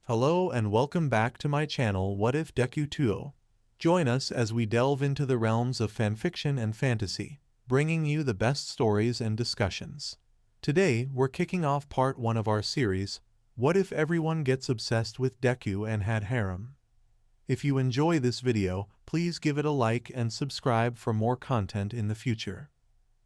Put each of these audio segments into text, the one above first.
Hello and welcome back to my channel What If Deku 2. Join us as we delve into the realms of fanfiction and fantasy, bringing you the best stories and discussions. Today, we're kicking off part 1 of our series, What If Everyone Gets Obsessed with Deku and Had Harem? If you enjoy this video, please give it a like and subscribe for more content in the future.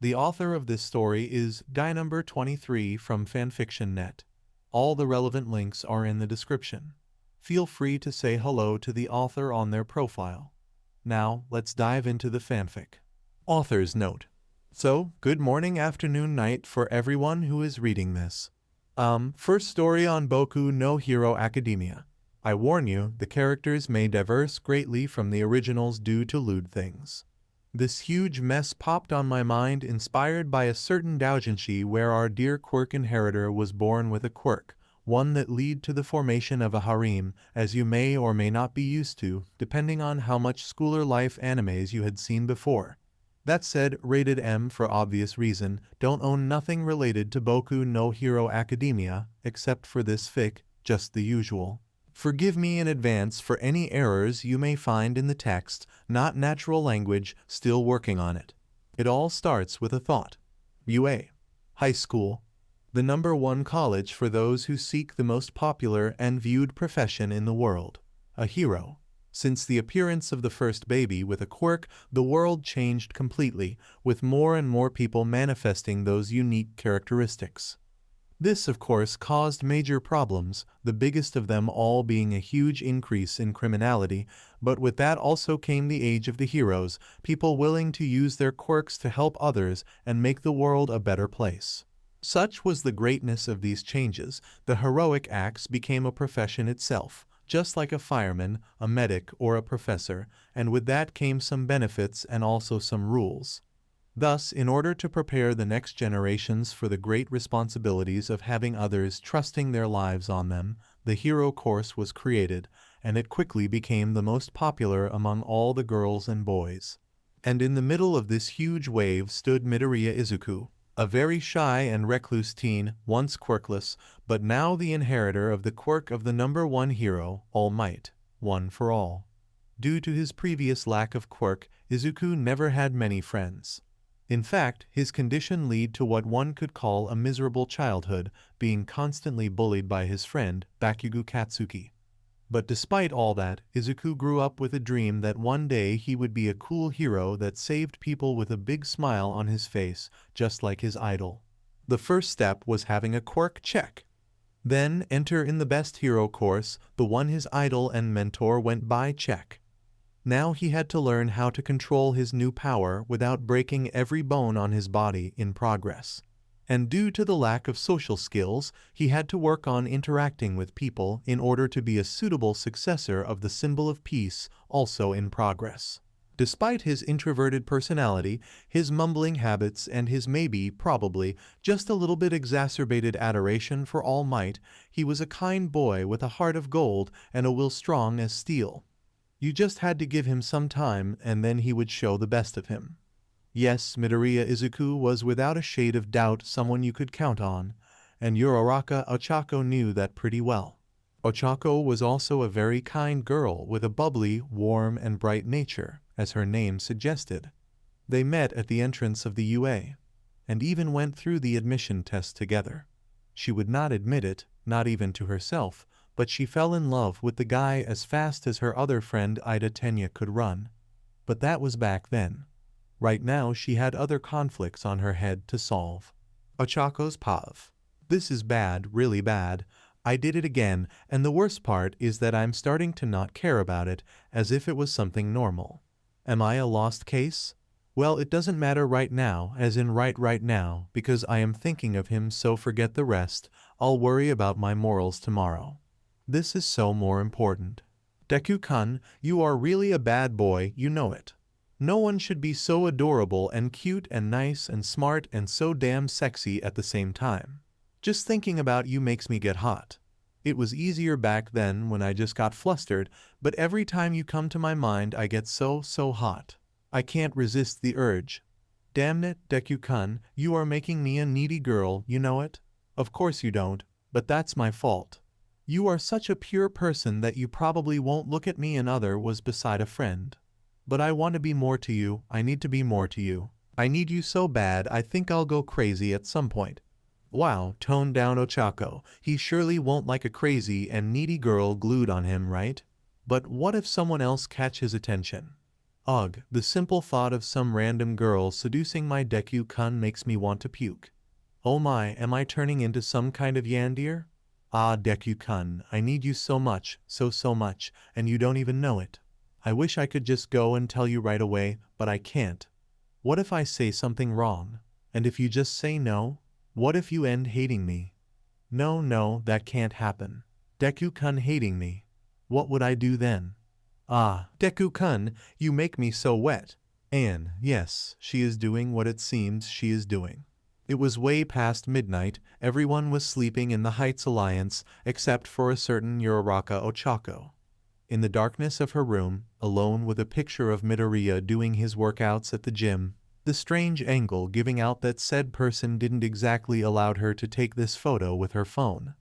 The author of this story is Guy number 23 from FanfictionNet. All the relevant links are in the description. Feel free to say hello to the author on their profile. Now, let's dive into the fanfic. Author's note. So, good morning, afternoon, night for everyone who is reading this. First story on Boku no Hero Academia. I warn you, the characters may diverse greatly from the originals due to lewd things. This huge mess popped on my mind inspired by a certain doujinshi where our dear quirk inheritor was born with a quirk, one that lead to the formation of a harem, as you may or may not be used to, depending on how much schooler life animes you had seen before. That said, rated M for obvious reason, don't own nothing related to Boku no Hero Academia, except for this fic, just the usual. Forgive me in advance for any errors you may find in the text, not natural language, still working on it. It all starts with a thought. UA. High school. The #1 college for those who seek the most popular and viewed profession in the world. A hero. Since the appearance of the first baby with a quirk, the world changed completely, with more and more people manifesting those unique characteristics. This, of course, caused major problems, the biggest of them all being a huge increase in criminality, but with that also came the age of the heroes, people willing to use their quirks to help others and make the world a better place. Such was the greatness of these changes, the heroic acts became a profession itself, just like a fireman, a medic, or a professor, and with that came some benefits and also some rules. Thus, in order to prepare the next generations for the great responsibilities of having others trusting their lives on them, the hero course was created, and it quickly became the most popular among all the girls and boys. And in the middle of this huge wave stood Midoriya Izuku, a very shy and recluse teen, once quirkless, but now the inheritor of the quirk of the #1 hero, All Might, one for all. Due to his previous lack of quirk, Izuku never had many friends. In fact, his condition led to what one could call a miserable childhood, being constantly bullied by his friend, Bakugo Katsuki. But despite all that, Izuku grew up with a dream that one day he would be a cool hero that saved people with a big smile on his face, just like his idol. The first step was having a quirk check. Then enter in the best hero course, the one his idol and mentor went by check. Now he had to learn how to control his new power without breaking every bone on his body in progress. And due to the lack of social skills, he had to work on interacting with people in order to be a suitable successor of the symbol of peace, also in progress. Despite his introverted personality, his mumbling habits, and his probably, just a little bit exacerbated adoration for All Might, he was a kind boy with a heart of gold and a will strong as steel. You just had to give him some time and then he would show the best of him. Yes, Midoriya Izuku was without a shade of doubt someone you could count on, and Uraraka Ochako knew that pretty well. Ochako was also a very kind girl with a bubbly, warm, and bright nature, as her name suggested. They met at the entrance of the UA, and even went through the admission test together. She would not admit it, not even to herself, but she fell in love with the guy as fast as her other friend Ida Tenya could run. But that was back then. Right now she had other conflicts on her head to solve. Ochako's POV. This is bad, really bad. I did it again, and the worst part is that I'm starting to not care about it, as if it was something normal. Am I a lost case? Well, it doesn't matter right now, as in right now, because I am thinking of him, so forget the rest. I'll worry about my morals tomorrow. This is so more important. Deku-kun, you are really a bad boy, you know it. No one should be so adorable and cute and nice and smart and so damn sexy at the same time. Just thinking about you makes me get hot. It was easier back then when I just got flustered, but every time you come to my mind I get so hot. I can't resist the urge. Damn it, Deku-kun, you are making me a needy girl, you know it? Of course you don't, but that's my fault. You are such a pure person that you probably won't look at me another was beside a friend. But I want to be more to you, I need to be more to you. I need you so bad I think I'll go crazy at some point. Wow, toned down Ochako, he surely won't like a crazy and needy girl glued on him, right? But what if someone else catch his attention? Ugh, the simple thought of some random girl seducing my Deku-kun makes me want to puke. Oh my, am I turning into some kind of yandeer? Ah, Deku-kun, I need you so much, so much, and you don't even know it. I wish I could just go and tell you right away, but I can't. What if I say something wrong? And if you just say no? What if you end hating me? No, that can't happen. Deku-kun hating me. What would I do then? Ah, Deku-kun, you make me so wet. And, yes, she is doing what it seems she is doing. It was way past midnight, everyone was sleeping in the Heights Alliance, except for a certain Uraraka Ochako. In the darkness of her room, alone with a picture of Midoriya doing his workouts at the gym, the strange angle giving out that said person didn't exactly allow her to take this photo with her phone.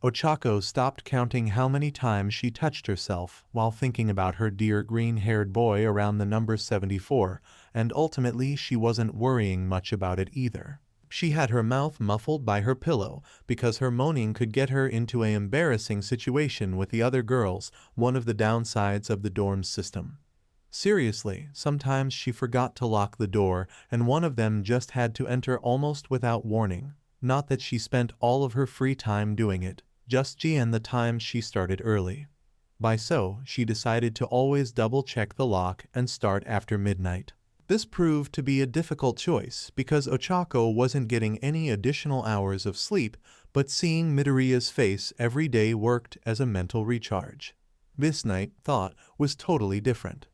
Ochako stopped counting how many times she touched herself while thinking about her dear green-haired boy around the number 74, and ultimately she wasn't worrying much about it either. She had her mouth muffled by her pillow because her moaning could get her into an embarrassing situation with the other girls, one of the downsides of the dorm system. Seriously, sometimes she forgot to lock the door and one of them just had to enter almost without warning. Not that she spent all of her free time doing it, just and the times she started early. By so, she decided to always double-check the lock and start after midnight. This proved to be a difficult choice because Ochako wasn't getting any additional hours of sleep, but seeing Midoriya's face every day worked as a mental recharge. This night, thought, was totally different.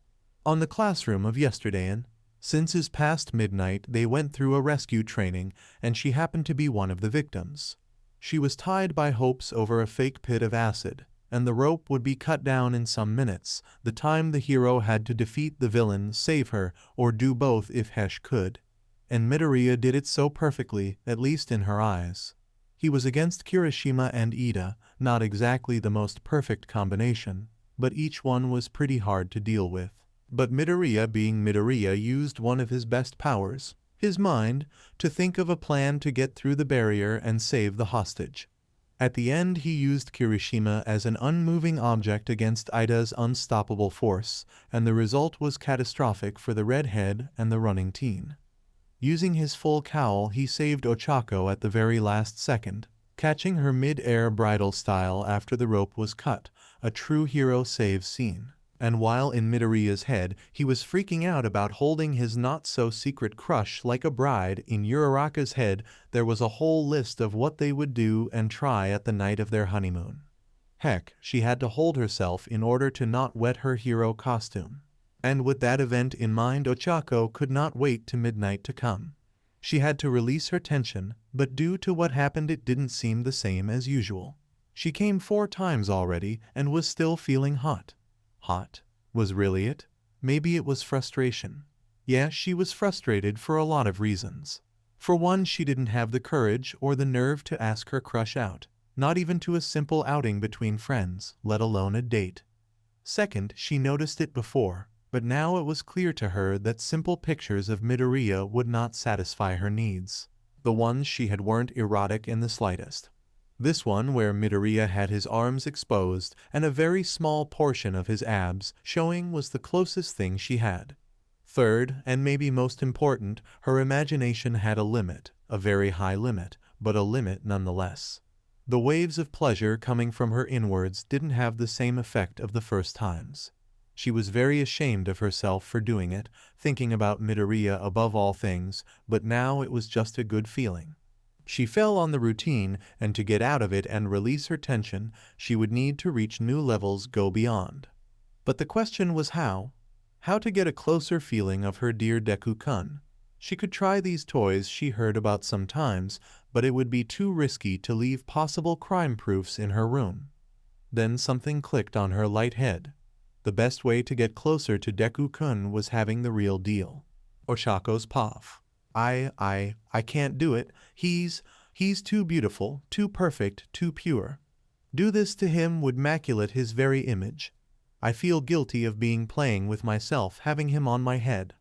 On the classroom of yesterday, since his past midnight they went through a rescue training and she happened to be one of the victims. She was tied by hopes over a fake pit of acid, and the rope would be cut down in some minutes, the time the hero had to defeat the villain, save her, or do both if Hesh could. And Midoriya did it so perfectly, at least in her eyes. He was against Kirishima and Ida, not exactly the most perfect combination, but each one was pretty hard to deal with. But Midoriya, being Midoriya, used one of his best powers, his mind, to think of a plan to get through the barrier and save the hostage. At the end he used Kirishima as an unmoving object against Ida's unstoppable force, and the result was catastrophic for the redhead and the running teen. Using his full cowl he saved Ochako at the very last second, catching her mid-air bridal style after the rope was cut, a true hero save scene. And while in Midoriya's head he was freaking out about holding his not-so-secret crush like a bride, in Uraraka's head there was a whole list of what they would do and try at the night of their honeymoon. Heck, she had to hold herself in order to not wet her hero costume. And with that event in mind, Ochako could not wait to midnight to come. She had to release her tension, but due to what happened it didn't seem the same as usual. She came 4 times already and was still feeling hot. Hot? Was really it? Maybe it was frustration. Yeah, she was frustrated for a lot of reasons. For one, she didn't have the courage or the nerve to ask her crush out, not even to a simple outing between friends, let alone a date. Second, she noticed it before, but now it was clear to her that simple pictures of Midoriya would not satisfy her needs. The ones she had weren't erotic in the slightest. This one, where Midoriya had his arms exposed and a very small portion of his abs showing, was the closest thing she had. Third, and maybe most important, her imagination had a limit, a very high limit, but a limit nonetheless. The waves of pleasure coming from her inwards didn't have the same effect of the first times. She was very ashamed of herself for doing it, thinking about Midoriya above all things, but now it was just a good feeling. She fell on the routine, and to get out of it and release her tension, she would need to reach new levels, go beyond. But the question was how? How to get a closer feeling of her dear Deku-kun. She could try these toys she heard about sometimes, but it would be too risky to leave possible crime proofs in her room. Then something clicked on her light head. The best way to get closer to Deku-kun was having the real deal. Oshako's POV. I can't do it. He's too beautiful, too perfect, too pure. Do this to him would maculate his very image. I feel guilty of being playing with myself having him on my head.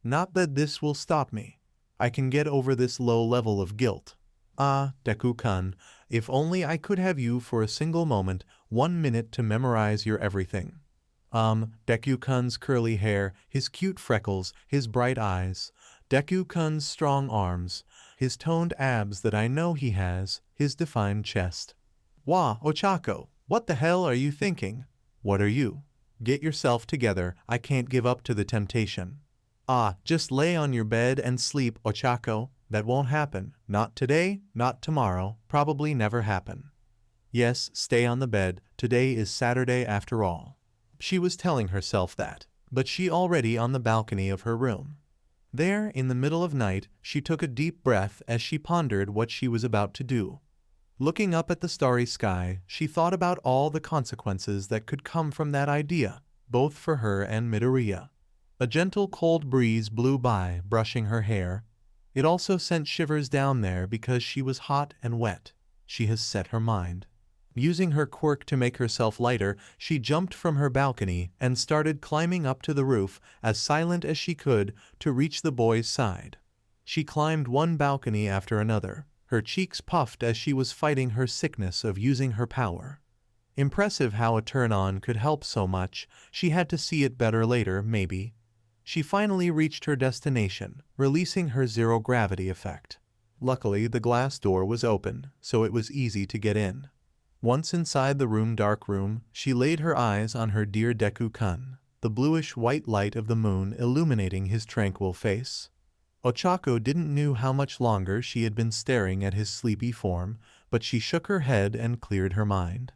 Not that this will stop me. I can get over this low level of guilt. Ah, Deku-kun, if only I could have you for a single moment, 1 minute to memorize your everything. Deku-kun's curly hair, his cute freckles, his bright eyes, Deku-kun's strong arms, his toned abs that I know he has, his defined chest. Wah, Ochako, what the hell are you thinking? What are you? Get yourself together, I can't give up to the temptation. Ah, just lay on your bed and sleep, Ochako. That won't happen. Not today, not tomorrow, probably never happen. Yes, stay on the bed, today is Saturday after all. She was telling herself that, but she already on the balcony of her room. There, in the middle of night, she took a deep breath as she pondered what she was about to do. Looking up at the starry sky, she thought about all the consequences that could come from that idea, both for her and Midoriya. A gentle cold breeze blew by, brushing her hair. It also sent shivers down there because she was hot and wet. She has set her mind. Using her quirk to make herself lighter, she jumped from her balcony and started climbing up to the roof, as silent as she could, to reach the boy's side. She climbed one balcony after another. Her cheeks puffed as she was fighting her sickness of using her power. Impressive how a turn-on could help so much. She had to see it better later, maybe. She finally reached her destination, releasing her zero-gravity effect. Luckily, the glass door was open, so it was easy to get in. Once inside the dark room, she laid her eyes on her dear Deku-kun, the bluish-white light of the moon illuminating his tranquil face. Ochako didn't know how much longer she had been staring at his sleepy form, but she shook her head and cleared her mind.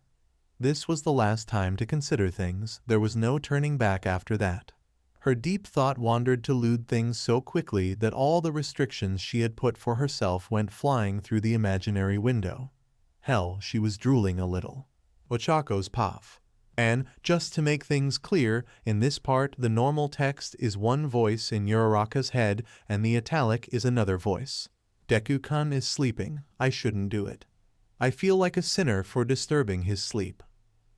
This was the last time to consider things, there was no turning back after that. Her deep thought wandered to lewd things so quickly that all the restrictions she had put for herself went flying through the imaginary window. Hell, she was drooling a little. Ochako's puff. And, just to make things clear, in this part the normal text is one voice in Uraraka's head and the italic is another voice. Deku-kun is sleeping, I shouldn't do it. I feel like a sinner for disturbing his sleep.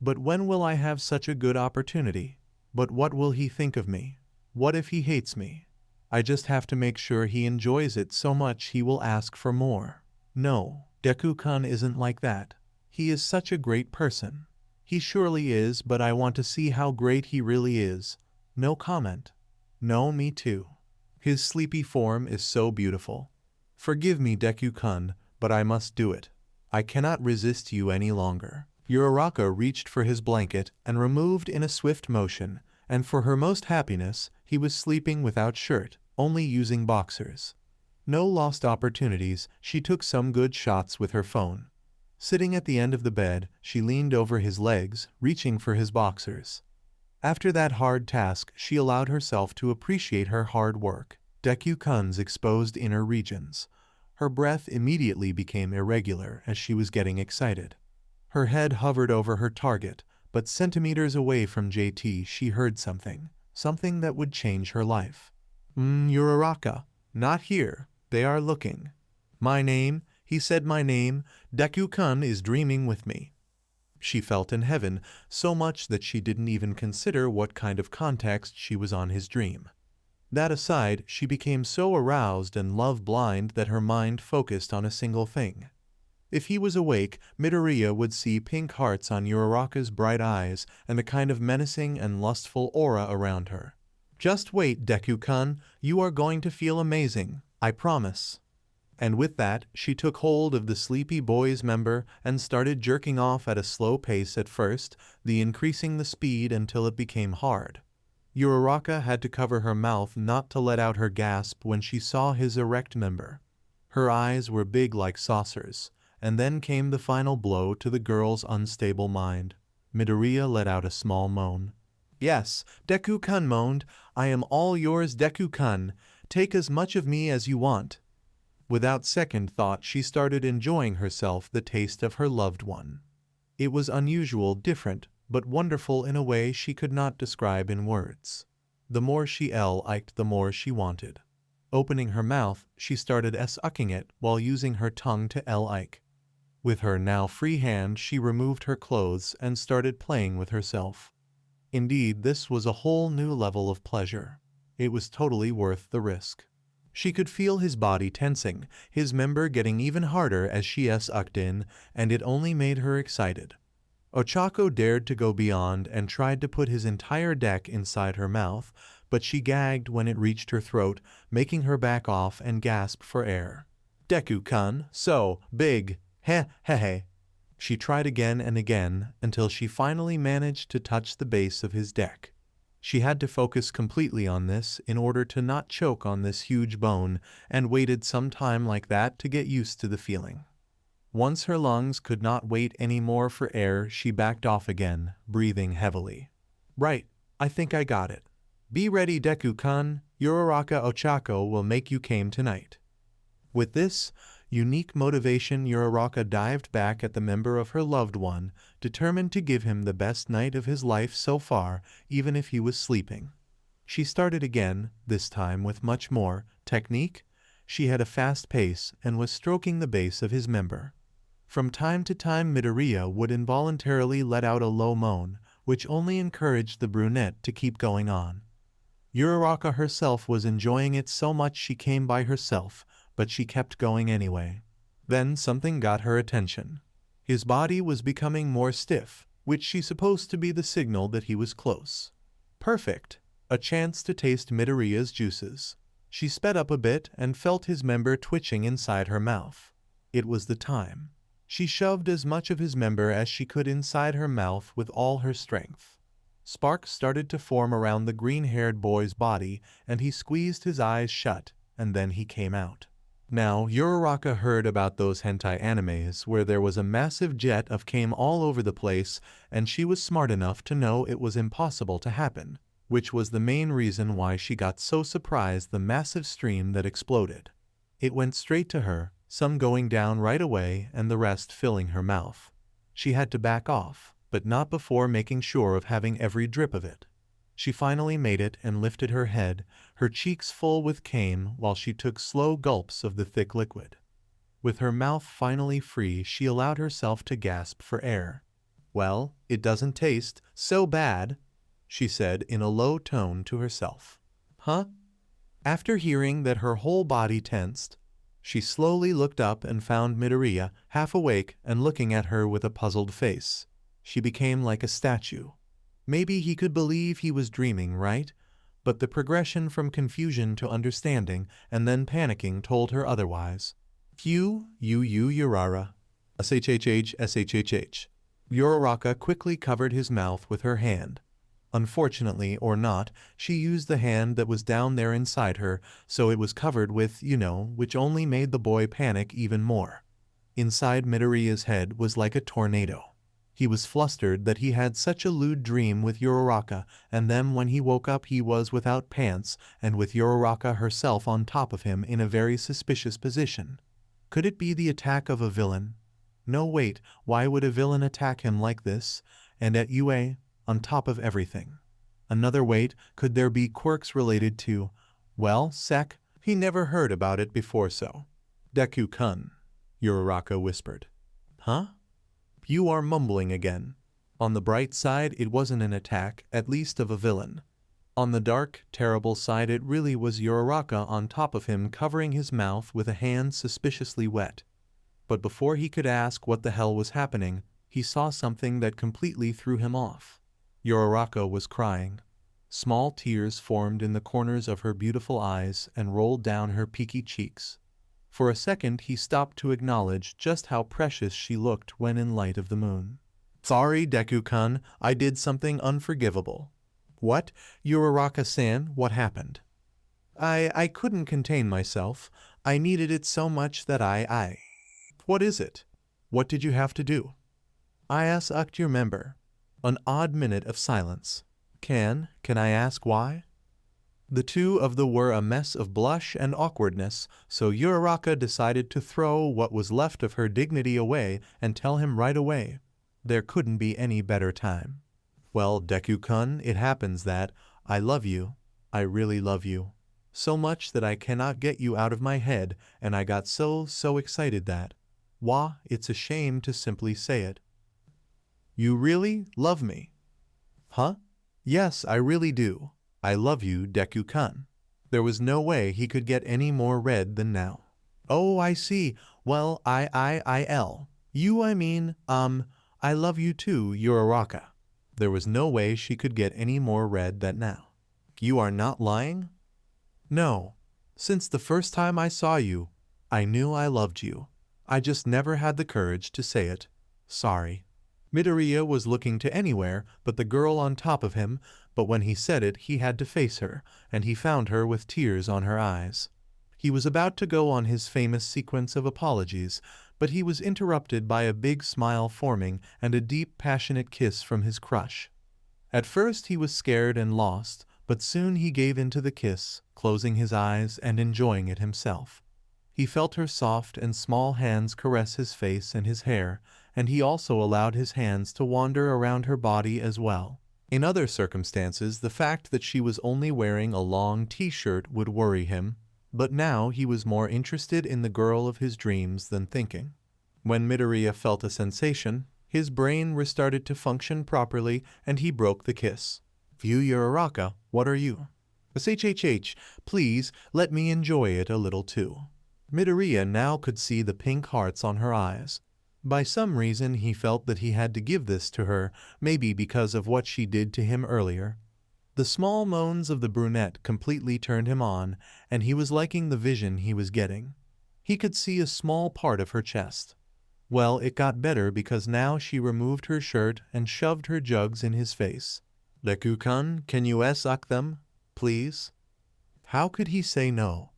But when will I have such a good opportunity? But what will he think of me? What if he hates me? I just have to make sure he enjoys it so much he will ask for more. No, Deku-kun isn't like that. He is such a great person. He surely is, but I want to see how great he really is. No comment. No, me too. His sleepy form is so beautiful. Forgive me, Deku-kun, but I must do it. I cannot resist you any longer. Uraraka reached for his blanket and removed in a swift motion, and for her most happiness, he was sleeping without shirt, only using boxers. No lost opportunities, she took some good shots with her phone. Sitting at the end of the bed, she leaned over his legs, reaching for his boxers. After that hard task, she allowed herself to appreciate her hard work, Deku-kun's exposed inner regions. Her breath immediately became irregular as she was getting excited. Her head hovered over her target, but centimeters away from JT she heard something that would change her life. Uraraka, not here, they are looking. My name, he said my name, Deku-kun is dreaming with me. She felt in heaven so much that she didn't even consider what kind of context she was on his dream. That aside, she became so aroused and love-blind that her mind focused on a single thing. If he was awake, Midoriya would see pink hearts on Uraraka's bright eyes and a kind of menacing and lustful aura around her. Just wait, Deku-kun, you are going to feel amazing, I promise. And with that, she took hold of the sleepy boy's member and started jerking off at a slow pace at first, increasing the speed until it became hard. Uraraka had to cover her mouth not to let out her gasp when she saw his erect member. Her eyes were big like saucers. And then came the final blow to the girl's unstable mind. Midoriya let out a small moan. Yes, Deku-kun moaned, I am all yours, Deku-kun. Take as much of me as you want. Without second thought, she started enjoying herself the taste of her loved one. It was unusual, different, but wonderful in a way she could not describe in words. The more she L-iked, the more she wanted. Opening her mouth, she started S-ucking it while using her tongue to L-ike. With her now free hand she removed her clothes and started playing with herself. Indeed, this was a whole new level of pleasure. It was totally worth the risk. She could feel his body tensing, his member getting even harder as she sucked in, and it only made her excited. Ochako dared to go beyond and tried to put his entire deck inside her mouth, but she gagged when it reached her throat, making her back off and gasp for air. Deku-kun, so big, heh heh heh. She tried again and again until she finally managed to touch the base of his deck. She had to focus completely on this in order to not choke on this huge bone, and waited some time like that to get used to the feeling. Once her lungs could not wait any more for air, she backed off again, breathing heavily. Right, I think I got it. Be ready, Deku-kun, Uraraka Ochako will make you came tonight. With this unique motivation, Uraraka dived back at the member of her loved one, determined to give him the best night of his life so far, even if he was sleeping. She started again, this time with much more technique. She had a fast pace and was stroking the base of his member. From time to time Midoriya would involuntarily let out a low moan, which only encouraged the brunette to keep going on. Uraraka herself was enjoying it so much she came by herself, but she kept going anyway. Then something got her attention. His body was becoming more stiff, which she supposed to be the signal that he was close. Perfect! A chance to taste Midoriya's juices. She sped up a bit and felt his member twitching inside her mouth. It was the time. She shoved as much of his member as she could inside her mouth with all her strength. Sparks started to form around the green-haired boy's body, and he squeezed his eyes shut, and then he came out. Now, Uraraka heard about those hentai animes where there was a massive jet of came all over the place, and she was smart enough to know it was impossible to happen, which was the main reason why she got so surprised the massive stream that exploded. It went straight to her, some going down right away and the rest filling her mouth. She had to back off, but not before making sure of having every drip of it. She finally made it and lifted her head, her cheeks full with cane while she took slow gulps of the thick liquid. With her mouth finally free, she allowed herself to gasp for air. Well, it doesn't taste so bad, she said in a low tone to herself. Huh? After hearing that, her whole body tensed. She slowly looked up and found Midoriya, half awake and looking at her with a puzzled face. She became like a statue. Maybe he could believe he was dreaming, right? But the progression from confusion to understanding and then panicking told her otherwise. Urara. SHHH. Uraraka quickly covered his mouth with her hand. Unfortunately or not, she used the hand that was down there inside her, so it was covered with, which only made the boy panic even more. Inside Midoriya's head was like a tornado. He was flustered that he had such a lewd dream with Uraraka, and then when he woke up he was without pants and with Uraraka herself on top of him in a very suspicious position. Could it be the attack of a villain? No, wait, why would a villain attack him like this, and at UA, on top of everything? Another wait, could there be quirks related to, well, he never heard about it before so. Deku-kun, Uraraka whispered. Huh? You are mumbling again. On the bright side, it wasn't an attack, at least of a villain. On the dark, terrible side, it really was Uraraka on top of him covering his mouth with a hand suspiciously wet. But before he could ask what the hell was happening, he saw something that completely threw him off. Uraraka was crying. Small tears formed in the corners of her beautiful eyes and rolled down her peaky cheeks. For a second he stopped to acknowledge just how precious she looked when in light of the moon. Sorry, Deku-kun, I did something unforgivable. What? Uraraka-san, what happened? I couldn't contain myself. I needed it so much that I... What is it? What did you have to do? I sucked your member. An odd minute of silence. Can I ask why? The two of them were a mess of blush and awkwardness, so Uraraka decided to throw what was left of her dignity away and tell him right away. There couldn't be any better time. Well, Deku-kun, it happens that I love you. I really love you. So much that I cannot get you out of my head, and I got so excited that... Wah, it's a shame to simply say it. You really love me? Huh? Yes, I really do. I love you, Deku-kun. There was no way he could get any more red than now. Oh, I see. Well, I mean, I love you too, Uraraka. There was no way she could get any more red than now. You are not lying? No. Since the first time I saw you, I knew I loved you. I just never had the courage to say it. Sorry. Midoriya was looking to anywhere but the girl on top of him, but when he said it, he had to face her, and he found her with tears on her eyes. He was about to go on his famous sequence of apologies, but he was interrupted by a big smile forming and a deep, passionate kiss from his crush. At first he was scared and lost, but soon he gave in to the kiss, closing his eyes and enjoying it himself. He felt her soft and small hands caress his face and his hair, and he also allowed his hands to wander around her body as well. In other circumstances, the fact that she was only wearing a long t-shirt would worry him, but now he was more interested in the girl of his dreams than thinking. When Midoriya felt a sensation, his brain restarted to function properly and he broke the kiss. "You, Uraraka, what are you? Hhh, please let me enjoy it a little too." Midoriya now could see the pink hearts on her eyes. By some reason he felt that he had to give this to her, maybe because of what she did to him earlier. The small moans of the brunette completely turned him on, and he was liking the vision he was getting. He could see a small part of her chest. Well, it got better because now she removed her shirt and shoved her jugs in his face. "Deku-kun, can you suck them, please?" How could he say no?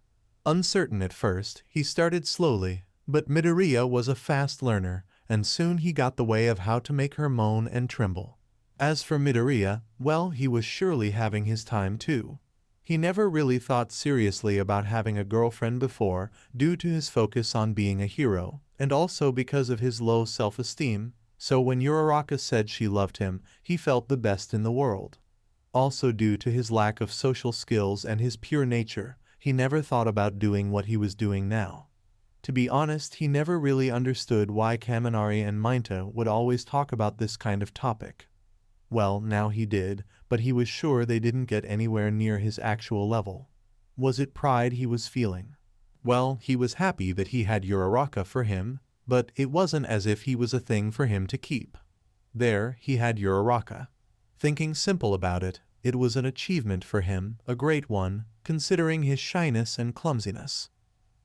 Uncertain at first, he started slowly, but Midoriya was a fast learner, and soon he got the way of how to make her moan and tremble. As for Midoriya, well, he was surely having his time too. He never really thought seriously about having a girlfriend before, due to his focus on being a hero, and also because of his low self-esteem, so when Uraraka said she loved him, he felt the best in the world. Also due to his lack of social skills and his pure nature, he never thought about doing what he was doing now. To be honest, he never really understood why Kaminari and Mainta would always talk about this kind of topic. Well, now he did, but he was sure they didn't get anywhere near his actual level. Was it pride he was feeling? Well, he was happy that he had Uraraka for him, but it wasn't as if he was a thing for him to keep. There, he had Uraraka. Thinking simple about it, it was an achievement for him, a great one, considering his shyness and clumsiness.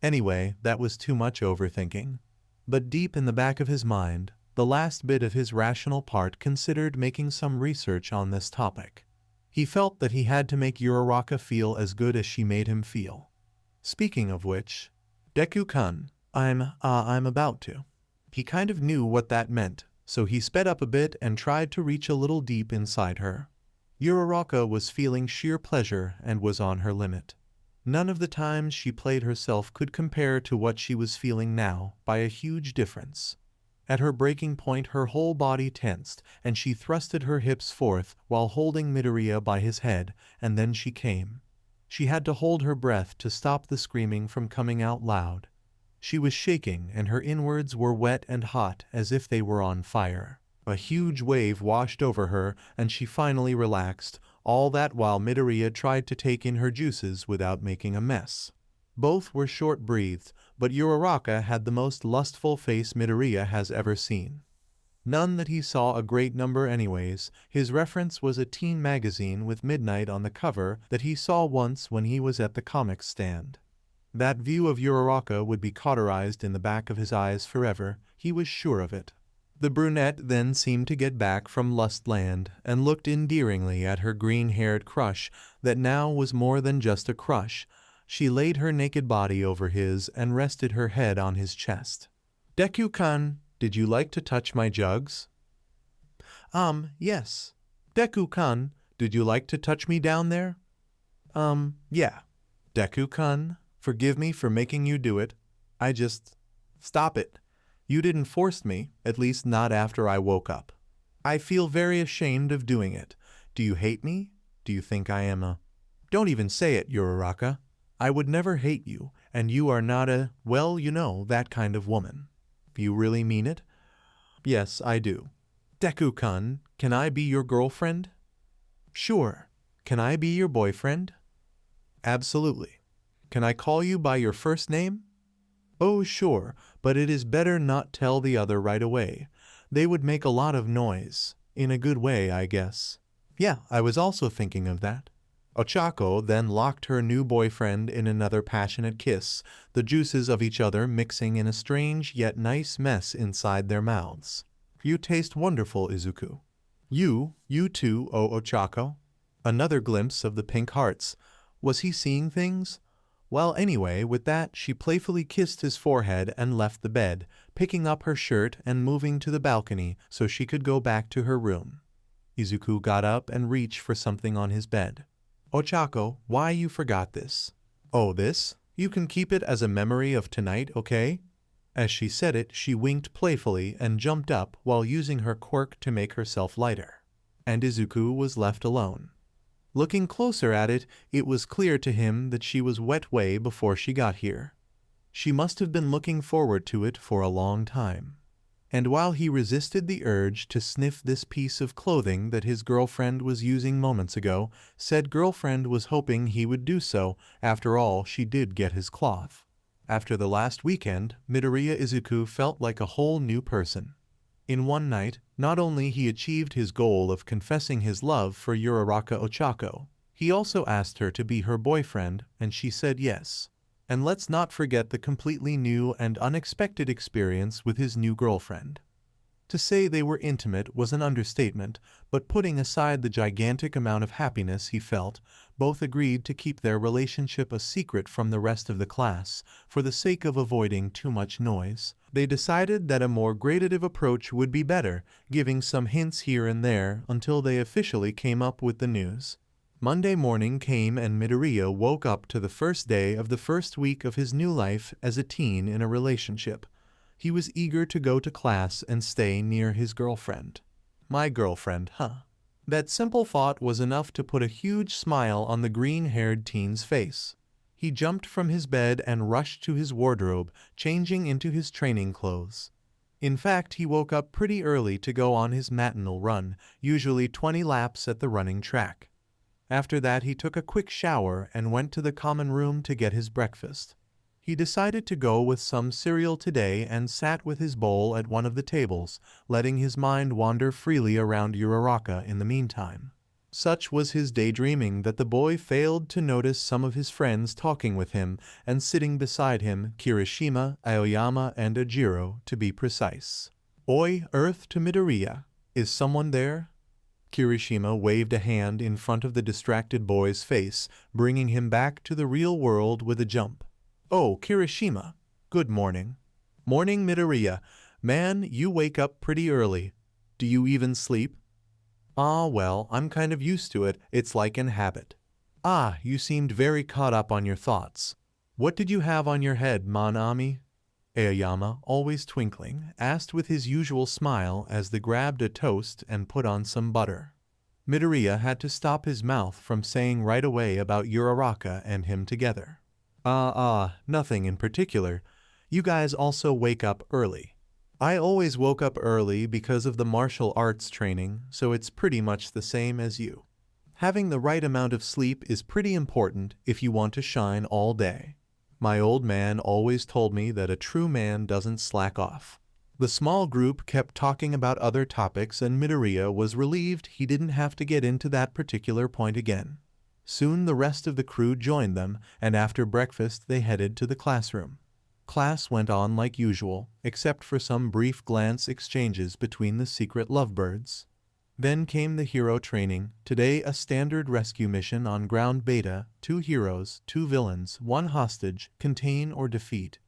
Anyway, that was too much overthinking. But deep in the back of his mind, the last bit of his rational part considered making some research on this topic. He felt that he had to make Uraraka feel as good as she made him feel. Speaking of which, Deku-kun, I'm about to. He kind of knew what that meant, so he sped up a bit and tried to reach a little deep inside her. Uraraka was feeling sheer pleasure and was on her limit. None of the times she played herself could compare to what she was feeling now, by a huge difference. At her breaking point, her whole body tensed, and she thrusted her hips forth while holding Midoriya by his head, and then she came. She had to hold her breath to stop the screaming from coming out loud. She was shaking, and her inwards were wet and hot as if they were on fire. A huge wave washed over her, and she finally relaxed, all that while Midoriya tried to take in her juices without making a mess. Both were short-breathed, but Uraraka had the most lustful face Midoriya has ever seen. None that he saw a great number anyways. His reference was a teen magazine with Midnight on the cover that he saw once when he was at the comics stand. That view of Uraraka would be cauterized in the back of his eyes forever, he was sure of it. The brunette then seemed to get back from Lustland and looked endearingly at her green-haired crush that now was more than just a crush. She laid her naked body over his and rested her head on his chest. "Deku-kun, did you like to touch my jugs?" Yes." "Deku-kun, did you like to touch me down there?" Yeah." "Deku-kun, forgive me for making you do it. I just..." "Stop it. You didn't force me, at least not after I woke up. I feel very ashamed of doing it. Do you hate me? Do you think I am a..." "Don't even say it, Uraraka. I would never hate you, and you are not a, well, you know, that kind of woman." You really mean it? Yes, I do. Deku-kun, can I be your girlfriend? Sure. Can I be your boyfriend? Absolutely. Can I call you by your first name? Oh, sure, but it is better not tell the other right away. They would make a lot of noise. In a good way, I guess. Yeah, I was also thinking of that. Ochako then locked her new boyfriend in another passionate kiss, the juices of each other mixing in a strange yet nice mess inside their mouths. You taste wonderful, Izuku. You too, oh Ochako. Another glimpse of the pink hearts. Was he seeing things? Well, anyway, with that, she playfully kissed his forehead and left the bed, picking up her shirt and moving to the balcony so she could go back to her room. Izuku got up and reached for something on his bed. Ochako, why you forgot this? Oh, this? You can keep it as a memory of tonight, okay? As she said it, she winked playfully and jumped up while using her quirk to make herself lighter. And Izuku was left alone. Looking closer at it, it was clear to him that she was wet way before she got here. She must have been looking forward to it for a long time. And while he resisted the urge to sniff this piece of clothing that his girlfriend was using moments ago, said girlfriend was hoping he would do so. After all, she did get his cloth. After the last weekend, Midoriya Izuku felt like a whole new person. In one night, not only he achieved his goal of confessing his love for Uraraka Ochako, he also asked her to be her boyfriend, and she said yes. And let's not forget the completely new and unexpected experience with his new girlfriend. To say they were intimate was an understatement, but putting aside the gigantic amount of happiness he felt, both agreed to keep their relationship a secret from the rest of the class, for the sake of avoiding too much noise. They decided that a more gradative approach would be better, giving some hints here and there until they officially came up with the news. Monday morning came and Midoriya woke up to the first day of the first week of his new life as a teen in a relationship. He was eager to go to class and stay near his girlfriend. My girlfriend, huh? That simple thought was enough to put a huge smile on the green-haired teen's face. He jumped from his bed and rushed to his wardrobe, changing into his training clothes. In fact, he woke up pretty early to go on his matinal run, usually 20 laps at the running track. After that, he took a quick shower and went to the common room to get his breakfast. He decided to go with some cereal today and sat with his bowl at one of the tables, letting his mind wander freely around Uraraka in the meantime. Such was his daydreaming that the boy failed to notice some of his friends talking with him and sitting beside him, Kirishima, Aoyama, and Ajiro, to be precise. Oi, Earth to Midoriya. Is someone there? Kirishima waved a hand in front of the distracted boy's face, bringing him back to the real world with a jump. Oh, Kirishima. Good morning. Morning, Midoriya. Man, you wake up pretty early. Do you even sleep? Ah, well, I'm kind of used to it. It's like an habit. Ah, you seemed very caught up on your thoughts. What did you have on your head, Manami? Aoyama, always twinkling, asked with his usual smile as they grabbed a toast and put on some butter. Midoriya had to stop his mouth from saying right away about Uraraka and him together. Nothing in particular. You guys also wake up early. I always woke up early because of the martial arts training, so it's pretty much the same as you. Having the right amount of sleep is pretty important if you want to shine all day. My old man always told me that a true man doesn't slack off. The small group kept talking about other topics and Midoriya was relieved he didn't have to get into that particular point again. Soon the rest of the crew joined them, and after breakfast they headed to the classroom. Class went on like usual, except for some brief glance exchanges between the secret lovebirds. Then came the hero training, today a standard rescue mission on ground beta, 2 heroes, 2 villains, 1 hostage, contain or defeat.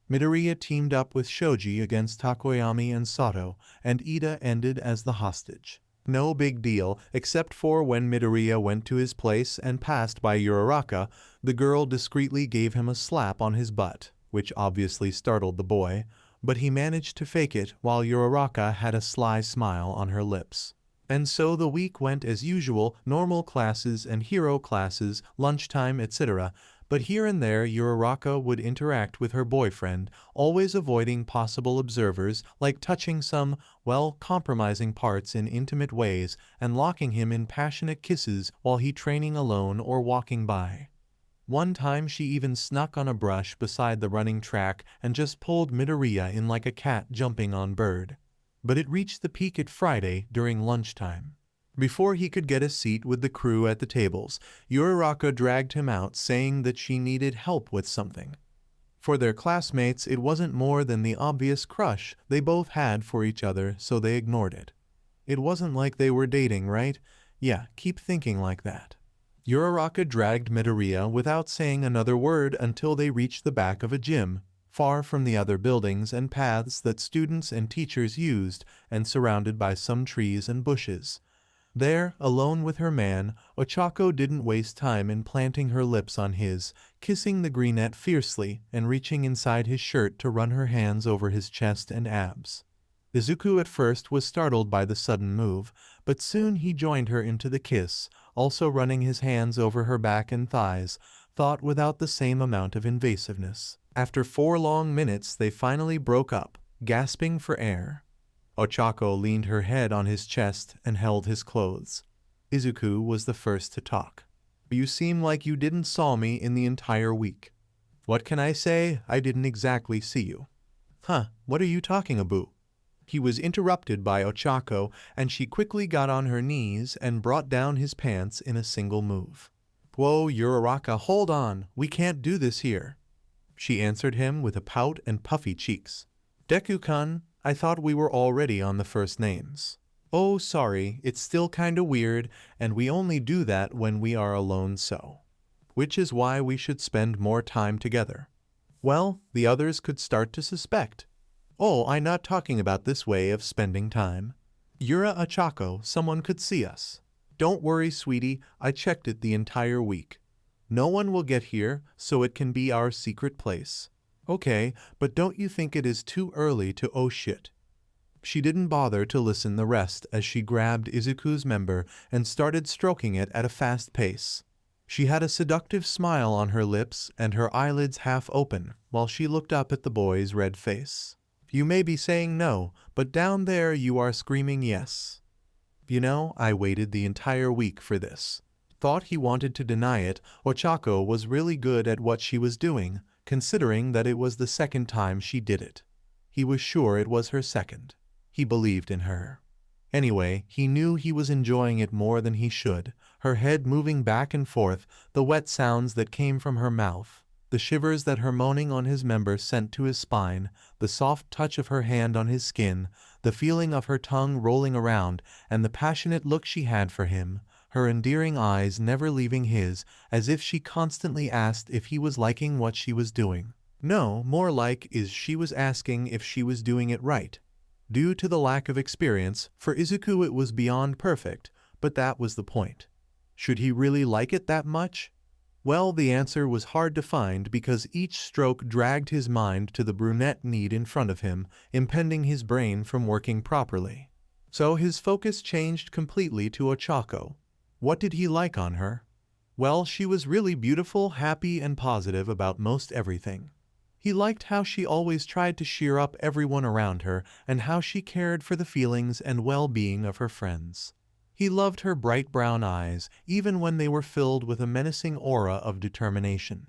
Midoriya teamed up with Shoji against Takoyami and Sato, and Ida ended as the hostage. No big deal, except for when Midoriya went to his place and passed by Uraraka, the girl discreetly gave him a slap on his butt, which obviously startled the boy, but he managed to fake it while Uraraka had a sly smile on her lips. And so the week went as usual, normal classes and hero classes, lunchtime, etc., but here and there Uraraka would interact with her boyfriend, always avoiding possible observers, like touching some, compromising parts in intimate ways and locking him in passionate kisses while he training alone or walking by. One time she even snuck on a brush beside the running track and just pulled Midoriya in like a cat jumping on bird. But it reached the peak at Friday during lunchtime. Before he could get a seat with the crew at the tables, Uraraka dragged him out saying that she needed help with something. For their classmates, it wasn't more than the obvious crush they both had for each other, so they ignored it. It wasn't like they were dating, right? Yeah, keep thinking like that. Uraraka dragged Midoriya without saying another word until they reached the back of a gym, far from the other buildings and paths that students and teachers used and surrounded by some trees and bushes. There, alone with her man, Ochako didn't waste time in planting her lips on his, kissing the greenette fiercely and reaching inside his shirt to run her hands over his chest and abs. Izuku at first was startled by the sudden move, but soon he joined her into the kiss, also running his hands over her back and thighs, thought without the same amount of invasiveness. After 4 long minutes they finally broke up, gasping for air. Ochako leaned her head on his chest and held his clothes. Izuku was the first to talk. "You seem like you didn't saw me in the entire week." "What can I say? I didn't exactly see you." "Huh, what are you talking about?" He was interrupted by Ochako, and she quickly got on her knees and brought down his pants in a single move. "Whoa, Uraraka, hold on, we can't do this here," she answered him with a pout and puffy cheeks. "Deku-kun, I thought we were already on the first names." "Oh, sorry, it's still kinda weird, and we only do that when we are alone so. Which is why we should spend more time together." Well, the others could start to suspect. "Oh, I'm not talking about this way of spending time. Uraraka Ochako, someone could see us." "Don't worry, sweetie, I checked it the entire week. No one will get here, so it can be our secret place." "Okay, but don't you think it is too early to oh shit?" She didn't bother to listen the rest as she grabbed Izuku's member and started stroking it at a fast pace. She had a seductive smile on her lips and her eyelids half open while she looked up at the boy's red face. "You may be saying no, but down there you are screaming yes." "You know, I waited the entire week for this." Thought he wanted to deny it, Ochako was really good at what she was doing, considering that it was the second time she did it. He was sure it was her second. He believed in her. Anyway, he knew he was enjoying it more than he should, her head moving back and forth, the wet sounds that came from her mouth, the shivers that her moaning on his member sent to his spine, the soft touch of her hand on his skin, the feeling of her tongue rolling around, and the passionate look she had for him, her endearing eyes never leaving his, as if she constantly asked if he was liking what she was doing. No, more like is she was asking if she was doing it right. Due to the lack of experience, for Izuku it was beyond perfect, but that was the point. Should he really like it that much? Well, the answer was hard to find because each stroke dragged his mind to the brunette need in front of him, impeding his brain from working properly. So his focus changed completely to Ochako. What did he like on her? Well, she was really beautiful, happy, and positive about most everything. He liked how she always tried to cheer up everyone around her and how she cared for the feelings and well-being of her friends. He loved her bright brown eyes, even when they were filled with a menacing aura of determination.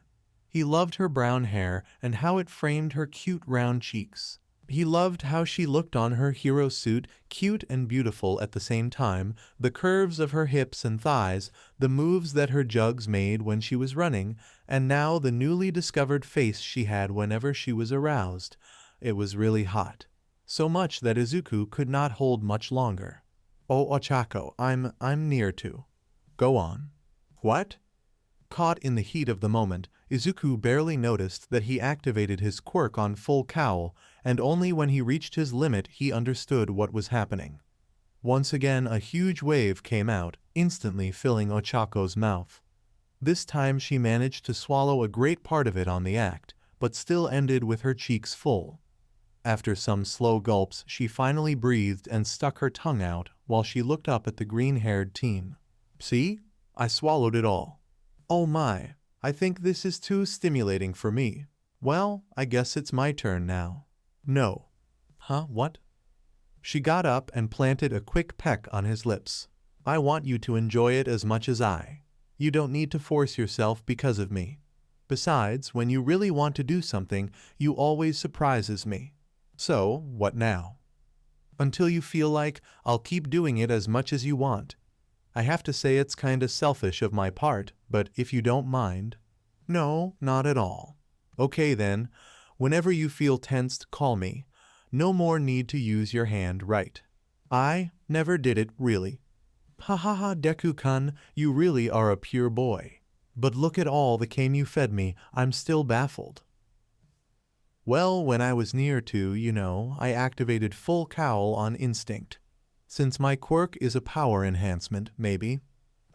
He loved her brown hair and how it framed her cute round cheeks. He loved how she looked on her hero suit, cute and beautiful at the same time, the curves of her hips and thighs, the moves that her jugs made when she was running, and now the newly discovered face she had whenever she was aroused. It was really hot. So much that Izuku could not hold much longer. "Oh, Ochako, I'm near to." "Go on." "What?" Caught in the heat of the moment, Izuku barely noticed that he activated his quirk on full cowl, and only when he reached his limit he understood what was happening. Once again a huge wave came out, instantly filling Ochako's mouth. This time she managed to swallow a great part of it on the act, but still ended with her cheeks full. After some slow gulps she finally breathed and stuck her tongue out while she looked up at the green-haired teen. "See? I swallowed it all." "Oh my, I think this is too stimulating for me. Well, I guess it's my turn now. No. Huh, what? She got up and planted a quick peck on his lips. I want you to enjoy it as much as I. You don't need to force yourself because of me. Besides, when you really want to do something, you always surprises me. So, what now? Until you feel like I'll keep doing it as much as you want. I have to say it's kinda selfish of my part, but if you don't mind. No, not at all. Okay then, whenever you feel tensed, call me. No more need to use your hand, right? I never did it, really. Ha ha ha, Deku-kun, you really are a pure boy. But look at all the cane you fed me, I'm still baffled. Well, when I was near to, I activated full cowl on instinct. Since my quirk is a power enhancement, maybe.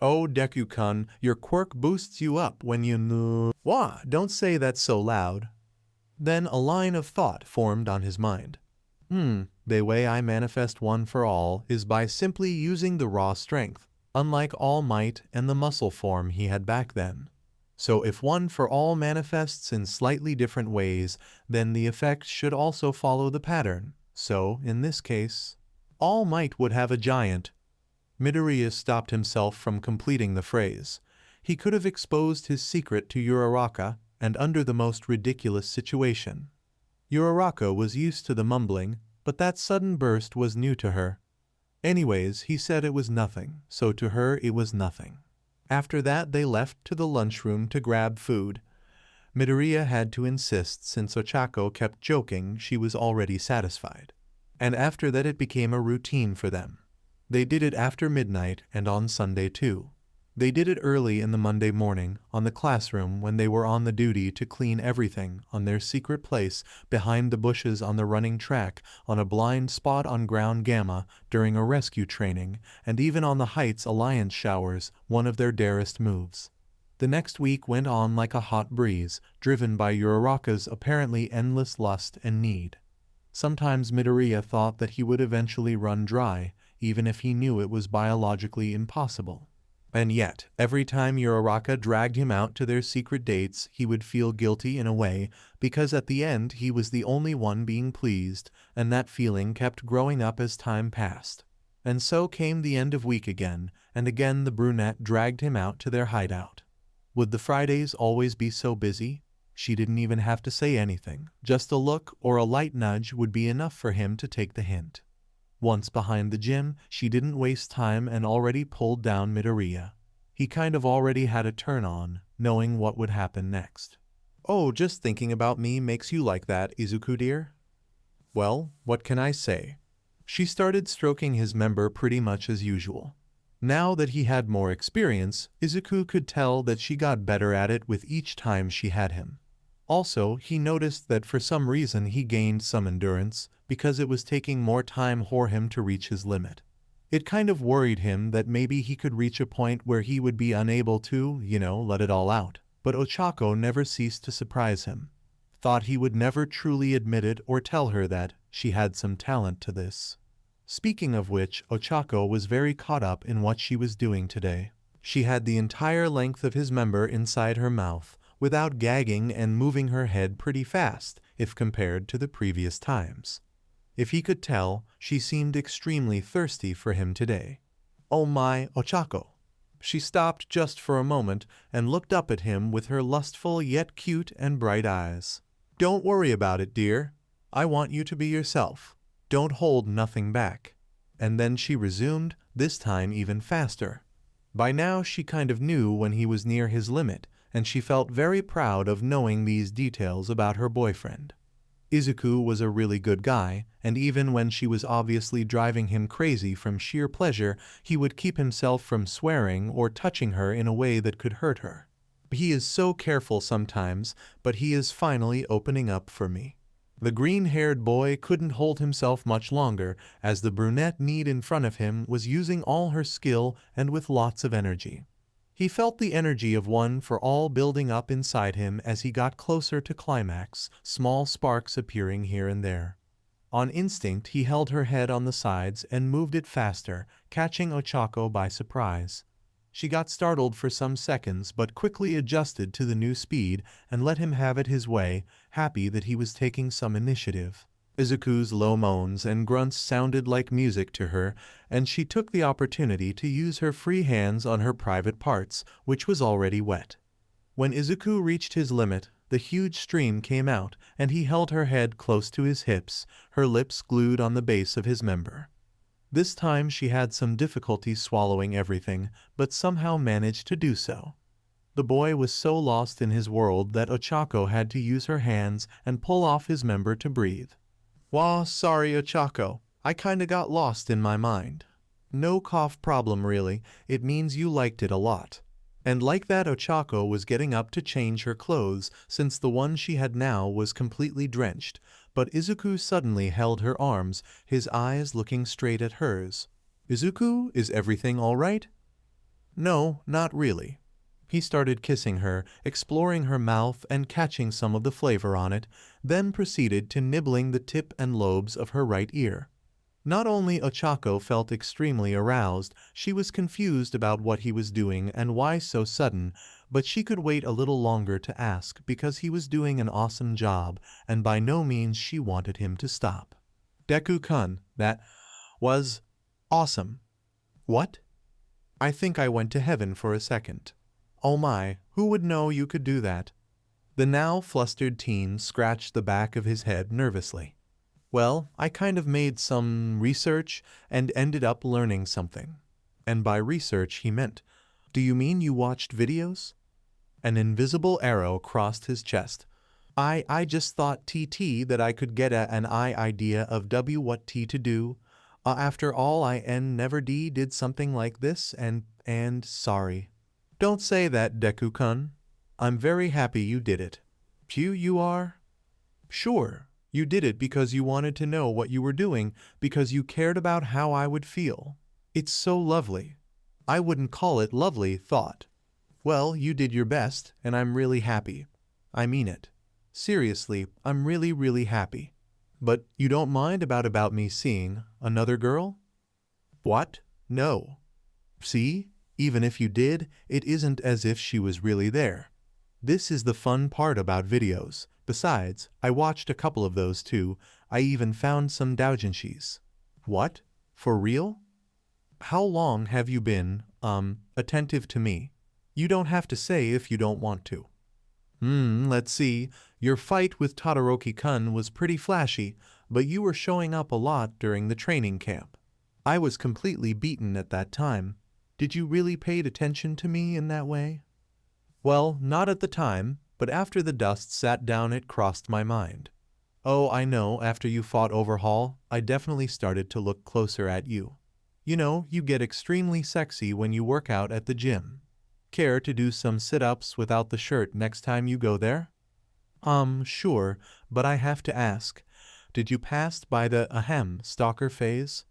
Oh, Deku-kun, your quirk boosts you up when you Wah, don't say that so loud. Then a line of thought formed on his mind. The way I manifest one for all is by simply using the raw strength, unlike All Might and the muscle form he had back then. So if one for all manifests in slightly different ways, then the effect should also follow the pattern. So, in this case, All Might would have a giant. Midoriya stopped himself from completing the phrase. He could have exposed his secret to Uraraka, and under the most ridiculous situation. Uraraka was used to the mumbling, but that sudden burst was new to her. Anyways, he said it was nothing, so to her it was nothing. After that they left to the lunchroom to grab food. Midoriya had to insist since Ochako kept joking she was already satisfied. And after that it became a routine for them. They did it after midnight and on Sunday too. They did it early in the Monday morning, on the classroom when they were on the duty to clean everything on their secret place behind the bushes on the running track, on a blind spot on ground Gamma during a rescue training, and even on the Heights Alliance showers, one of their darest moves. The next week went on like a hot breeze, driven by Uraraka's apparently endless lust and need. Sometimes Midoriya thought that he would eventually run dry, even if he knew it was biologically impossible. And yet, every time Uraraka dragged him out to their secret dates, he would feel guilty in a way, because at the end he was the only one being pleased, and that feeling kept growing up as time passed. And so came the end of week again, and again the brunette dragged him out to their hideout. Would the Fridays always be so busy? She didn't even have to say anything. Just a look or a light nudge would be enough for him to take the hint. Once behind the gym, she didn't waste time and already pulled down Midoriya. He kind of already had a turn on, knowing what would happen next. Oh, just thinking about me makes you like that, Izuku dear? Well, what can I say? She started stroking his member pretty much as usual. Now that he had more experience, Izuku could tell that she got better at it with each time she had him. Also, he noticed that for some reason he gained some endurance, because it was taking more time for him to reach his limit. It kind of worried him that maybe he could reach a point where he would be unable to, let it all out. But Ochako never ceased to surprise him. Thought he would never truly admit it or tell her that she had some talent to this. Speaking of which, Ochako was very caught up in what she was doing today. She had the entire length of his member inside her mouth, without gagging and moving her head pretty fast, if compared to the previous times. If he could tell, she seemed extremely thirsty for him today. Oh my, Ochako! She stopped just for a moment and looked up at him with her lustful yet cute and bright eyes. Don't worry about it, dear. I want you to be yourself. Don't hold nothing back. And then she resumed, this time even faster. By now she kind of knew when he was near his limit, and she felt very proud of knowing these details about her boyfriend. Izuku was a really good guy, and even when she was obviously driving him crazy from sheer pleasure, he would keep himself from swearing or touching her in a way that could hurt her. He is so careful sometimes, but he is finally opening up for me. The green-haired boy couldn't hold himself much longer, as the brunette need in front of him was using all her skill and with lots of energy. He felt the energy of one for all building up inside him as he got closer to climax, small sparks appearing here and there. On instinct, he held her head on the sides and moved it faster, catching Ochako by surprise. She got startled for some seconds but quickly adjusted to the new speed and let him have it his way, happy that he was taking some initiative. Izuku's low moans and grunts sounded like music to her, and she took the opportunity to use her free hands on her private parts, which was already wet. When Izuku reached his limit, the huge stream came out, and he held her head close to his hips, her lips glued on the base of his member. This time she had some difficulty swallowing everything, but somehow managed to do so. The boy was so lost in his world that Ochako had to use her hands and pull off his member to breathe. "Wah, sorry Ochako, I kinda got lost in my mind." "No cough problem really, it means you liked it a lot." And like that, Ochako was getting up to change her clothes since the one she had now was completely drenched, but Izuku suddenly held her arms, his eyes looking straight at hers. "Izuku, is everything all right?" "No, not really." He started kissing her, exploring her mouth and catching some of the flavor on it, then proceeded to nibbling the tip and lobes of her right ear. Not only Ochako felt extremely aroused, she was confused about what he was doing and why so sudden, but she could wait a little longer to ask because he was doing an awesome job, and by no means she wanted him to stop. "Deku-kun, that was awesome." "What?" "I think I went to heaven for a second." "Oh my, who would know you could do that?" The now flustered teen scratched the back of his head nervously. "Well, I kind of made some research and ended up learning something." And by research he meant, "Do you mean you watched videos?" An invisible arrow crossed his chest. I just thought that I could get an idea of what to do. After all I never did something like this and sorry." "Don't say that, Deku-kun. I'm very happy you did it." You are?" "Sure. You did it because you wanted to know what you were doing, because you cared about how I would feel. It's so lovely." "I wouldn't call it lovely, thought." "Well, you did your best, and I'm really happy. I mean it. Seriously, I'm really happy." "But you don't mind about me seeing another girl?" "What? No. See? Even if you did, it isn't as if she was really there. This is the fun part about videos. Besides, I watched a couple of those too. I even found some doujinshis." "What? For real? How long have you been, attentive to me? You don't have to say if you don't want to." Let's see. Your fight with Todoroki-kun was pretty flashy, but you were showing up a lot during the training camp. I was completely beaten at that time. Did you really pay attention to me in that way?" "Well, not at the time, but after the dust sat down it crossed my mind. Oh, I know, after you fought Overhaul, I definitely started to look closer at you. You know, you get extremely sexy when you work out at the gym. Care to do some sit-ups without the shirt next time you go there?" Sure, but I have to ask, did you pass by the stalker phase?"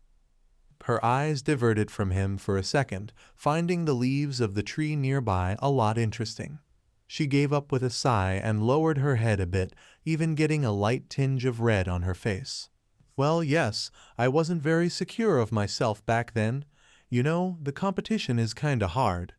Her eyes diverted from him for a second, finding the leaves of the tree nearby a lot interesting. She gave up with a sigh and lowered her head a bit, even getting a light tinge of red on her face. "Well, yes, I wasn't very secure of myself back then. You know, the competition is kinda hard."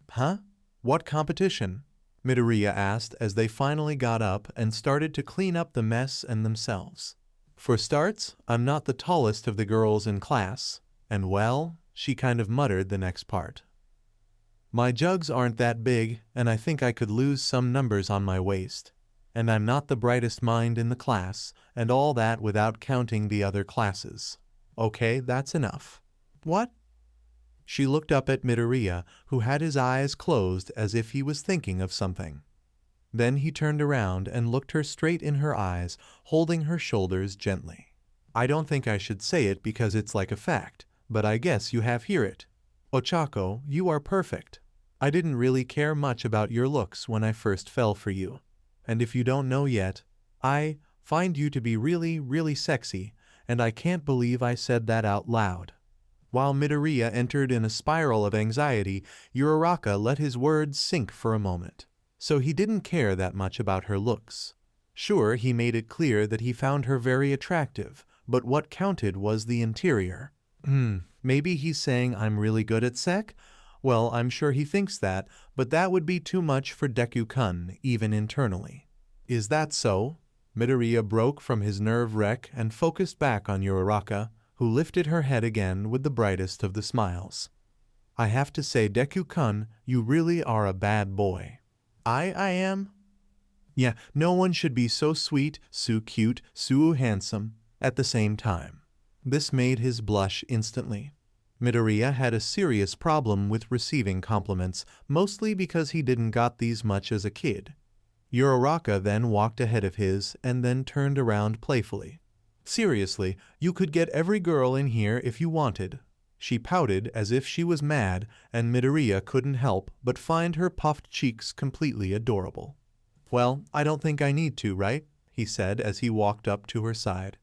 "Huh? What competition?" Midoriya asked as they finally got up and started to clean up the mess and themselves. "For starts, I'm not the tallest of the girls in class. And well," she kind of muttered the next part. "My jugs aren't that big, and I think I could lose some numbers on my waist. And I'm not the brightest mind in the class, and all that without counting the other classes. Okay, that's enough." "What?" She looked up at Midoriya, who had his eyes closed as if he was thinking of something. Then he turned around and looked her straight in her eyes, holding her shoulders gently. "I don't think I should say it because it's like a fact, but I guess you have hear it. Ochako, you are perfect. I didn't really care much about your looks when I first fell for you. And if you don't know yet, I find you to be really sexy, and I can't believe I said that out loud." While Midoriya entered in a spiral of anxiety, Uraraka let his words sink for a moment. So he didn't care that much about her looks. Sure, he made it clear that he found her very attractive, but what counted was the interior. Maybe he's saying I'm really good at sec? Well, I'm sure he thinks that, but that would be too much for Deku-kun, even internally. Is that so? Midoriya broke from his nerve wreck and focused back on Uraraka, who lifted her head again with the brightest of the smiles. I have to say, Deku-kun, you really are a bad boy. I am? Yeah, no one should be so sweet, so cute, so handsome at the same time. This made his blush instantly. Midoriya had a serious problem with receiving compliments, mostly because he didn't got these much as a kid. Uraraka then walked ahead of his and then turned around playfully. Seriously, you could get every girl in here if you wanted. She pouted as if she was mad, and Midoriya couldn't help but find her puffed cheeks completely adorable. Well, I don't think I need to, right? He said as he walked up to her side.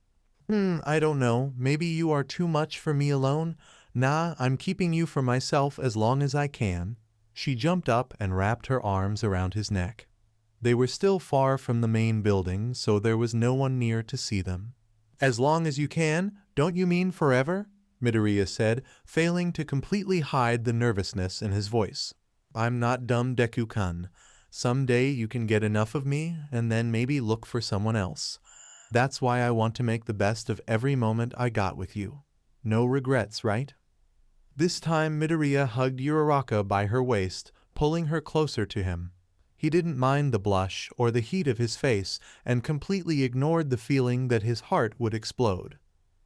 I don't know, maybe you are too much for me alone? Nah, I'm keeping you for myself as long as I can. She jumped up and wrapped her arms around his neck. They were still far from the main building, so there was no one near to see them. As long as you can? Don't you mean forever? Midoriya said, failing to completely hide the nervousness in his voice. I'm not dumb, Deku-kun. Someday you can get enough of me, and then maybe look for someone else. That's why I want to make the best of every moment I got with you. No regrets, right? This time Midoriya hugged Uraraka by her waist, pulling her closer to him. He didn't mind the blush or the heat of his face and completely ignored the feeling that his heart would explode.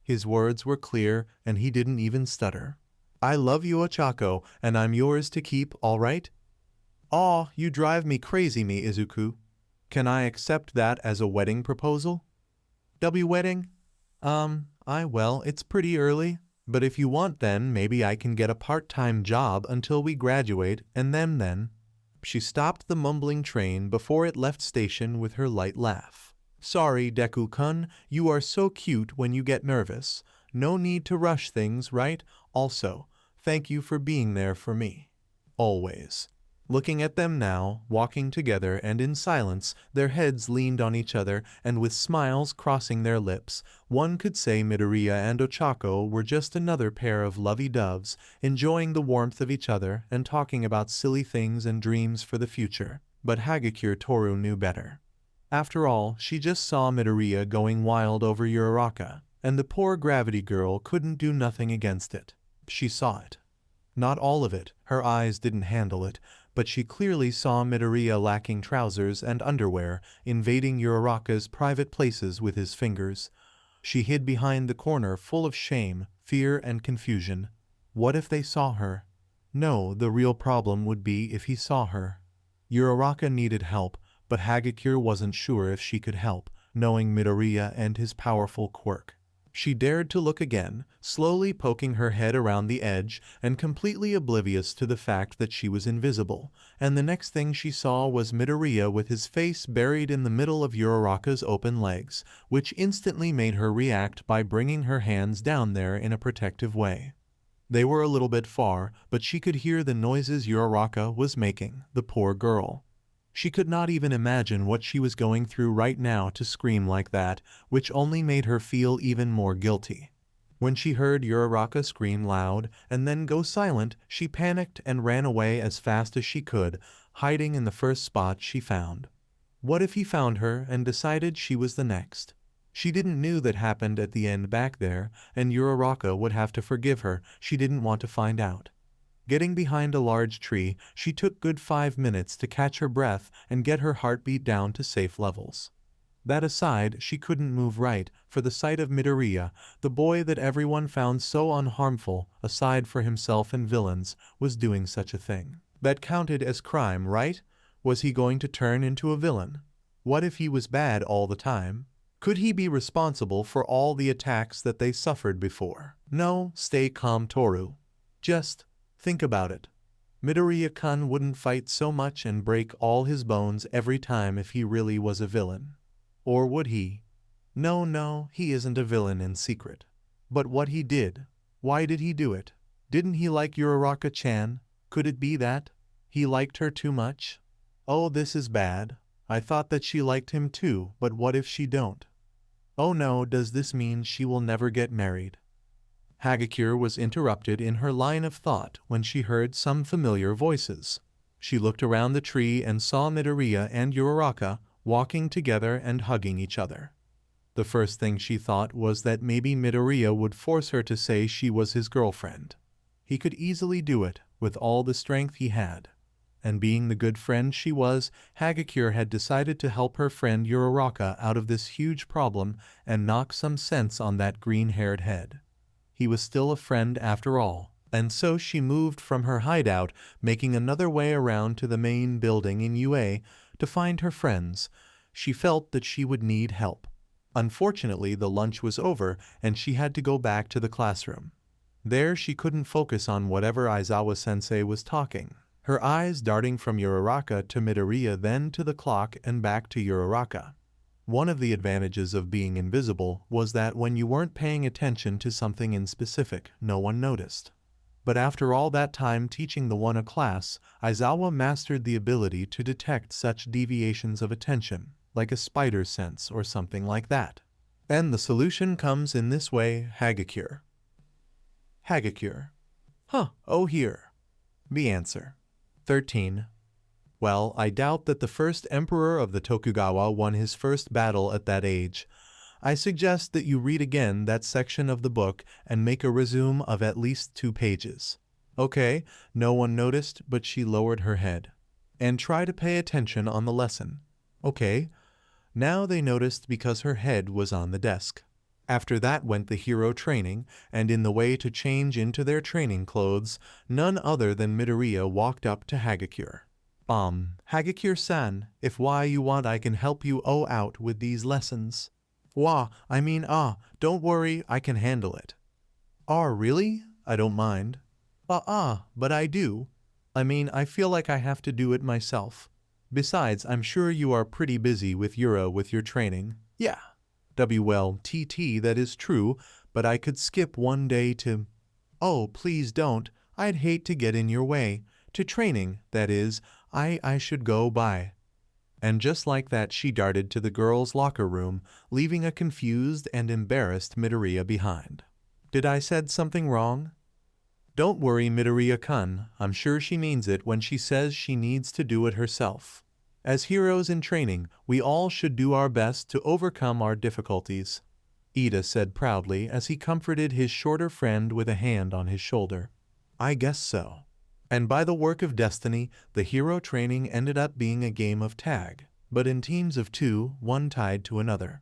His words were clear and he didn't even stutter. I love you, Ochako, and I'm yours to keep, all right? Aw, you drive me crazy, Izuku. Can I accept that as a wedding proposal? Wedding? Well, it's pretty early, but if you want then maybe I can get a part-time job until we graduate and then. She stopped the mumbling train before it left station with her light laugh. Sorry, Deku-kun, you are so cute when you get nervous. No need to rush things, right? Also, thank you for being there for me. Always. Looking at them now, walking together and in silence, their heads leaned on each other and with smiles crossing their lips, one could say Midoriya and Ochako were just another pair of lovey-doves, enjoying the warmth of each other and talking about silly things and dreams for the future. But Hagakure Toru knew better. After all, she just saw Midoriya going wild over Uraraka, and the poor gravity girl couldn't do nothing against it. She saw it. Not all of it, her eyes didn't handle it, but she clearly saw Midoriya lacking trousers and underwear, invading Uraraka's private places with his fingers. She hid behind the corner full of shame, fear, and confusion. What if they saw her? No, the real problem would be if he saw her. Uraraka needed help, but Hagakure wasn't sure if she could help, knowing Midoriya and his powerful quirk. She dared to look again, slowly poking her head around the edge and completely oblivious to the fact that she was invisible, and the next thing she saw was Midoriya with his face buried in the middle of Uraraka's open legs, which instantly made her react by bringing her hands down there in a protective way. They were a little bit far, but she could hear the noises Uraraka was making, the poor girl. She could not even imagine what she was going through right now to scream like that, which only made her feel even more guilty. When she heard Uraraka scream loud and then go silent, she panicked and ran away as fast as she could, hiding in the first spot she found. What if he found her and decided she was the next? She didn't know that happened at the end back there, and Uraraka would have to forgive her. She didn't want to find out. Getting behind a large tree, she took good 5 minutes to catch her breath and get her heartbeat down to safe levels. That aside, she couldn't move right, for the sight of Midoriya, the boy that everyone found so unharmful, aside for himself and villains, was doing such a thing. That counted as crime, right? Was he going to turn into a villain? What if he was bad all the time? Could he be responsible for all the attacks that they suffered before? No, stay calm, Toru. Just think about it. Midoriya-kun wouldn't fight so much and break all his bones every time if he really was a villain. Or would he? No, he isn't a villain in secret. But what he did, why did he do it? Didn't he like Uraraka-chan? Could it be that? He liked her too much? Oh, this is bad. I thought that she liked him too, but what if she don't? Oh no, does this mean she will never get married? Hagakure was interrupted in her line of thought when she heard some familiar voices. She looked around the tree and saw Midoriya and Uraraka walking together and hugging each other. The first thing she thought was that maybe Midoriya would force her to say she was his girlfriend. He could easily do it with all the strength he had. And being the good friend she was, Hagakure had decided to help her friend Uraraka out of this huge problem and knock some sense on that green-haired head. He was still a friend after all, and so she moved from her hideout, making another way around to the main building in UA to find her friends. She felt that she would need help. Unfortunately, the lunch was over and she had to go back to the classroom. There she couldn't focus on whatever Aizawa-sensei was talking, her eyes darting from Uraraka to Midoriya, then to the clock and back to Uraraka. One of the advantages of being invisible was that when you weren't paying attention to something in specific, no one noticed. But after all that time teaching the one a class, Aizawa mastered the ability to detect such deviations of attention, like a spider sense or something like that. And the solution comes in this way: Hagakure. Hagakure. Oh here. The answer. 13. Well, I doubt that the first emperor of the Tokugawa won his first battle at that age. I suggest that you read again that section of the book and make a resume of at least 2 pages. Okay, no one noticed, but she lowered her head. And try to pay attention on the lesson. Okay. Now they noticed because her head was on the desk. After that went the hero training, and in the way to change into their training clothes, none other than Midoriya walked up to Hagakure. Hagakure-san, if why you want I can help you out with these lessons. Don't worry, I can handle it. Really? I don't mind. But I do. I feel like I have to do it myself. Besides, I'm sure you are pretty busy with your training. Yeah. That is true, but I could skip one day to... Oh, please don't. I'd hate to get in your way. To training, that is. I should go by. And just like that she darted to the girls' locker room, leaving a confused and embarrassed Midoriya behind. Did I said something wrong? Don't worry, Midoriya-kun, I'm sure she means it when she says she needs to do it herself. As heroes in training, we all should do our best to overcome our difficulties, Ida said proudly as he comforted his shorter friend with a hand on his shoulder. I guess so. And by the work of destiny, the hero training ended up being a game of tag, but in teams of 2, one tied to another.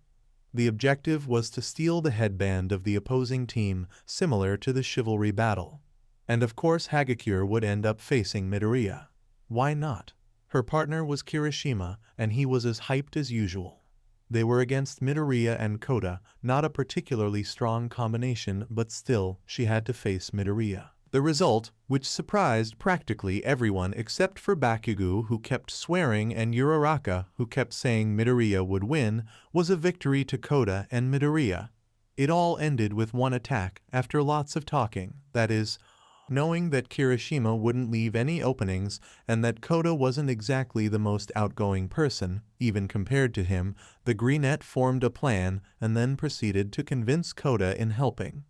The objective was to steal the headband of the opposing team, similar to the chivalry battle. And of course Hagakure would end up facing Midoriya. Why not? Her partner was Kirishima, and he was as hyped as usual. They were against Midoriya and Kota, not a particularly strong combination, but still, she had to face Midoriya. The result, which surprised practically everyone except for Bakugo, who kept swearing, and Uraraka, who kept saying Midoriya would win, was a victory to Kota and Midoriya. It all ended with one attack, after lots of talking, that is, knowing that Kirishima wouldn't leave any openings and that Kota wasn't exactly the most outgoing person, even compared to him, the Greenette formed a plan and then proceeded to convince Kota in helping.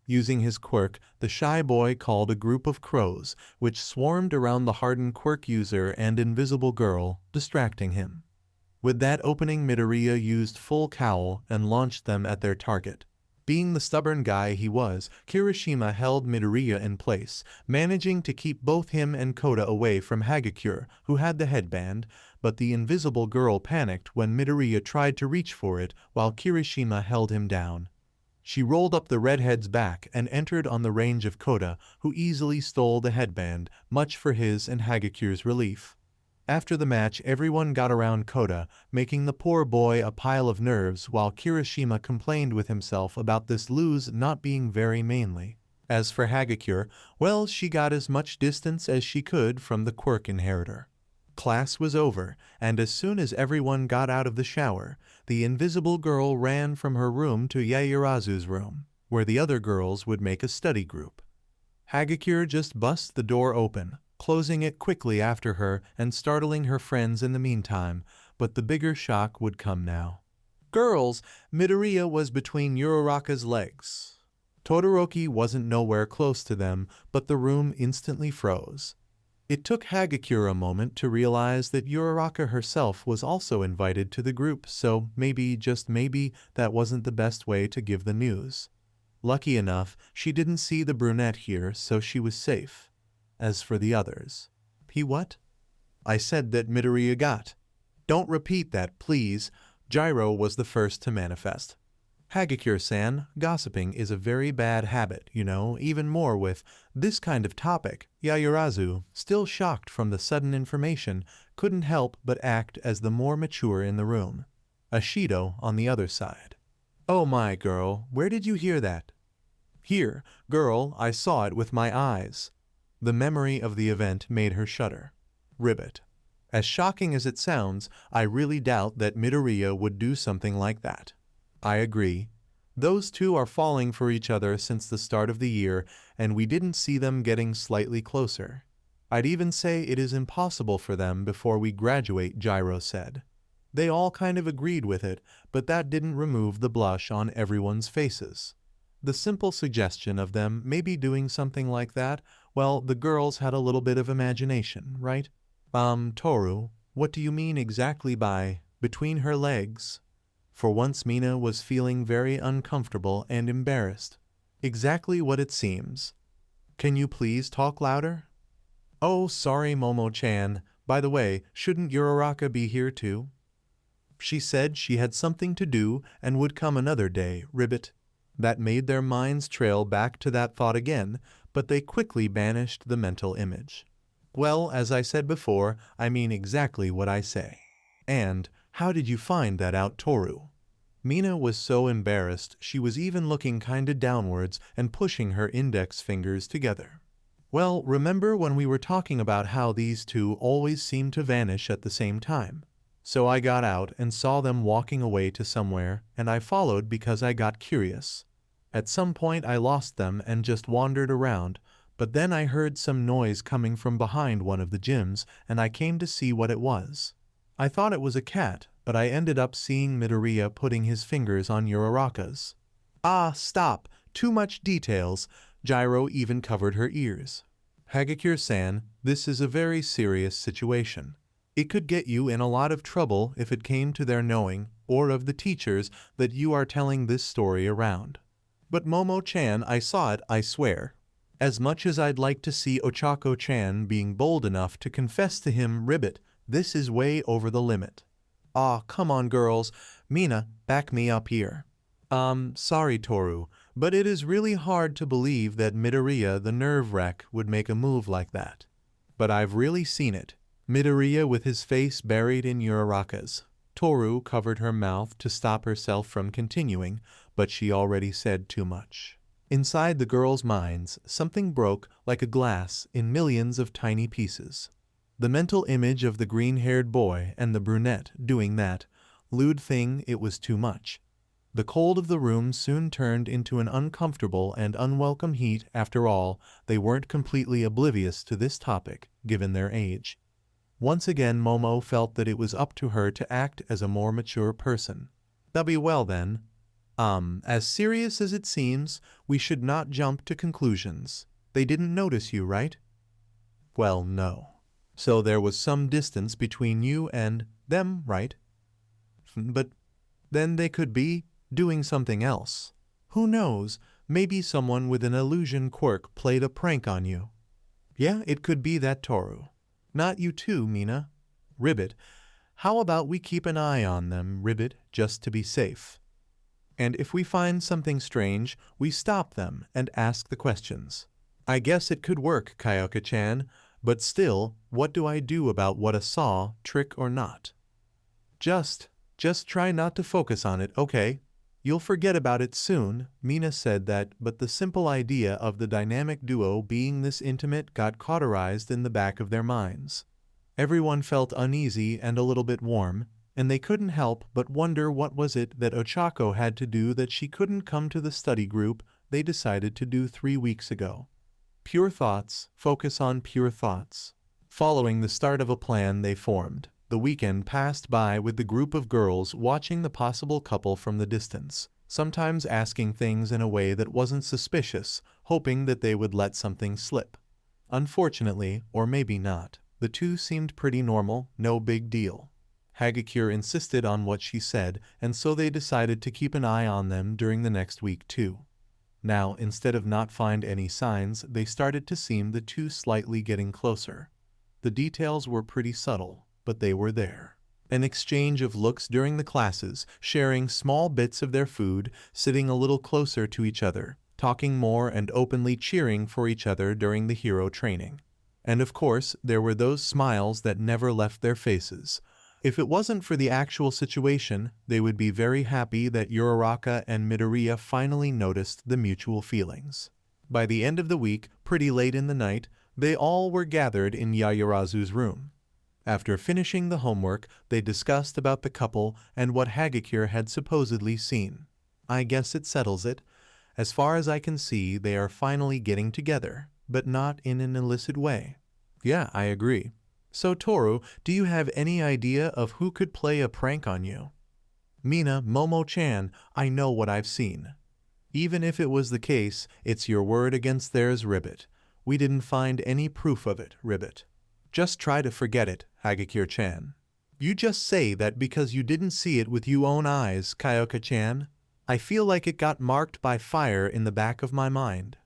Using his quirk, the shy boy called a group of crows, which swarmed around the hardened quirk user and invisible girl, distracting him. With that opening, Midoriya used full cowl and launched them at their target. Being the stubborn guy he was, Kirishima held Midoriya in place, managing to keep both him and Kota away from Hagakure, who had the headband, but the invisible girl panicked when Midoriya tried to reach for it while Kirishima held him down. She rolled up the redhead's back and entered on the range of Kota, who easily stole the headband, much for his and Hagakure's relief. After the match, everyone got around Kota, making the poor boy a pile of nerves while Kirishima complained with himself about this lose not being very manly. As for Hagakure, well, she got as much distance as she could from the quirk inheritor. Class was over, and as soon as everyone got out of the shower, the invisible girl ran from her room to Yaoyorozu's room, where the other girls would make a study group. Hagakure just bust the door open, closing it quickly after her and startling her friends in the meantime, but the bigger shock would come now. Girls, Midoriya was between Uraraka's legs. Todoroki wasn't nowhere close to them, but the room instantly froze. It took Hagakure a moment to realize that Uraraka herself was also invited to the group, so maybe, just maybe, that wasn't the best way to give the news. Lucky enough, she didn't see the brunette here, so she was safe. As for the others. He what? I said that Midoriya got. Don't repeat that, please. Gyro was the first to manifest. Hagakure-san, gossiping is a very bad habit, you know, even more with this kind of topic. Yayurazu, still shocked from the sudden information, couldn't help but act as the more mature in the room. Ashido on the other side. Oh my girl, where did you hear that? Here, girl, I saw it with my eyes. The memory of the event made her shudder. Ribbit. As shocking as it sounds, I really doubt that Midoriya would do something like that. I agree. Those two are falling for each other since the start of the year, and we didn't see them getting slightly closer. I'd even say it is impossible for them before we graduate, Gyro said. They all kind of agreed with it, but that didn't remove the blush on everyone's faces. The simple suggestion of them maybe doing something like that, well, the girls had a little bit of imagination, right? Toru, what do you mean exactly by between her legs? For once Mina was feeling very uncomfortable and embarrassed. Exactly what it seems. Can you please talk louder? Oh, sorry, Momo-chan. By the way, shouldn't Uraraka be here too? She said she had something to do and would come another day, Ribbit. That made their minds trail back to that thought again, but they quickly banished the mental image. Well, as I said before, I mean exactly what I say. And, how did you find that out, Toru? Mina was so embarrassed she was even looking kinda downwards and pushing her index fingers together. Well, remember when we were talking about how these two always seem to vanish at the same time? So I got out and saw them walking away to somewhere, and I followed because I got curious. At some point I lost them and just wandered around, but then I heard some noise coming from behind one of the gyms, and I came to see what it was. I thought it was a cat, but I ended up seeing Midoriya putting his fingers on Uraraka's. Ah, stop! Too much details. Gyro even covered her ears. Hagakure-san, this is a very serious situation. It could get you in a lot of trouble if it came to their knowing, or of the teachers, that you are telling this story around. But Momo-chan, I saw it, I swear. As much as I'd like to see Ochako-chan being bold enough to confess to him, Ribbit, this is way over the limit. Aw, come on girls. Mina, back me up here. Sorry Toru, but it is really hard to believe that Midoriya the nerve wreck would make a move like that. But I've really seen it. Midoriya with his face buried in Uraraka's. Toru covered her mouth to stop herself from continuing, but she already said too much. Inside the girls' minds, something broke like a glass in millions of tiny pieces. The mental image of the green-haired boy and the brunette doing that, lewd thing, it was too much. The cold of the room soon turned into an uncomfortable and unwelcome heat. After all, they weren't completely oblivious to this topic, given their age. Once again Momo felt that it was up to her to act as a more mature person. That'll be well then. As serious as it seems, we should not jump to conclusions. They didn't notice you, right? Well, no. So there was some distance between you and them, right? But then they could be doing something else. Who knows, maybe someone with an illusion quirk played a prank on you. Yeah, it could be that Toru. Not you too, Mina. Ribbit, how about we keep an eye on them, Ribbit, just to be safe. And if we find something strange, we stop them and ask the questions. I guess it could work, Kyoka-chan, but still, what do I do about what I saw, trick or not? Just try not to focus on it, okay? You'll forget about it soon. Mina said that, but the simple idea of the dynamic duo being this intimate got cauterized in the back of their minds. Everyone felt uneasy and a little bit warm, and they couldn't help but wonder what was it that Ochako had to do that she couldn't come to the study group they decided to do 3 weeks ago. Pure thoughts, focus on pure thoughts. Following the start of a plan they formed, the weekend passed by with the group of girls watching the possible couple from the distance. sometimes asking things in a way that wasn't suspicious, hoping that they would let something slip. Unfortunately, or maybe not, the two seemed pretty normal, no big deal. Hagakure insisted on what she said, and so they decided to keep an eye on them during the next week too. Now, instead of not find any signs, they started to seem the two slightly getting closer. The details were pretty subtle, but they were there. An exchange of looks during the classes, sharing small bits of their food, sitting a little closer to each other, talking more and openly cheering for each other during the hero training. And of course, there were those smiles that never left their faces. If it wasn't for the actual situation, they would be very happy that Uraraka and Midoriya finally noticed the mutual feelings. By the end of the week, pretty late in the night, they all were gathered in Yayurazu's room. After finishing the homework, they discussed about the couple and what Hagakure had supposedly seen. I guess it settles it. As far as I can see, they are finally getting together, but not in an illicit way. Yeah, I agree. So Toru, do you have any idea of who could play a prank on you? Mina, Momo-chan, I know what I've seen. Even if it was the case, it's your word against theirs, Ribbit. We didn't find any proof of it, Ribbit. Just try to forget it, Hagakure-chan. You just say that because you didn't see it with your own eyes, Kyoka-chan. I feel like it got marked by fire in the back of my mind.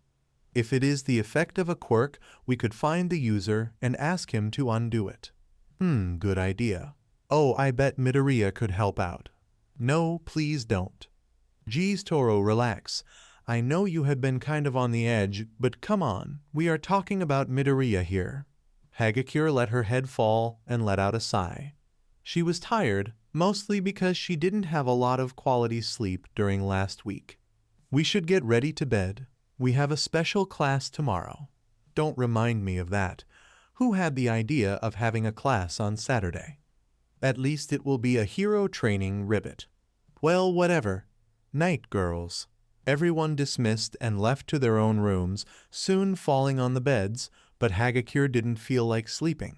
If it is the effect of a quirk, we could find the user and ask him to undo it. Good idea. Oh, I bet Midoriya could help out. No, please don't. Geez, Toru, relax. I know you have been kind of on the edge, but come on, we are talking about Midoriya here. Hagakure let her head fall and let out a sigh. She was tired, mostly because she didn't have a lot of quality sleep during last week. We should get ready to bed. We have a special class tomorrow. Don't remind me of that. Who had the idea of having a class on Saturday? At least it will be a hero training, Ribbit. Well, whatever. Night, girls. Everyone dismissed and left to their own rooms, soon falling on the beds, but Hagakure didn't feel like sleeping.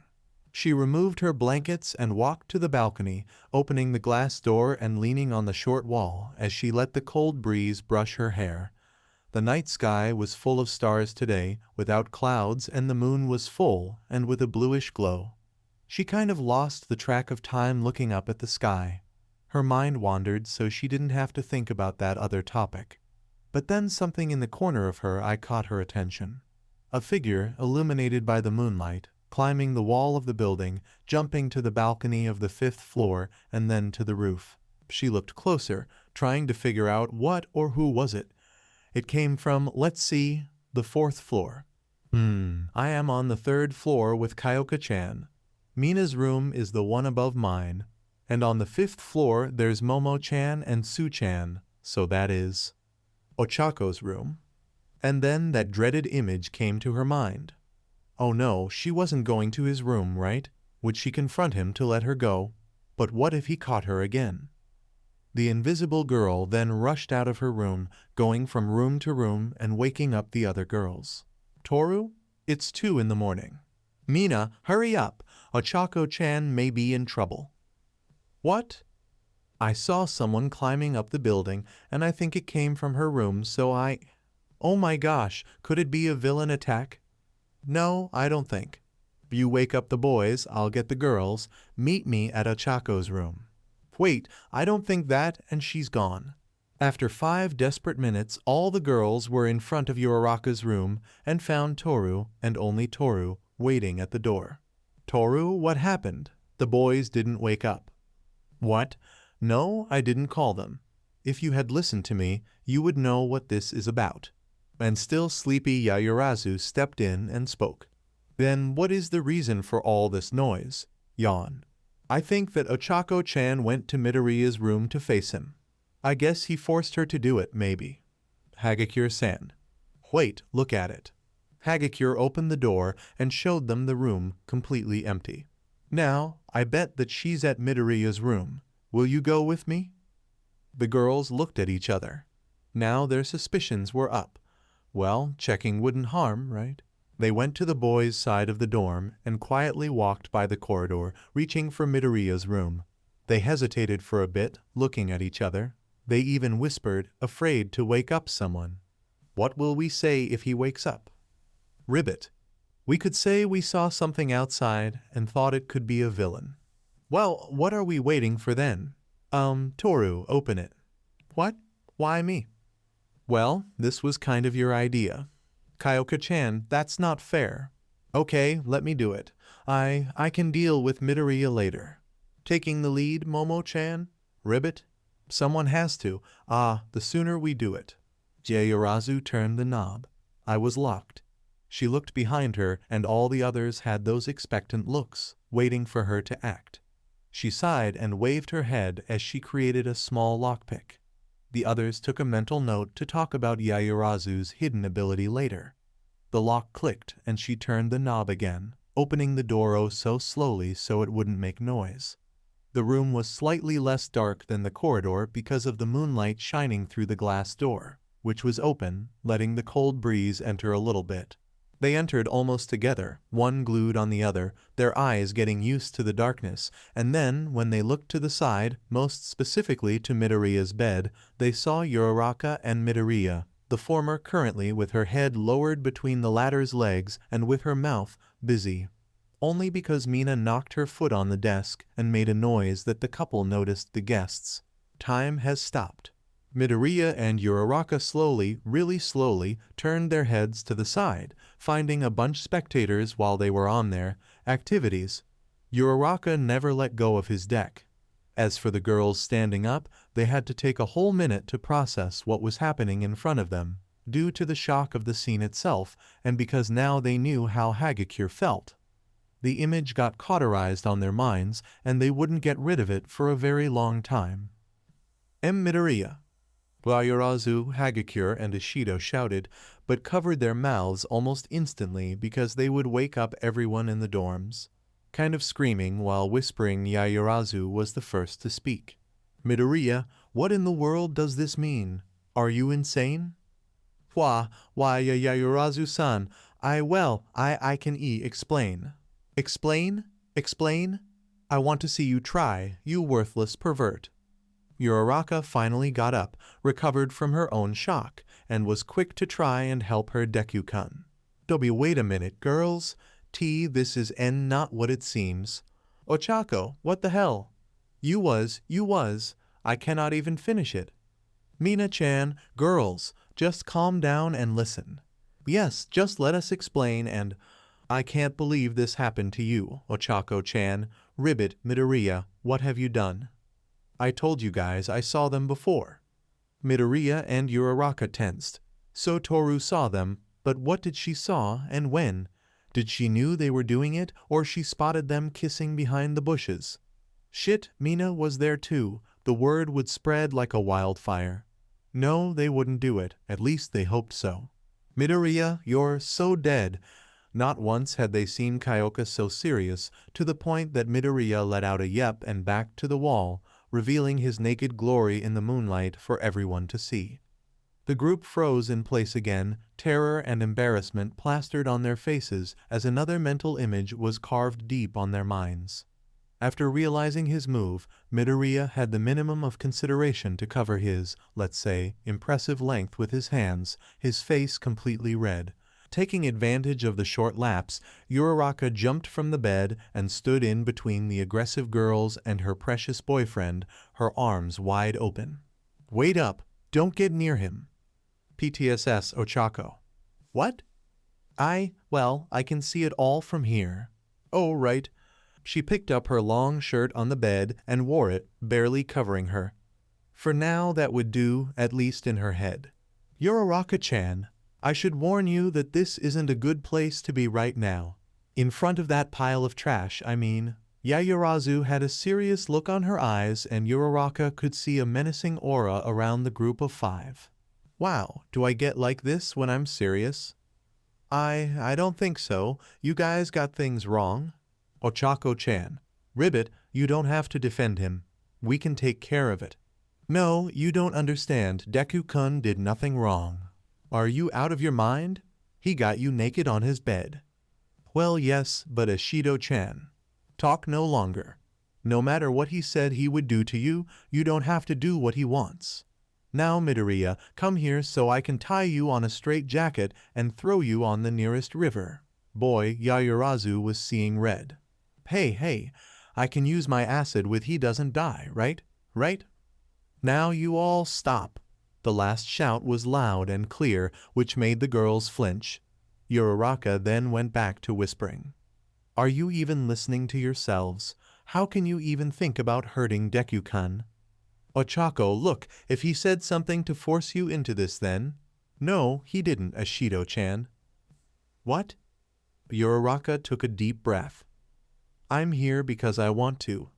She removed her blankets and walked to the balcony, opening the glass door and leaning on the short wall as she let the cold breeze brush her hair. The night sky was full of stars today, without clouds, and the moon was full and with a bluish glow. She kind of lost the track of time looking up at the sky. Her mind wandered, so she didn't have to think about that other topic. But then something in the corner of her eye caught her attention. A figure, illuminated by the moonlight, climbing the wall of the building, jumping to the balcony of the 5th floor, and then to the roof. She looked closer, trying to figure out what or who was it. It came from, let's see, the 4th floor. I am on the 3rd floor with Kyoka-chan. Mina's room is the one above mine. And on the 5th floor there's Momo-chan and Su-chan, so that is Ochako's room. And then that dreaded image came to her mind. Oh no, she wasn't going to his room, right? Would she confront him to let her go? But what if he caught her again? The invisible girl then rushed out of her room, going from room to room and waking up the other girls. Toru, it's 2 in the morning. Mina, hurry up. Ochako-chan may be in trouble. What? I saw someone climbing up the building, and I think it came from her room, so I... Oh my gosh, could it be a villain attack? No, I don't think. You wake up the boys, I'll get the girls. Meet me at Ochako's room. Wait, I don't think that, and she's gone. After 5 desperate minutes, all the girls were in front of Uraraka's room and found Toru, and only Toru, waiting at the door. Toru, what happened? The boys didn't wake up. What? No, I didn't call them. If you had listened to me, you would know what this is about. And still sleepy Yayurazu stepped in and spoke. Then what is the reason for all this noise? Yawn. I think that Ochako-chan went to Midoriya's room to face him. I guess he forced her to do it, maybe. Hagakure-san. Wait, look at it. Hagakure opened the door and showed them the room completely empty. Now, I bet that she's at Midoriya's room. Will you go with me? The girls looked at each other. Now their suspicions were up. Well, checking wouldn't harm, right? They went to the boys' side of the dorm and quietly walked by the corridor, reaching for Midoriya's room. They hesitated for a bit, looking at each other. They even whispered, afraid to wake up someone. What will we say if he wakes up? Ribbit. We could say we saw something outside and thought it could be a villain. Well, what are we waiting for then? Toru, open it. What? Why me? Well, this was kind of your idea. Kyoka-chan, that's not fair. Okay, let me do it. I can deal with Midoriya later. Taking the lead, Momo-chan? Ribbit? Someone has to. The sooner we do it. Yaoyorozu turned the knob. I was locked. She looked behind her, and all the others had those expectant looks, waiting for her to act. She sighed and waved her head as she created a small lockpick. The others took a mental note to talk about Yaoyorozu's hidden ability later. The lock clicked, and she turned the knob again, opening the door oh so slowly so it wouldn't make noise. The room was slightly less dark than the corridor because of the moonlight shining through the glass door, which was open, letting the cold breeze enter a little bit. They entered almost together, one glued on the other, their eyes getting used to the darkness, and then, when they looked to the side, most specifically to Midoriya's bed, they saw Uraraka and Midoriya, the former currently with her head lowered between the latter's legs and with her mouth busy. Only because Mina knocked her foot on the desk and made a noise that the couple noticed the guests. Time has stopped. Midoriya and Uraraka slowly, really slowly, turned their heads to the side, finding a bunch spectators while they were on their activities. Uraraka never let go of his deck. As for the girls standing up, they had to take a whole minute to process what was happening in front of them, due to the shock of the scene itself, and because now they knew how Hagakure felt. The image got cauterized on their minds, and they wouldn't get rid of it for a very long time. Midoriya. Yaoyorozu, Hagakure, and Ishido shouted, but covered their mouths almost instantly because they would wake up everyone in the dorms. Kind of screaming while whispering, Yaoyorozu was the first to speak. Midoriya, what in the world does this mean? Are you insane? Why, Yaoyorozu-san, I can explain. Explain? Explain? I want to see you try, you worthless pervert. Uraraka finally got up, recovered from her own shock, and was quick to try and help her Deku-kun. Wait a minute, girls. This is not what it seems. Ochako, what the hell? You was. I cannot even finish it. Mina-chan, girls, just calm down and listen. Yes, just let us explain and... I can't believe this happened to you, Ochako-chan. Ribbit, Midoriya, what have you done? I told you guys I saw them before. Midoriya and Uraraka tensed. So Toru saw them, but what did she saw and when? Did she knew they were doing it, or she spotted them kissing behind the bushes? Shit, Mina was there too. The word would spread like a wildfire. No, they wouldn't do it. At least they hoped so. Midoriya, you're so dead. Not once had they seen Kyoka so serious, to the point that Midoriya let out a yep and backed to the wall, revealing his naked glory in the moonlight for everyone to see. The group froze in place again, terror and embarrassment plastered on their faces as another mental image was carved deep on their minds. After realizing his move, Midoriya had the minimum of consideration to cover his, let's say, impressive length with his hands, his face completely red. Taking advantage of the short lapse, Uraraka jumped from the bed and stood in between the aggressive girls and her precious boyfriend, her arms wide open. Wait up! Don't get near him! PTSS Ochako. What? I can see it all from here. Oh, right. She picked up her long shirt on the bed and wore it, barely covering her. For now that would do, at least in her head. Uraraka-chan, I should warn you that this isn't a good place to be right now. In front of that pile of trash, I mean. Yaoyorozu had a serious look on her eyes and Uraraka could see a menacing aura around the group of 5. Wow, do I get like this when I'm serious? I don't think so. You guys got things wrong. Ochako-chan. Ribbit, you don't have to defend him. We can take care of it. No, you don't understand. Deku-kun did nothing wrong. Are you out of your mind? He got you naked on his bed. Well, yes, but Ishido-chan. Talk no longer. No matter what he said he would do to you, you don't have to do what he wants. Now Midoriya, come here so I can tie you on a straitjacket and throw you on the nearest river. Boy, Yaoyorozu was seeing red. Hey, I can use my acid with he doesn't die, right? Right? Now you all stop. The last shout was loud and clear, which made the girls flinch. Uraraka then went back to whispering. Are you even listening to yourselves? How can you even think about hurting Deku-kun? Ochako, look, if he said something to force you into this then. No, he didn't, Ashido-chan. What? Uraraka took a deep breath. I'm here because I want to.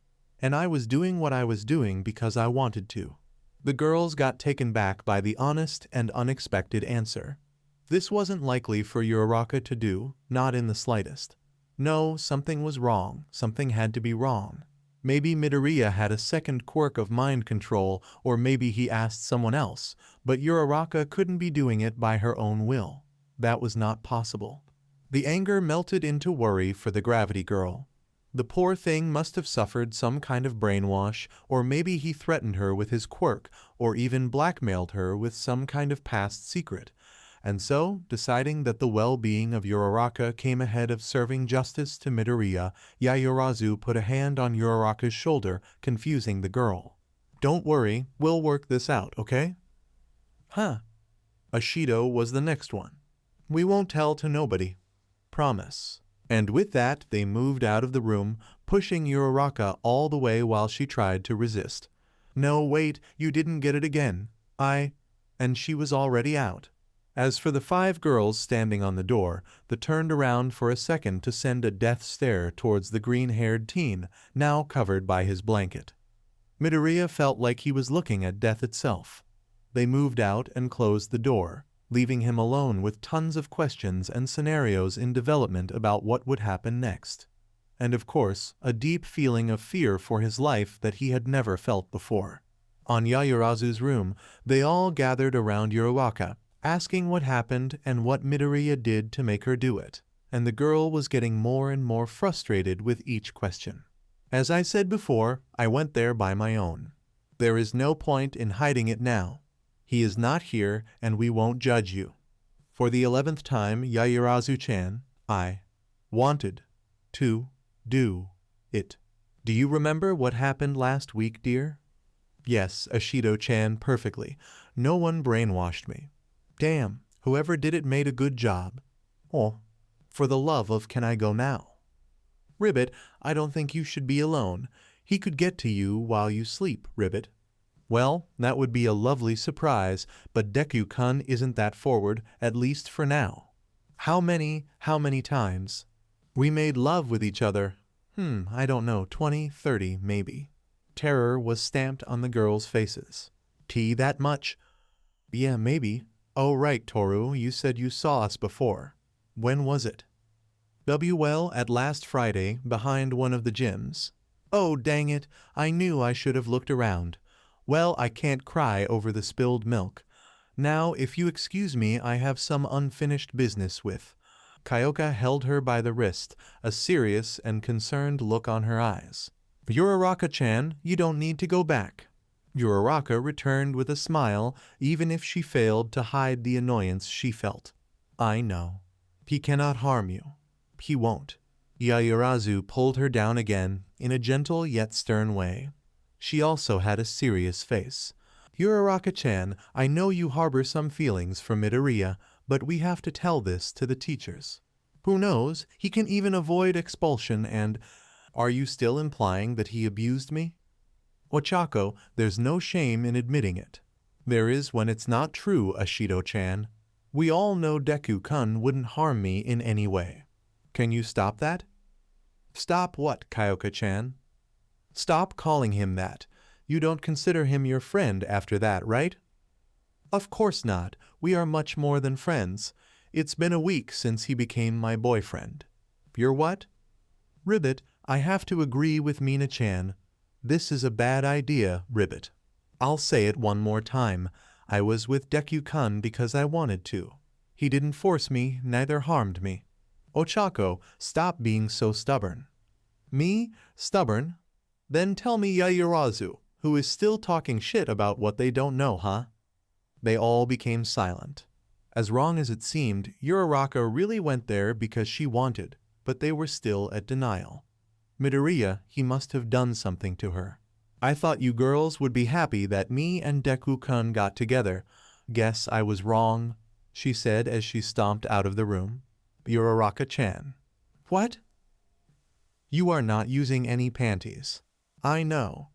And I was doing what I was doing because I wanted to. The girls got taken back by the honest and unexpected answer. This wasn't likely for Uraraka to do, not in the slightest. No, something was wrong. Something had to be wrong. Maybe Midoriya had a second quirk of mind control, or maybe he asked someone else, but Uraraka couldn't be doing it by her own will. That was not possible. The anger melted into worry for the gravity girl. The poor thing must have suffered some kind of brainwash, or maybe he threatened her with his quirk, or even blackmailed her with some kind of past secret. And so, deciding that the well-being of Uraraka came ahead of serving justice to Midoriya, Yaoyorozu put a hand on Uraraka's shoulder, confusing the girl. Don't worry, we'll work this out, okay? Huh. Ashido was the next one. We won't tell to nobody. Promise. And with that, they moved out of the room, pushing Uraraka all the way while she tried to resist. No, wait, you didn't get it again. And she was already out. As for the 5 girls standing on the door, they turned around for a second to send a death stare towards the green-haired teen, now covered by his blanket. Midoriya felt like he was looking at death itself. They moved out and closed the door, leaving him alone with tons of questions and scenarios in development about what would happen next. And of course, a deep feeling of fear for his life that he had never felt before. On Yaoyorozu's room, they all gathered around Uraraka, asking what happened and what Midoriya did to make her do it, and the girl was getting more and more frustrated with each question. As I said before, I went there by my own. There is no point in hiding it now. He is not here, and we won't judge you. For the 11th time, Yaoyorozu-chan, I wanted to do it. Do you remember what happened last week, dear? Yes, Ashido-chan, perfectly. No one brainwashed me. Damn, whoever did it made a good job. Oh, for the love of can I go now? Ribbit, I don't think you should be alone. He could get to you while you sleep, Ribbit. Well, that would be a lovely surprise, but Deku-kun isn't that forward, at least for now. How many times? We made love with each other. I don't know, 20, 30, maybe. Terror was stamped on the girls' faces. Tea that much? Yeah, maybe. Oh right, Toru, you said you saw us before. When was it? Well, at last Friday, behind one of the gyms. Oh dang it, I knew I should have looked around. Well, I can't cry over the spilled milk. Now, if you excuse me, I have some unfinished business with. Kyoka held her by the wrist, a serious and concerned look on her eyes. Uraraka-chan, you don't need to go back. Uraraka returned with a smile, even if she failed to hide the annoyance she felt. I know. He cannot harm you. He won't. Yaoyorozu pulled her down again, in a gentle yet stern way. She also had a serious face. Uraraka-chan, I know you harbor some feelings for Midoriya, but we have to tell this to the teachers. Who knows, he can even avoid expulsion and… Are you still implying that he abused me? Ochako, there's no shame in admitting it. There is when it's not true, Ashido-chan. We all know Deku-kun wouldn't harm me in any way. Can you stop that? Stop what, Kyoka-chan? Stop calling him that. You don't consider him your friend after that, right? Of course not. We are much more than friends. It's been a week since he became my boyfriend. Your what? Ribbit, I have to agree with Mina-chan. This is a bad idea, Ribbit. I'll say it one more time. I was with Deku-kun because I wanted to. He didn't force me, neither harmed me. Ochako, stop being so stubborn. Me? Stubborn? Then tell me Yaoyorozu, who is still talking shit about what they don't know, huh? They all became silent. As wrong as it seemed, Uraraka really went there because she wanted, but they were still at denial. Midoriya, he must have done something to her. I thought you girls would be happy that me and Deku-kun got together. Guess I was wrong, she said as she stomped out of the room. Uraraka-chan. What? You are not using any panties. I know.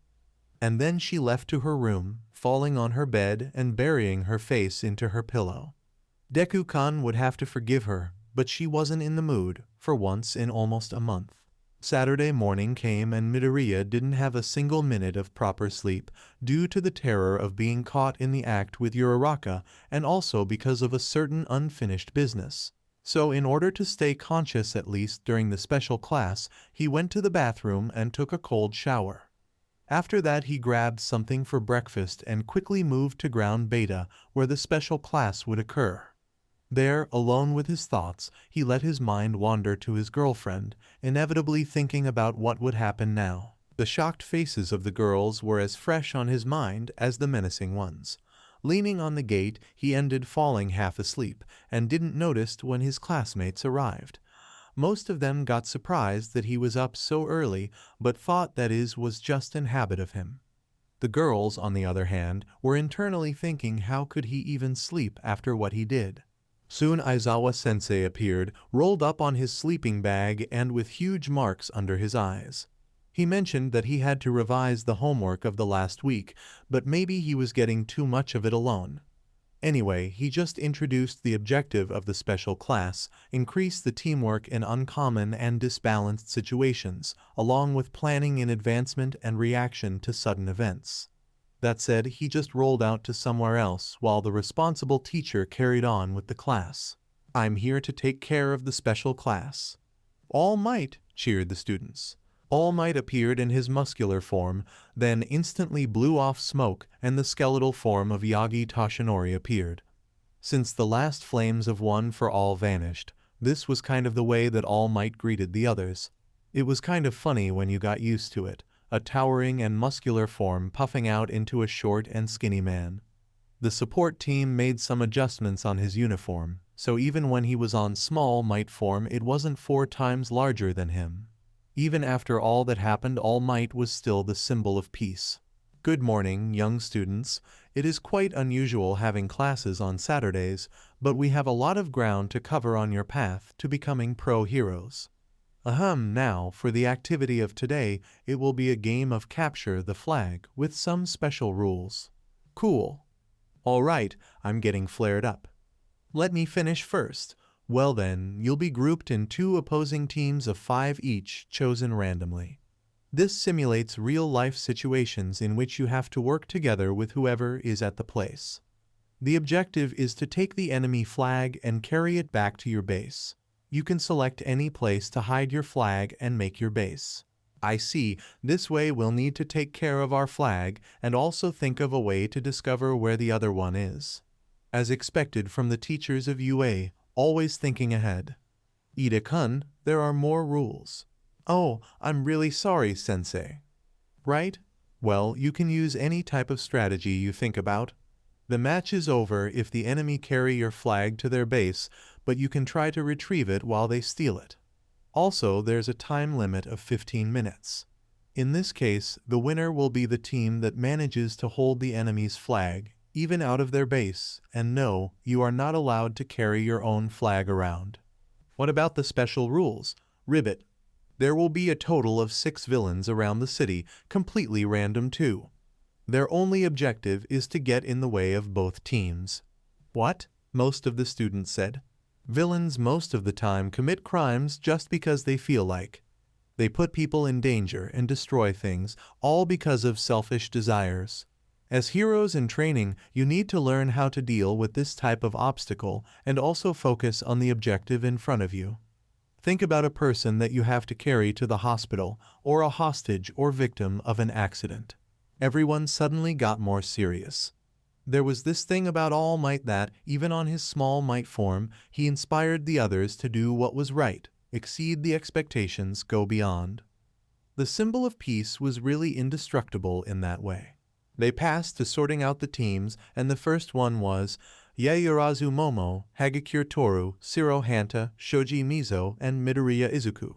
And then she left to her room, falling on her bed and burying her face into her pillow. Deku-kun would have to forgive her, but she wasn't in the mood, for once in almost a month. Saturday morning came and Midoriya didn't have a single minute of proper sleep due to the terror of being caught in the act with Uraraka and also because of a certain unfinished business. So in order to stay conscious at least during the special class, he went to the bathroom and took a cold shower. After that he grabbed something for breakfast and quickly moved to ground beta where the special class would occur. There, alone with his thoughts, he let his mind wander to his girlfriend, inevitably thinking about what would happen now. The shocked faces of the girls were as fresh on his mind as the menacing ones. Leaning on the gate, he ended falling half asleep, and didn't notice when his classmates arrived. Most of them got surprised that he was up so early, but thought that was just an habit of him. The girls, on the other hand, were internally thinking how could he even sleep after what he did. Soon Aizawa-sensei appeared, rolled up on his sleeping bag and with huge marks under his eyes. He mentioned that he had to revise the homework of the last week, but maybe he was getting too much of it alone. Anyway, he just introduced the objective of the special class, increase the teamwork in uncommon and disbalanced situations, along with planning in advancement and reaction to sudden events. That said, he just rolled out to somewhere else while the responsible teacher carried on with the class. I'm here to take care of the special class. All Might, cheered the students. All Might appeared in his muscular form, then instantly blew off smoke and the skeletal form of Yagi Toshinori appeared. Since the last flames of One for All vanished, this was kind of the way that All Might greeted the others. It was kind of funny when you got used to it. A towering and muscular form puffing out into a short and skinny man. The support team made some adjustments on his uniform, so even when he was on Small Might form it wasn't 4 times larger than him. Even after all that happened, All Might was still the symbol of peace. Good morning, young students. It is quite unusual having classes on Saturdays, but we have a lot of ground to cover on your path to becoming pro heroes. Now, for the activity of today, it will be a game of capture the flag with some special rules. Cool. Alright, I'm getting flared up. Let me finish first. Well then, you'll be grouped in 2 opposing teams of 5 each, chosen randomly. This simulates real-life situations in which you have to work together with whoever is at the place. The objective is to take the enemy flag and carry it back to your base. You can select any place to hide your flag and make your base. I see, this way we'll need to take care of our flag and also think of a way to discover where the other one is. As expected from the teachers of UA, always thinking ahead. Ida-kun, there are more rules. Oh, I'm really sorry, sensei. Right? Well, you can use any type of strategy you think about. The match is over if the enemy carry your flag to their base, but you can try to retrieve it while they steal it. Also, there's a time limit of 15 minutes. In this case, the winner will be the team that manages to hold the enemy's flag, even out of their base, and no, you are not allowed to carry your own flag around. What about the special rules? Ribbit. There will be a total of 6 villains around the city, completely random too. Their only objective is to get in the way of both teams. What? Most of the students said. Villains most of the time commit crimes just because they feel like. They put people in danger and destroy things, all because of selfish desires. As heroes in training, you need to learn how to deal with this type of obstacle and also focus on the objective in front of you. Think about a person that you have to carry to the hospital, or a hostage or victim of an accident. Everyone suddenly got more serious. There was this thing about All Might that, even on his Small Might form, he inspired the others to do what was right, exceed the expectations, go beyond. The symbol of peace was really indestructible in that way. They passed to sorting out the teams, and the first one was Yaoyorozu Momo, Hagakure Toru, Shiro Hanta, Shoji Mizo, and Midoriya Izuku.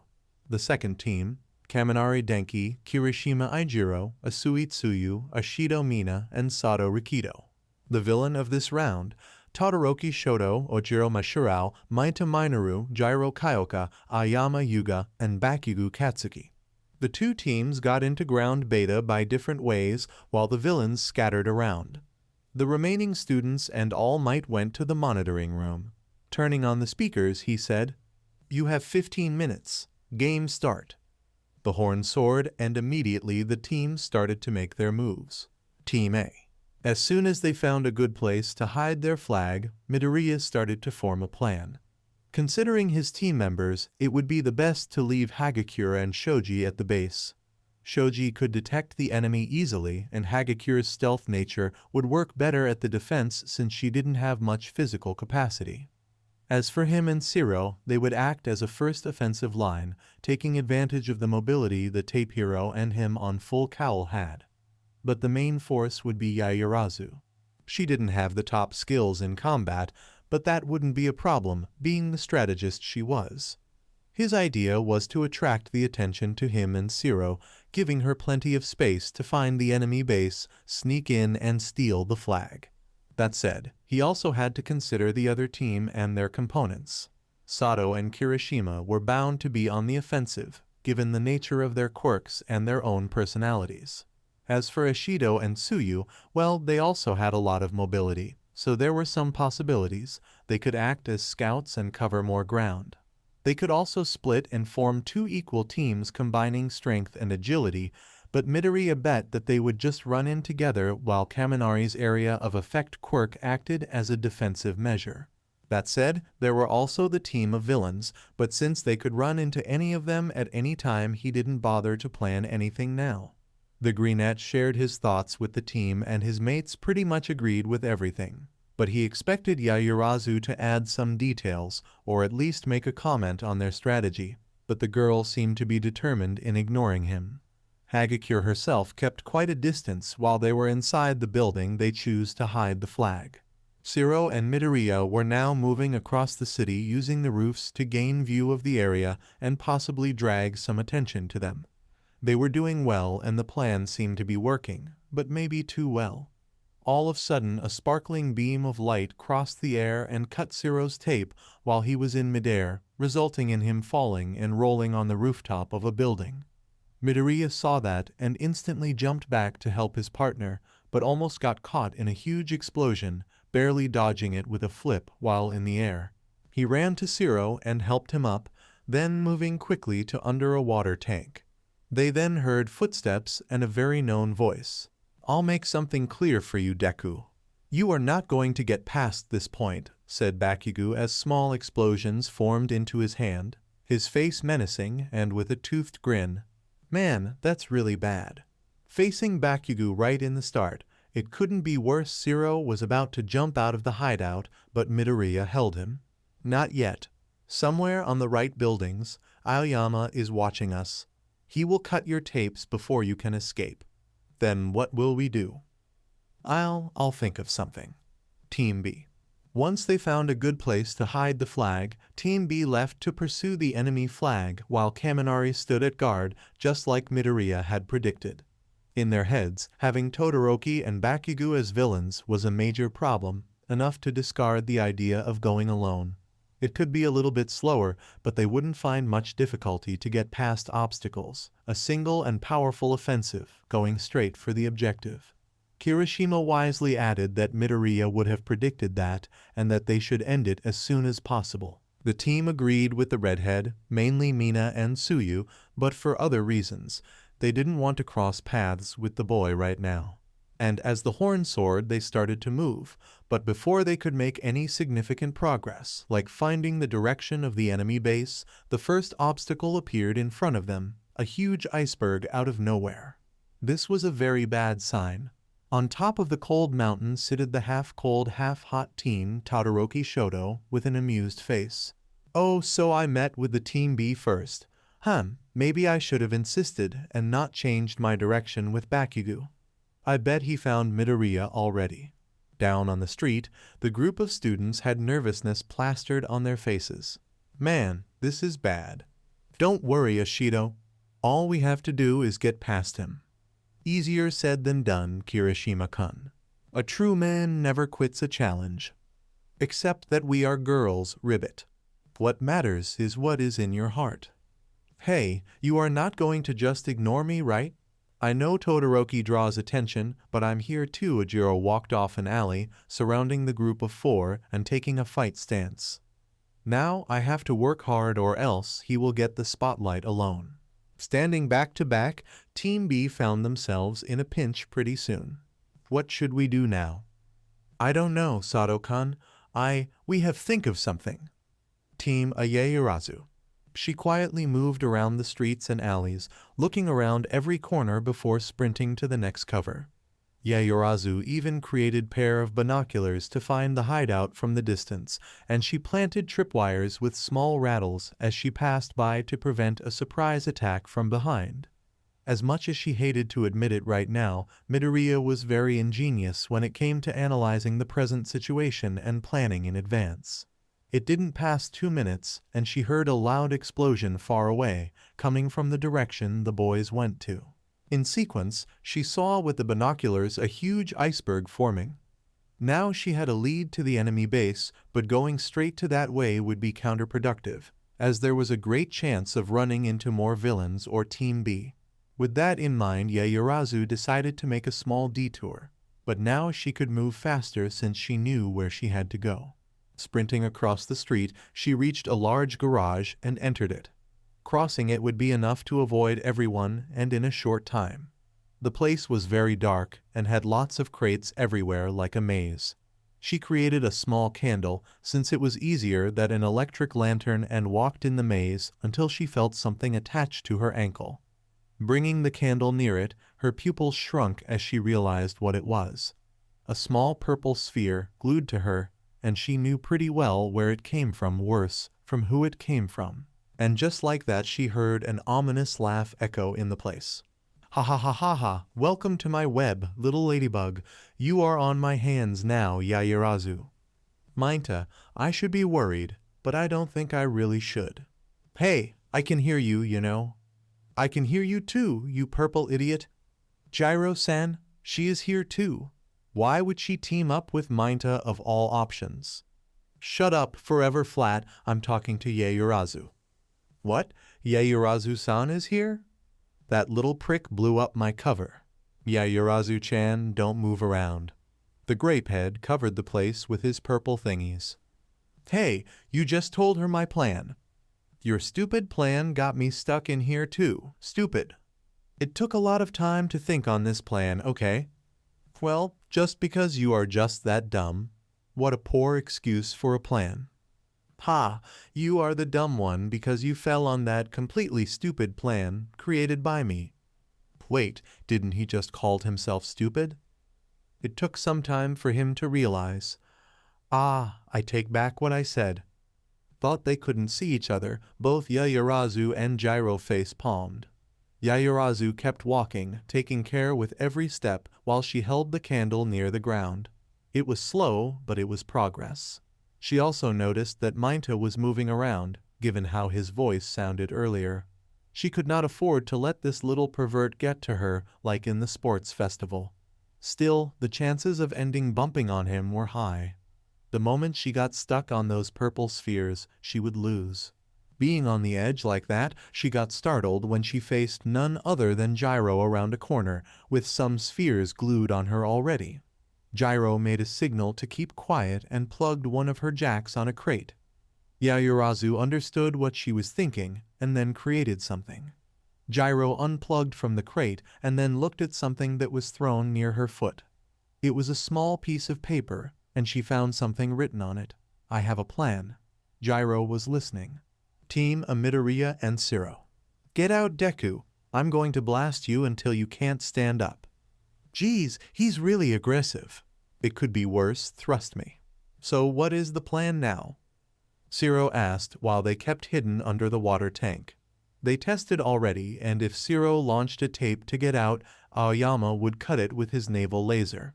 The second team, Kaminari Denki, Kirishima Eijiro, Asui Tsuyu, Ashido Mina, and Sato Rikido. The villain of this round, Todoroki Shoto, Ojiro Mashirao, Maita Minoru, Jiro Kyoka, Ayama Yuga, and Bakugo Katsuki. The two teams got into ground beta by different ways while the villains scattered around. The remaining students and All Might went to the monitoring room. Turning on the speakers, he said, "You have 15 minutes. Game start." The horn soared, and immediately the teams started to make their moves. Team A. As soon as they found a good place to hide their flag, Midoriya started to form a plan. Considering his team members, it would be the best to leave Hagakure and Shoji at the base. Shoji could detect the enemy easily, and Hagakure's stealth nature would work better at the defense since she didn't have much physical capacity. As for him and Shiro, they would act as a first offensive line, taking advantage of the mobility the Tape Hero and him on Full Cowl had. But the main force would be Yaoyorozu. She didn't have the top skills in combat, but that wouldn't be a problem, being the strategist she was. His idea was to attract the attention to him and Shiro, giving her plenty of space to find the enemy base, sneak in, and steal the flag. That said, he also had to consider the other team and their components. Sato and Kirishima were bound to be on the offensive, given the nature of their quirks and their own personalities. As for Ashido and Tsuyu, well, they also had a lot of mobility, so there were some possibilities. They could act as scouts and cover more ground. They could also split and form two equal teams combining strength and agility, but Midoriya bet that they would just run in together while Kaminari's area of effect quirk acted as a defensive measure. That said, there were also the team of villains, but since they could run into any of them at any time, he didn't bother to plan anything now. The Greenette shared his thoughts with the team, and his mates pretty much agreed with everything. But he expected Yaoyorozu to add some details, or at least make a comment on their strategy, but the girl seemed to be determined in ignoring him. Hagakure herself kept quite a distance while they were inside the building they chose to hide the flag. Shiro and Midoriya were now moving across the city using the roofs to gain view of the area and possibly drag some attention to them. They were doing well and the plan seemed to be working, but maybe too well. All of a sudden, a sparkling beam of light crossed the air and cut Shiro's tape while he was in midair, resulting in him falling and rolling on the rooftop of a building. Midoriya saw that and instantly jumped back to help his partner, but almost got caught in a huge explosion, barely dodging it with a flip while in the air. He ran to Shiro and helped him up, then moving quickly to under a water tank. They then heard footsteps and a very known voice. "I'll make something clear for you, Deku. You are not going to get past this point," said Bakugo as small explosions formed into his hand, his face menacing and with a toothed grin. "Man, that's really bad." Facing Bakugo right in the start, it couldn't be worse. Shiro was about to jump out of the hideout, but Midoriya held him. "Not yet. Somewhere on the right buildings, Aoyama is watching us. He will cut your tapes before you can escape." "Then what will we do?" I'll think of something." Team B. Once they found a good place to hide the flag, Team B left to pursue the enemy flag while Kaminari stood at guard, just like Midoriya had predicted. In their heads, having Todoroki and Bakugo as villains was a major problem, enough to discard the idea of going alone. It could be a little bit slower, but they wouldn't find much difficulty to get past obstacles. A single and powerful offensive, going straight for the objective. Kirishima wisely added that Midoriya would have predicted that, and that they should end it as soon as possible. The team agreed with the redhead, mainly Mina and Tsuyu, but for other reasons. They didn't want to cross paths with the boy right now. And as the horn soared, they started to move, but before they could make any significant progress, like finding the direction of the enemy base, the first obstacle appeared in front of them, a huge iceberg out of nowhere. This was a very bad sign. On top of the cold mountain sitted the half-cold, half-hot teen Todoroki Shoto with an amused face. "Oh, so I met with the Team B first. Maybe I should have insisted and not changed my direction with Bakugo. I bet he found Midoriya already. Down on the street, the group of students had nervousness plastered on their faces. Man, this is bad. Don't worry, Ashido. All we have to do is get past him. Easier said than done, Kirishima-kun. A true man never quits a challenge. Except that we are girls, Ribbit. What matters is what is in your heart. Hey, you are not going to just ignore me, right? I know Todoroki draws attention, but I'm here too. Ajiro walked off an alley, surrounding the group of 4 and taking a fight stance. Now I have to work hard or else he will get the spotlight alone. Standing back to back, Team B found themselves in a pinch pretty soon. What should we do now? I don't know, Sato-kun. We have think of something. Team Yaoyorozu. She quietly moved around the streets and alleys, looking around every corner before sprinting to the next cover. Yaoyorozu even created pair of binoculars to find the hideout from the distance, and she planted tripwires with small rattles as she passed by to prevent a surprise attack from behind. As much as she hated to admit it right now, Midoriya was very ingenious when it came to analyzing the present situation and planning in advance. It didn't pass 2 minutes, and she heard a loud explosion far away, coming from the direction the boys went to. In sequence, she saw with the binoculars a huge iceberg forming. Now she had a lead to the enemy base, but going straight to that way would be counterproductive, as there was a great chance of running into more villains or Team B. With that in mind, Yaoyorozu decided to make a small detour, but now she could move faster since she knew where she had to go. Sprinting across the street, she reached a large garage and entered it. Crossing it would be enough to avoid everyone and in a short time. The place was very dark and had lots of crates everywhere like a maze. She created a small candle since it was easier than an electric lantern and walked in the maze until she felt something attached to her ankle. Bringing the candle near it, her pupils shrunk as she realized what it was. A small purple sphere glued to her, and she knew pretty well where it came from, worse, from who it came from. And just like that she heard an ominous laugh echo in the place. Ha ha ha ha ha, welcome to my web, little ladybug. You are on my hands now, Yaoyorozu. Minta, I should be worried, but I don't think I really should. Hey, I can hear you, you know. I can hear you too, you purple idiot. Gyro-san, she is here too. Why would she team up with Minta of all options? Shut up, forever flat, I'm talking to Yaoyorozu. What? Yaoyorozu-san is here? That little prick blew up my cover. Yaoyorozu-chan, don't move around. The grapehead covered the place with his purple thingies. Hey, you just told her my plan. Your stupid plan got me stuck in here too, stupid. It took a lot of time to think on this plan, okay? Well, just because you are just that dumb. What a poor excuse for a plan. Ha, you are the dumb one because you fell on that completely stupid plan created by me. Wait, didn't he just call himself stupid? It took some time for him to realize. Ah, I take back what I said. Thought they couldn't see each other, both Yaoyorozu and Gyro face-palmed. Yaoyorozu kept walking, taking care with every step while she held the candle near the ground. It was slow, but it was progress. She also noticed that Minta was moving around, given how his voice sounded earlier. She could not afford to let this little pervert get to her like in the sports festival. Still, the chances of ending bumping on him were high. The moment she got stuck on those purple spheres, she would lose. Being on the edge like that, she got startled when she faced none other than Gyro around a corner, with some spheres glued on her already. Gyro made a signal to keep quiet and plugged one of her jacks on a crate. Yaoyorozu understood what she was thinking and then created something. Gyro unplugged from the crate and then looked at something that was thrown near her foot. It was a small piece of paper, and she found something written on it. I have a plan. Gyro was listening. Team Midoriya and Zero. Get out, Deku. I'm going to blast you until you can't stand up. Geez, he's really aggressive. It could be worse, trust me. So what is the plan now? Zero asked while they kept hidden under the water tank. They tested already, and if Zero launched a tape to get out, Aoyama would cut it with his naval laser.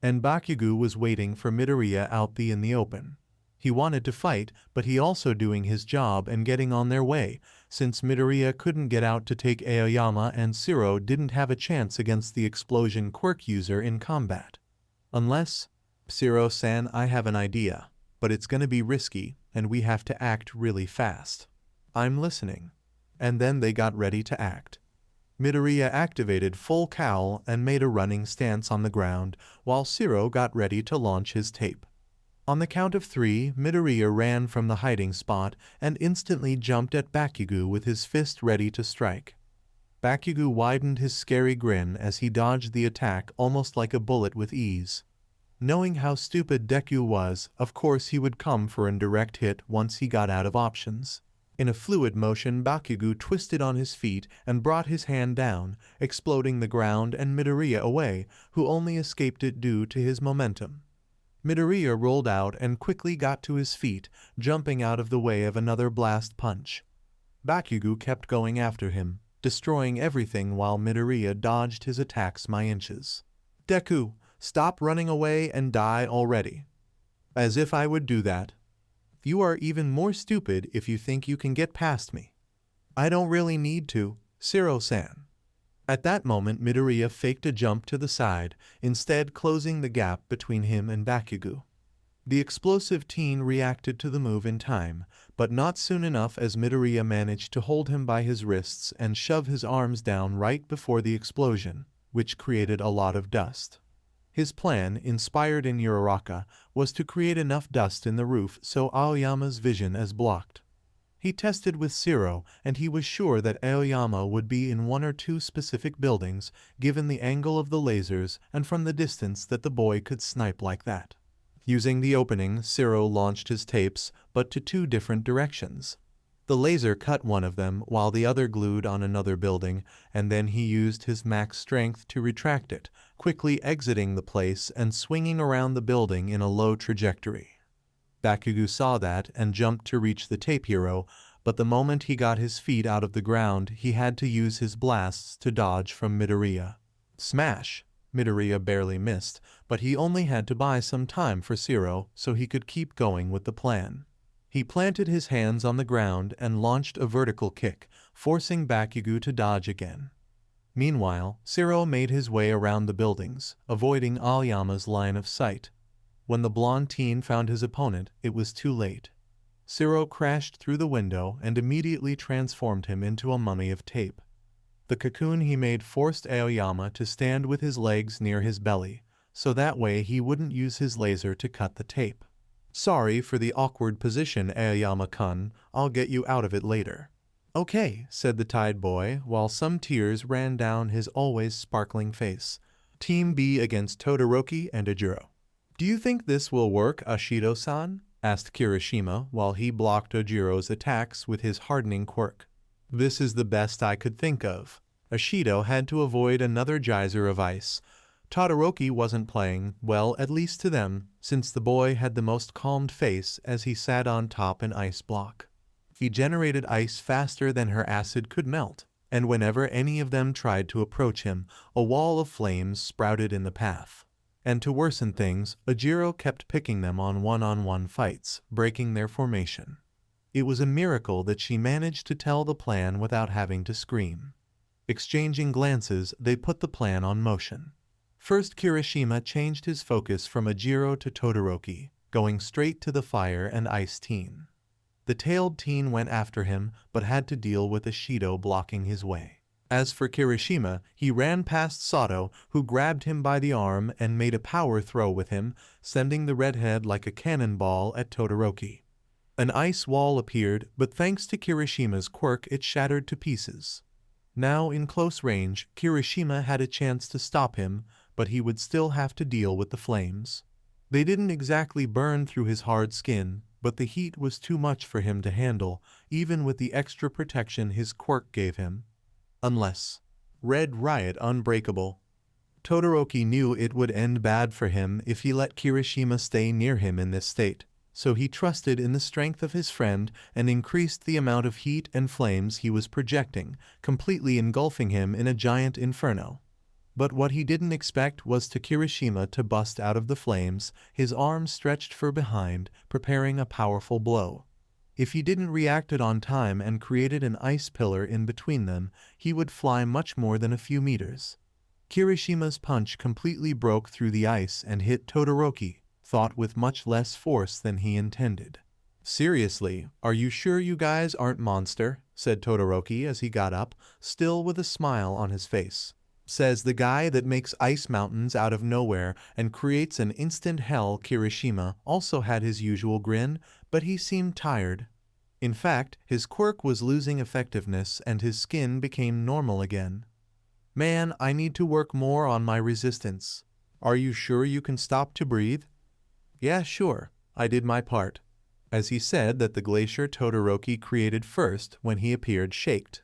And Bakugo was waiting for Midoriya out in the open. He wanted to fight, but he also doing his job and getting on their way, since Midoriya couldn't get out to take Aoyama and Zero didn't have a chance against the explosion quirk user in combat. Unless, Zero-san, I have an idea, but it's gonna be risky, and we have to act really fast. I'm listening. And then they got ready to act. Midoriya activated full cowl and made a running stance on the ground, while Zero got ready to launch his tape. On the count of 3, Midoriya ran from the hiding spot and instantly jumped at Bakugo with his fist ready to strike. Bakugo widened his scary grin as he dodged the attack almost like a bullet with ease. Knowing how stupid Deku was, of course he would come for a direct hit once he got out of options. In a fluid motion, Bakugo twisted on his feet and brought his hand down, exploding the ground and Midoriya away, who only escaped it due to his momentum. Midoriya rolled out and quickly got to his feet, jumping out of the way of another blast punch. Bakugo kept going after him, destroying everything while Midoriya dodged his attacks by inches. "Deku, stop running away and die already." "As if I would do that. You are even more stupid if you think you can get past me." "I don't really need to, Zero-san." At that moment Midoriya faked a jump to the side, instead closing the gap between him and Bakugo. The explosive teen reacted to the move in time, but not soon enough as Midoriya managed to hold him by his wrists and shove his arms down right before the explosion, which created a lot of dust. His plan, inspired in Uraraka, was to create enough dust in the roof so Aoyama's vision is blocked. He tested with Zero, and he was sure that Aoyama would be in 1 or 2 specific buildings, given the angle of the lasers and from the distance that the boy could snipe like that. Using the opening, Zero launched his tapes, but to 2 different directions. The laser cut one of them while the other glued on another building, and then he used his max strength to retract it, quickly exiting the place and swinging around the building in a low trajectory. Bakugo saw that and jumped to reach the tape hero, but the moment he got his feet out of the ground, he had to use his blasts to dodge from Midoriya. Smash! Midoriya barely missed, but he only had to buy some time for Zero so he could keep going with the plan. He planted his hands on the ground and launched a vertical kick, forcing Bakugo to dodge again. Meanwhile, Zero made his way around the buildings, avoiding Aoyama's line of sight. When the blonde teen found his opponent, it was too late. Zero crashed through the window and immediately transformed him into a mummy of tape. The cocoon he made forced Aoyama to stand with his legs near his belly, so that way he wouldn't use his laser to cut the tape. "Sorry for the awkward position, Aoyama-kun. I'll get you out of it later." "Okay," said the Tide Boy, while some tears ran down his always sparkling face. Team B against Todoroki and Ojiro. "Do you think this will work, Ashido-san?" asked Kirishima while he blocked Ojiro's attacks with his hardening quirk. "This is the best I could think of." Ashido had to avoid another geyser of ice. Todoroki wasn't playing, well, at least to them, since the boy had the most calmed face as he sat on top an ice block. He generated ice faster than her acid could melt, and whenever any of them tried to approach him, a wall of flames sprouted in the path. And to worsen things, Ojiro kept picking them on one-on-one fights, breaking their formation. It was a miracle that she managed to tell the plan without having to scream. Exchanging glances, they put the plan on motion. First, Kirishima changed his focus from Ojiro to Todoroki, going straight to the fire and ice teen. The tailed teen went after him, but had to deal with Ashido blocking his way. As for Kirishima, he ran past Sato, who grabbed him by the arm and made a power throw with him, sending the redhead like a cannonball at Todoroki. An ice wall appeared, but thanks to Kirishima's quirk it shattered to pieces. Now in close range, Kirishima had a chance to stop him, but he would still have to deal with the flames. They didn't exactly burn through his hard skin, but the heat was too much for him to handle, even with the extra protection his quirk gave him. Unless Red Riot Unbreakable. Todoroki knew it would end bad for him if he let Kirishima stay near him in this state, so he trusted in the strength of his friend and increased the amount of heat and flames he was projecting, completely engulfing him in a giant inferno. But what he didn't expect was Kirishima to bust out of the flames, his arms stretched for behind, preparing a powerful blow. If he didn't react it on time and created an ice pillar in between them, he would fly much more than a few meters. Kirishima's punch completely broke through the ice and hit Todoroki, thought with much less force than he intended. "Seriously, are you sure you guys aren't monster?" said Todoroki as he got up, still with a smile on his face. "Says the guy that makes ice mountains out of nowhere and creates an instant hell." Kirishima also had his usual grin, but he seemed tired. In fact, his quirk was losing effectiveness and his skin became normal again. "Man, I need to work more on my resistance. Are you sure you can stop to breathe?" "Yeah, sure. I did my part." As he said that, the glacier Todoroki created first when he appeared shaked.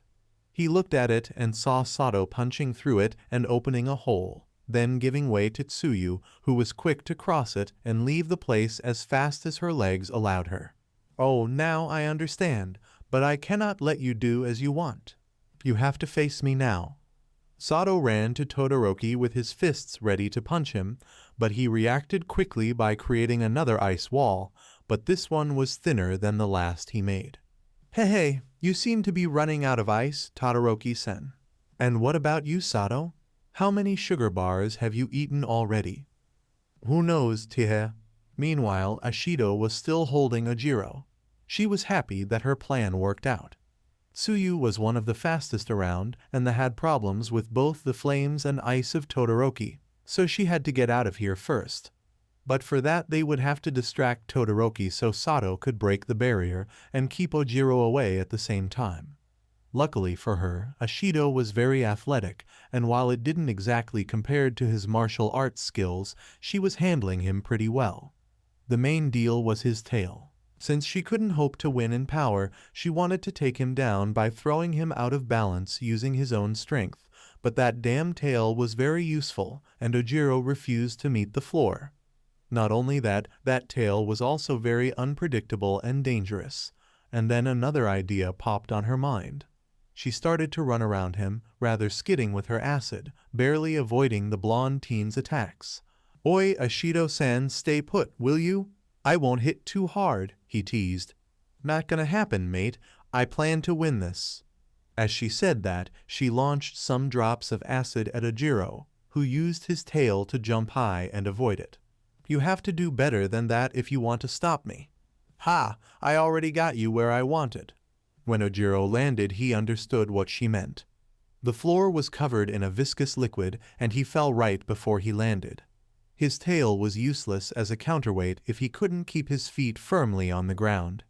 He looked at it and saw Sato punching through it and opening a hole, then giving way to Tsuyu, who was quick to cross it and leave the place as fast as her legs allowed her. "Oh, now I understand, but I cannot let you do as you want. You have to face me now." Sato ran to Todoroki with his fists ready to punch him, but he reacted quickly by creating another ice wall, but this one was thinner than the last he made. "Hey, you seem to be running out of ice," Todoroki-sen. "And what about you, Sato? How many sugar bars have you eaten already?" "Who knows, Tie." Meanwhile, Ashido was still holding Ojiro. She was happy that her plan worked out. Tsuyu was one of the fastest around and had problems with both the flames and ice of Todoroki, so she had to get out of here first. But for that they would have to distract Todoroki so Sato could break the barrier and keep Ojiro away at the same time. Luckily for her, Ashido was very athletic, and while it didn't exactly compare to his martial arts skills, she was handling him pretty well. The main deal was his tail. Since she couldn't hope to win in power, she wanted to take him down by throwing him out of balance using his own strength, but that damn tail was very useful, and Ojiro refused to meet the floor. Not only that, that tail was also very unpredictable and dangerous. And then another idea popped on her mind. She started to run around him, rather skidding with her acid, barely avoiding the blonde teen's attacks. "Oi, Ashido-san, stay put, will you? I won't hit too hard," he teased. "Not gonna happen, mate. I plan to win this." As she said that, she launched some drops of acid at Ojiro, who used his tail to jump high and avoid it. "You have to do better than that if you want to stop me." "Ha! I already got you where I wanted." When Ojiro landed, he understood what she meant. The floor was covered in a viscous liquid, and he fell right before he landed. His tail was useless as a counterweight if he couldn't keep his feet firmly on the ground.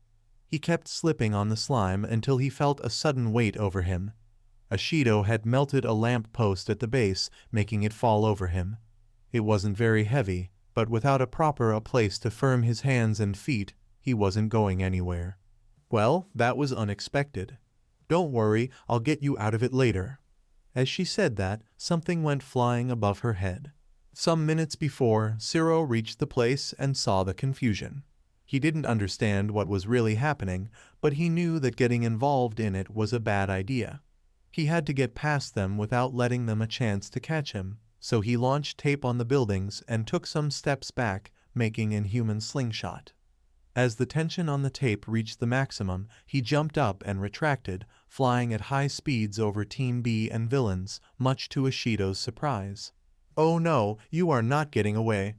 He kept slipping on the slime until he felt a sudden weight over him. Ashido had melted a lamp post at the base, making it fall over him. It wasn't very heavy, but without a proper place to firm his hands and feet, he wasn't going anywhere. Well, that was unexpected. "Don't worry, I'll get you out of it later." As she said that, something went flying above her head. Some minutes before, Siro reached the place and saw the confusion. He didn't understand what was really happening, but he knew that getting involved in it was a bad idea. He had to get past them without letting them a chance to catch him, so he launched tape on the buildings and took some steps back, making an inhuman slingshot. As the tension on the tape reached the maximum, he jumped up and retracted, flying at high speeds over Team B and villains, much to Ashido's surprise. "Oh no, you are not getting away."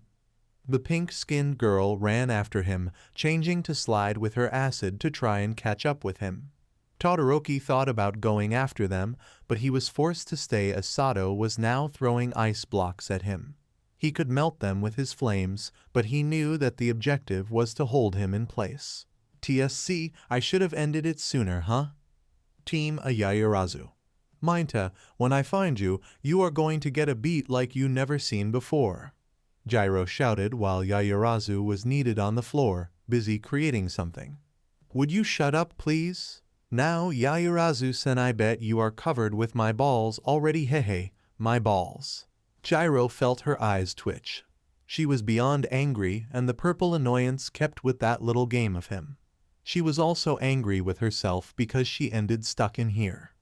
The pink-skinned girl ran after him, changing to slide with her acid to try and catch up with him. Todoroki thought about going after them, but he was forced to stay as Sato was now throwing ice blocks at him. He could melt them with his flames, but he knew that the objective was to hold him in place. "TSC, I should have ended it sooner, huh?" Team Ayayarazu. "Minta, when I find you, you are going to get a beat like you never seen before." Gyro shouted while Yayarazu was needed on the floor, busy creating something. "Would you shut up, please? Now, Yayarazu-sen, I bet you are covered with my balls already, hehe, my balls." Gyro felt her eyes twitch. She was beyond angry, and the purple annoyance kept with that little game of him. She was also angry with herself because she ended stuck in here.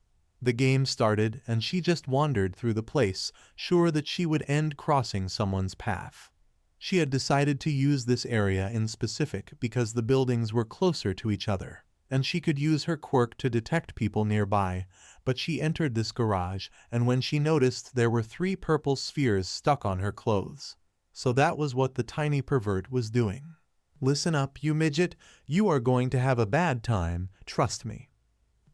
The game started and she just wandered through the place, sure that she would end crossing someone's path. She had decided to use this area in specific because the buildings were closer to each other, and she could use her quirk to detect people nearby, but she entered this garage, and when she noticed there were 3 purple spheres stuck on her clothes. So that was what the tiny pervert was doing. Listen up, you midget, you are going to have a bad time, trust me.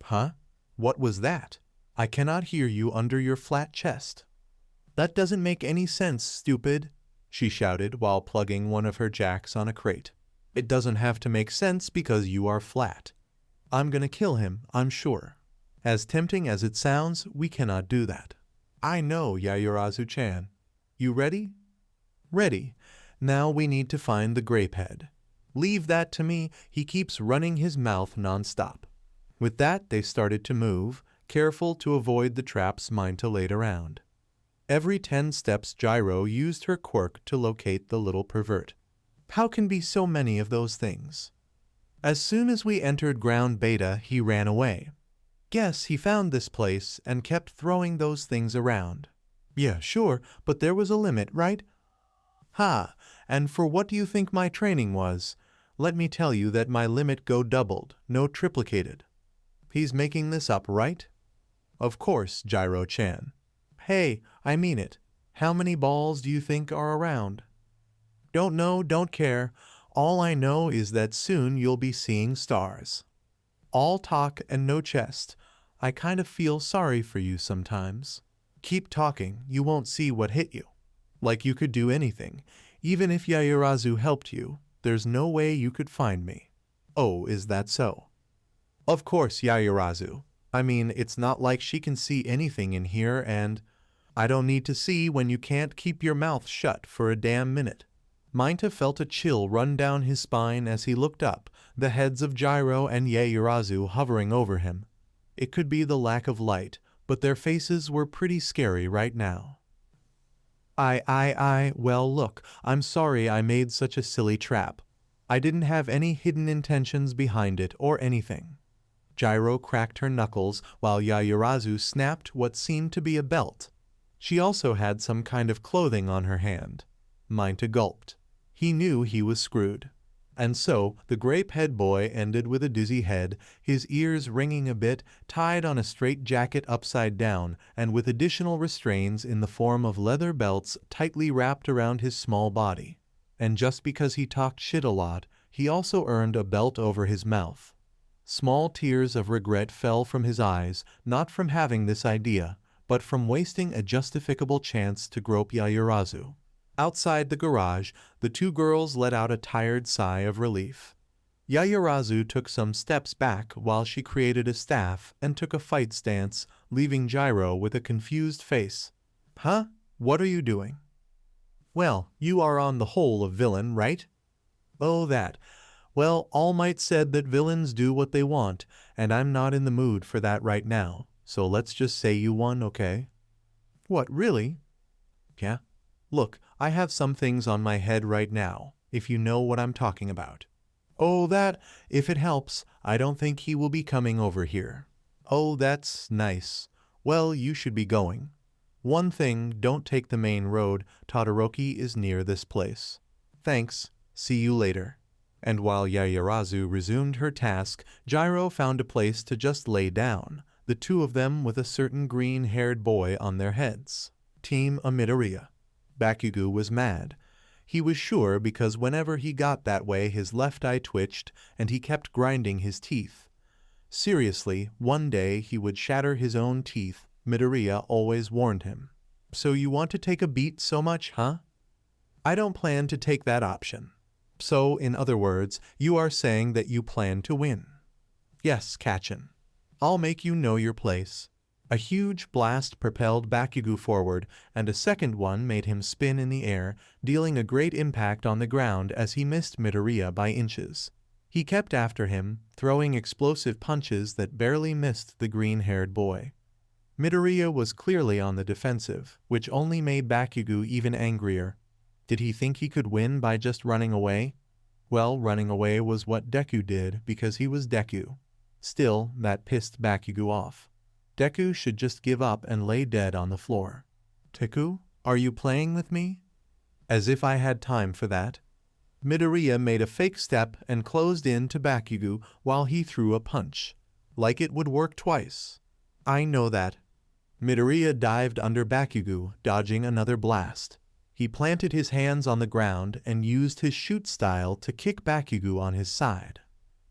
Huh? What was that? I cannot hear you under your flat chest. That doesn't make any sense, stupid, she shouted while plugging one of her jacks on a crate. It doesn't have to make sense because you are flat. I'm gonna kill him, I'm sure. As tempting as it sounds, we cannot do that. I know, Yayurazu-chan. You ready? Ready. Now we need to find the grapehead. Leave that to me, he keeps running his mouth non-stop. With that, they started to move, careful to avoid the traps Minta laid around. Every 10 steps Gyro used her quirk to locate the little pervert. How can be so many of those things? As soon as we entered ground beta, he ran away. Guess he found this place and kept throwing those things around. Yeah, sure, but there was a limit, right? Ha, and for what do you think my training was? Let me tell you that my limit go doubled, no triplicated. He's making this up, right? Of course, Gyro-chan. Hey, I mean it. How many balls do you think are around? Don't know, don't care. All I know is that soon you'll be seeing stars. All talk and no chest. I kind of feel sorry for you sometimes. Keep talking, you won't see what hit you. Like you could do anything. Even if Yayurazu helped you, there's no way you could find me. Oh, is that so? Of course, Yayurazu. I mean, it's not like she can see anything in here, and I don't need to see when you can't keep your mouth shut for a damn minute. Minta felt a chill run down his spine as he looked up, the heads of Gyro and Yayurazu hovering over him. It could be the lack of light, but their faces were pretty scary right now. Well look, I'm sorry I made such a silly trap. I didn't have any hidden intentions behind it or anything. Gyro cracked her knuckles while Yayurazu snapped what seemed to be a belt. She also had some kind of clothing on her hand. Minta gulped. He knew he was screwed. And so, the grape-head boy ended with a dizzy head, his ears ringing a bit, tied on a straight jacket upside down, and with additional restraints in the form of leather belts tightly wrapped around his small body. And just because he talked shit a lot, he also earned a belt over his mouth. Small tears of regret fell from his eyes, not from having this idea, but from wasting a justificable chance to grope Yayurazu. Outside the garage, the 2 girls let out a tired sigh of relief. Yayurazu took some steps back while she created a staff and took a fight stance, leaving Gyro with a confused face. Huh? What are you doing? Well, you are on the whole a villain, right? Oh, that. Well, All Might said that villains do what they want, and I'm not in the mood for that right now, so let's just say you won, okay? What, really? Yeah? Look, I have some things on my head right now, if you know what I'm talking about. Oh, that, if it helps, I don't think he will be coming over here. Oh, that's nice. Well, you should be going. One thing, don't take the main road, Todoroki is near this place. Thanks, see you later. And while Yayurazu resumed her task, Gyro found a place to just lay down, the 2 of them with a certain green-haired boy on their heads. Team Midoriya. Bakugo was mad. He was sure because whenever he got that way his left eye twitched and he kept grinding his teeth. Seriously, one day he would shatter his own teeth, Midoriya always warned him. So you want to take a beat so much, huh? I don't plan to take that option. So, in other words, you are saying that you plan to win. Yes, Kachin. I'll make you know your place. A huge blast propelled Bakugo forward, and a second one made him spin in the air, dealing a great impact on the ground as he missed Midoriya by inches. He kept after him, throwing explosive punches that barely missed the green-haired boy. Midoriya was clearly on the defensive, which only made Bakugo even angrier. Did he think he could win by just running away? Well, running away was what Deku did because he was Deku. Still, that pissed Bakugo off. Deku should just give up and lay dead on the floor. Deku, are you playing with me? As if I had time for that. Midoriya made a fake step and closed in to Bakugo while he threw a punch. Like it would work twice. I know that. Midoriya dived under Bakugo, dodging another blast. He planted his hands on the ground and used his shoot style to kick Bakugo on his side.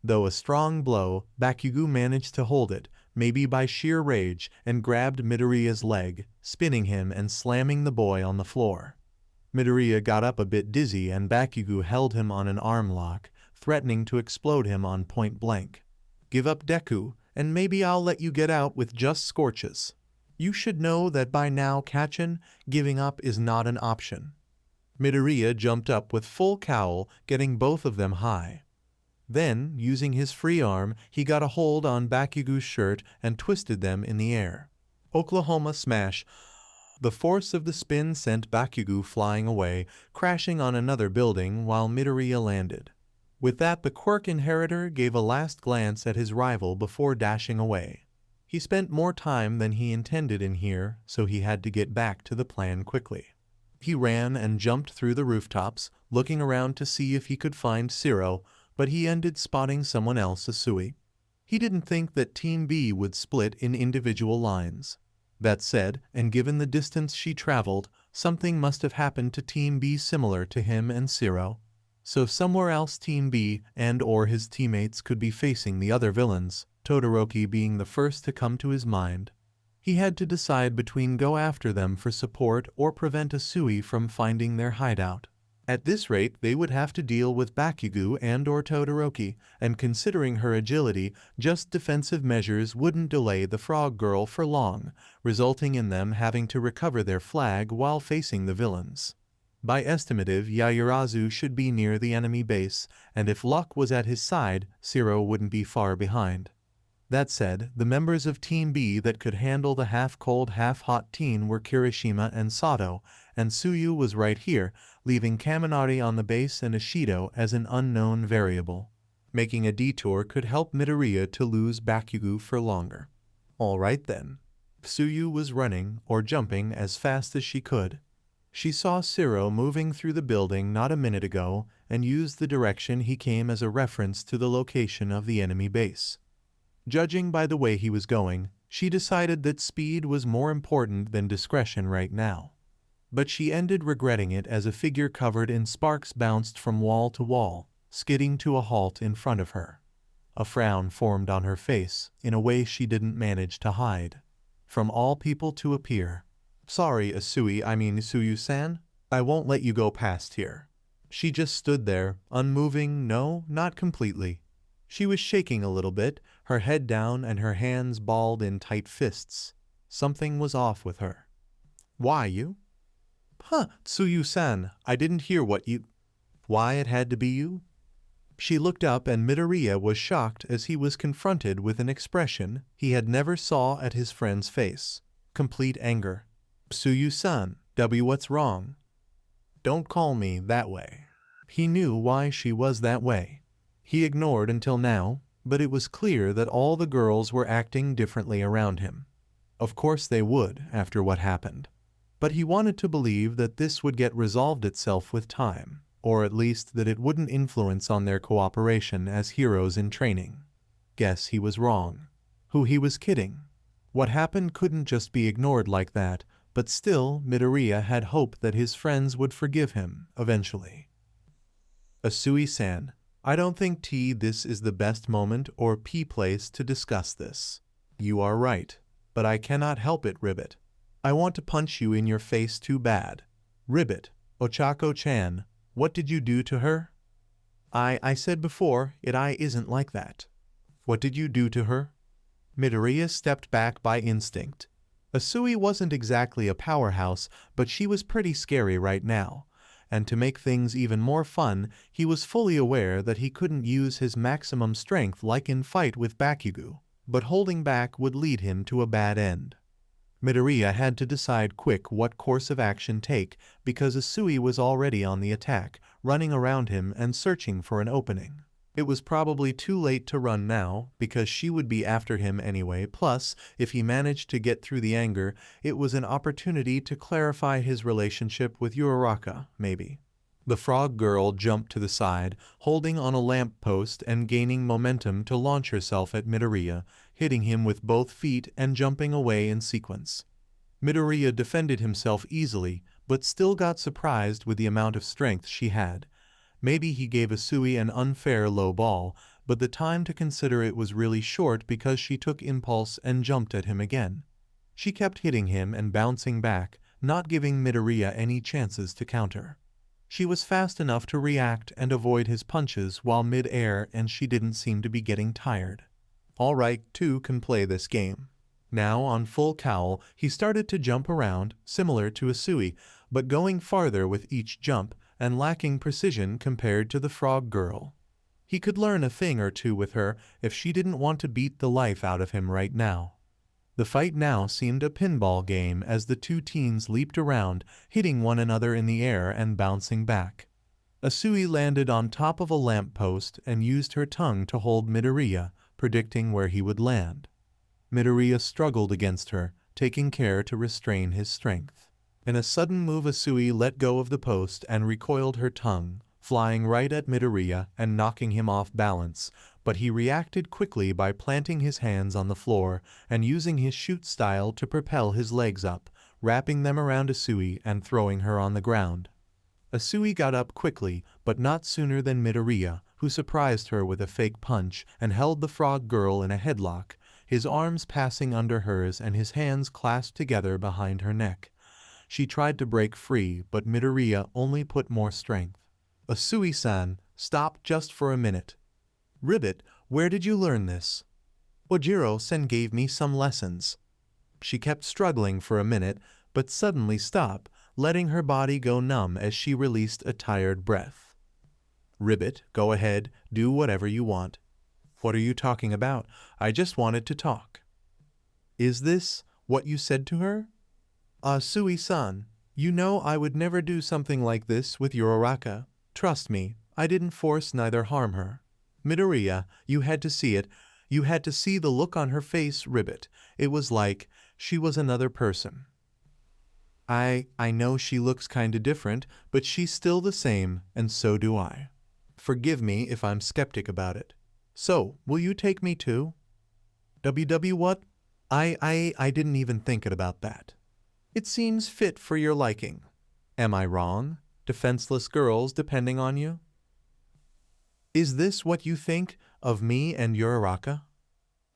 Though a strong blow, Bakugo managed to hold it, maybe by sheer rage, and grabbed Midoriya's leg, spinning him and slamming the boy on the floor. Midoriya got up a bit dizzy and Bakugo held him on an arm lock, threatening to explode him on point blank. Give up, Deku, and maybe I'll let you get out with just scorches. You should know that by now, Kachin, giving up is not an option. Midoriya jumped up with full cowl, getting both of them high. Then, using his free arm, he got a hold on Bakugo's shirt and twisted them in the air. Oklahoma smash. The force of the spin sent Bakugo flying away, crashing on another building while Midoriya landed. With that, the quirk inheritor gave a last glance at his rival before dashing away. He spent more time than he intended in here, so he had to get back to the plan quickly. He ran and jumped through the rooftops, looking around to see if he could find Zero, but he ended spotting someone else, Asui. He didn't think that Team B would split in individual lines. That said, and given the distance she traveled, something must have happened to Team B similar to him and Zero. So somewhere else Team B and/or his teammates could be facing the other villains, Todoroki being the first to come to his mind. He had to decide between go after them for support or prevent Asui from finding their hideout. At this rate, they would have to deal with Bakugo and/or Todoroki, and considering her agility, just defensive measures wouldn't delay the Frog Girl for long, resulting in them having to recover their flag while facing the villains. By estimative, Yaoyorozu should be near the enemy base, and if luck was at his side, Zero wouldn't be far behind. That said, the members of Team B that could handle the half-cold, half-hot teen were Kirishima and Sato, and Tsuyu was right here, leaving Kaminari on the base and Ishido as an unknown variable. Making a detour could help Midoriya to lose Bakugo for longer. Alright then. Tsuyu was running, or jumping, as fast as she could. She saw Zero moving through the building not a minute ago, and used the direction he came as a reference to the location of the enemy base. Judging by the way he was going, she decided that speed was more important than discretion right now. But she ended regretting it as a figure covered in sparks bounced from wall to wall, skidding to a halt in front of her. A frown formed on her face, in a way she didn't manage to hide. From all people to appear. Sorry, Tsuyu-san, I won't let you go past here. She just stood there, unmoving, no, not completely. She was shaking a little bit, her head down and her hands balled in tight fists. Something was off with her. Why you? Tsuyu-san, I didn't hear what you... Why it had to be you? She looked up and Midoriya was shocked as he was confronted with an expression he had never saw at his friend's face. Complete anger. Tsuyu-san, what's wrong? Don't call me that way. He knew why she was that way. He ignored until now, but it was clear that all the girls were acting differently around him. Of course they would, after what happened. But he wanted to believe that this would get resolved itself with time, or at least that it wouldn't influence on their cooperation as heroes in training. Guess he was wrong. Who he was kidding. What happened couldn't just be ignored like that, but still Midoriya had hope that his friends would forgive him, eventually. Asui-san, I don't think this is the best moment or place to discuss this. You are right, but I cannot help it, Ribbit. I want to punch you in your face too bad. Ribbit, Ochako-chan, what did you do to her? I said before, it isn't like that. What did you do to her? Midoriya stepped back by instinct. Asui wasn't exactly a powerhouse, but she was pretty scary right now. And to make things even more fun, he was fully aware that he couldn't use his maximum strength like in fight with Bakugo, but holding back would lead him to a bad end. Midoriya had to decide quick what course of action take because Asui was already on the attack, running around him and searching for an opening. It was probably too late to run now, because she would be after him anyway, plus, if he managed to get through the anger, it was an opportunity to clarify his relationship with Uraraka, maybe. The frog girl jumped to the side, holding on a lamp post and gaining momentum to launch herself at Midoriya, hitting him with both feet and jumping away in sequence. Midoriya defended himself easily, but still got surprised with the amount of strength she had. Maybe he gave Asui an unfair low ball, but the time to consider it was really short because she took impulse and jumped at him again. She kept hitting him and bouncing back, not giving Midoriya any chances to counter. She was fast enough to react and avoid his punches while mid-air, and she didn't seem to be getting tired. Alright, two can play this game. Now, on full cowl, he started to jump around, similar to Asui, but going farther with each jump, and lacking precision compared to the frog girl. He could learn a thing or two with her if she didn't want to beat the life out of him right now. The fight now seemed a pinball game as the two teens leaped around, hitting one another in the air and bouncing back. Asui landed on top of a lamp post and used her tongue to hold Midoriya, predicting where he would land. Midoriya struggled against her, taking care to restrain his strength. In a sudden move, Asui let go of the post and recoiled her tongue, flying right at Midoriya and knocking him off balance, but he reacted quickly by planting his hands on the floor and using his shoot style to propel his legs up, wrapping them around Asui and throwing her on the ground. Asui got up quickly, but not sooner than Midoriya, who surprised her with a fake punch and held the frog girl in a headlock, his arms passing under hers and his hands clasped together behind her neck. She tried to break free, but Midoriya only put more strength. Asui-san, stop just for a minute. Ribbit, where did you learn this? Ojiro-sen gave me some lessons. She kept struggling for a minute, but suddenly stopped, letting her body go numb as she released a tired breath. Ribbit, go ahead, do whatever you want. What are you talking about? I just wanted to talk. Is this what you said to her? Asui-san, you know I would never do something like this with Uraraka. Trust me, I didn't force neither harm her. Midoriya, you had to see it. You had to see the look on her face, Ribbit. It was like she was another person. I know she looks kinda different, but she's still the same, and so do I. Forgive me if I'm skeptic about it. So, will you take me too? WW what? I didn't even think about that. It seems fit for your liking. Am I wrong? Defenseless girls depending on you? Is this what you think of me and Uraraka?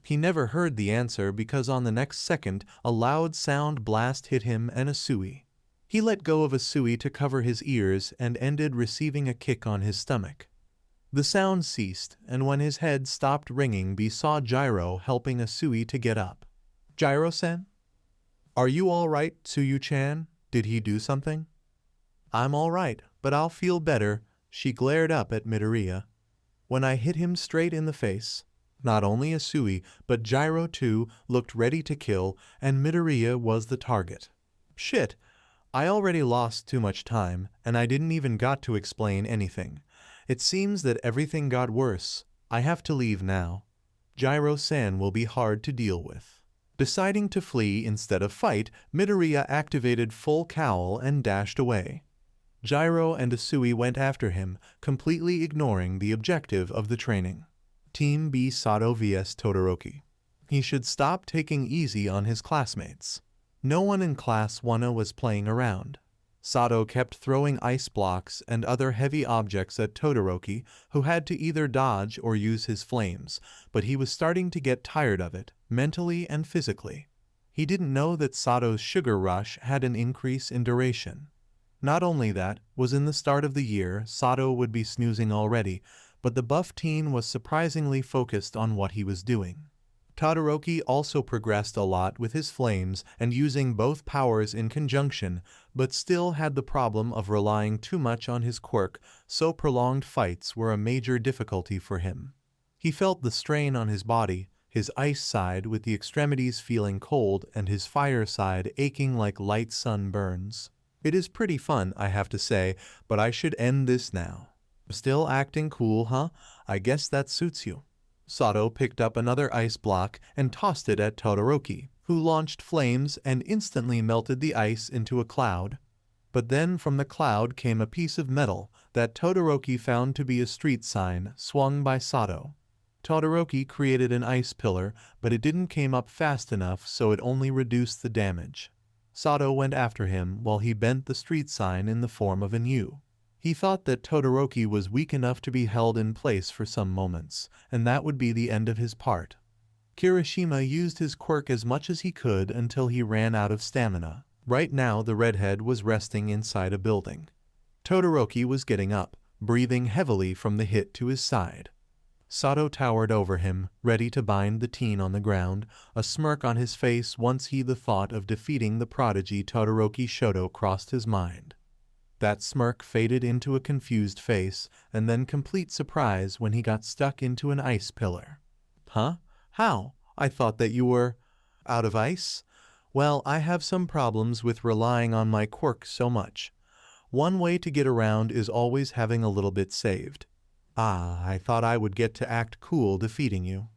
He never heard the answer because on the next second a loud sound blast hit him and Asui. He let go of Asui to cover his ears and ended receiving a kick on his stomach. The sound ceased, and when his head stopped ringing, he saw Gyro helping Asui to get up. Gyro-sen? Are you all right, Tsuyu-chan? Did he do something? I'm all right, but I'll feel better. She glared up at Midoriya. When I hit him straight in the face. Not only Asui, but Gyro too looked ready to kill, and Midoriya was the target. Shit, I already lost too much time, and I didn't even got to explain anything. It seems that everything got worse. I have to leave now. Gyro-san will be hard to deal with. Deciding to flee instead of fight, Midoriya activated full cowl and dashed away. Gyro and Asui went after him, completely ignoring the objective of the training. Team B Sato vs Todoroki. He should stop taking easy on his classmates. No one in Class 1 was playing around. Sato kept throwing ice blocks and other heavy objects at Todoroki, who had to either dodge or use his flames, but he was starting to get tired of it, mentally and physically. He didn't know that Sato's sugar rush had an increase in duration. Not only that, was in the start of the year, Sato would be snoozing already, but the buff teen was surprisingly focused on what he was doing. Todoroki also progressed a lot with his flames and using both powers in conjunction, but still had the problem of relying too much on his quirk, so prolonged fights were a major difficulty for him. He felt the strain on his body, his ice side with the extremities feeling cold and his fire side aching like light sunburns. It is pretty fun, I have to say, but I should end this now. Still acting cool, huh? I guess that suits you. Sato picked up another ice block and tossed it at Todoroki, who launched flames and instantly melted the ice into a cloud. But then from the cloud came a piece of metal that Todoroki found to be a street sign swung by Sato. Todoroki created an ice pillar, but it didn't came up fast enough, so it only reduced the damage. Sato went after him while he bent the street sign in the form of an U. He thought that Todoroki was weak enough to be held in place for some moments, and that would be the end of his part. Kirishima used his quirk as much as he could until he ran out of stamina. Right now the redhead was resting inside a building. Todoroki was getting up, breathing heavily from the hit to his side. Sato towered over him, ready to bind the teen on the ground, a smirk on his face once the thought of defeating the prodigy Todoroki Shoto crossed his mind. That smirk faded into a confused face, and then complete surprise when he got stuck into an ice pillar. Huh? How? I thought that you were out of ice? Well, I have some problems with relying on my quirk so much. One way to get around is always having a little bit saved. Ah, I thought I would get to act cool defeating you.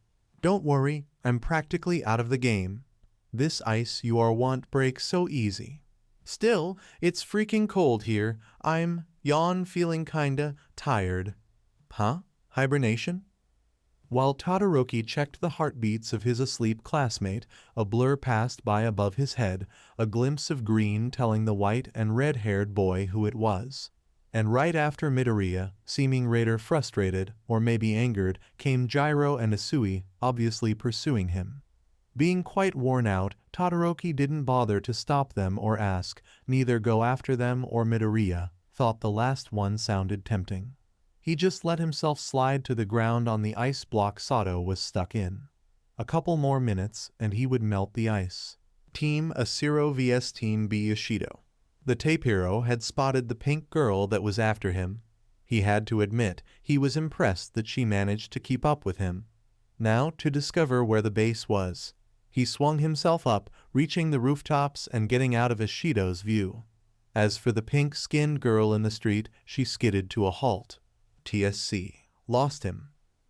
Don't worry, I'm practically out of the game. This ice you are won't break so easy. Still, it's freaking cold here. I'm feeling kinda tired. Huh? Hibernation? While Todoroki checked the heartbeats of his asleep classmate, a blur passed by above his head, a glimpse of green telling the white and red-haired boy who it was. And right after Midoriya, seeming rather frustrated, or maybe angered, came Gyro and Asui, obviously pursuing him. Being quite worn out, Todoroki didn't bother to stop them or ask, neither go after them or Midoriya, thought the last one sounded tempting. He just let himself slide to the ground on the ice block Sato was stuck in. A couple more minutes, and he would melt the ice. Team Asiro vs Team B Yoshido. The tape hero had spotted the pink girl that was after him. He had to admit he was impressed that she managed to keep up with him. Now to discover where the base was. He swung himself up, reaching the rooftops and getting out of Ishido's view. As for the pink-skinned girl in the street, she skidded to a halt. TSC. Lost him.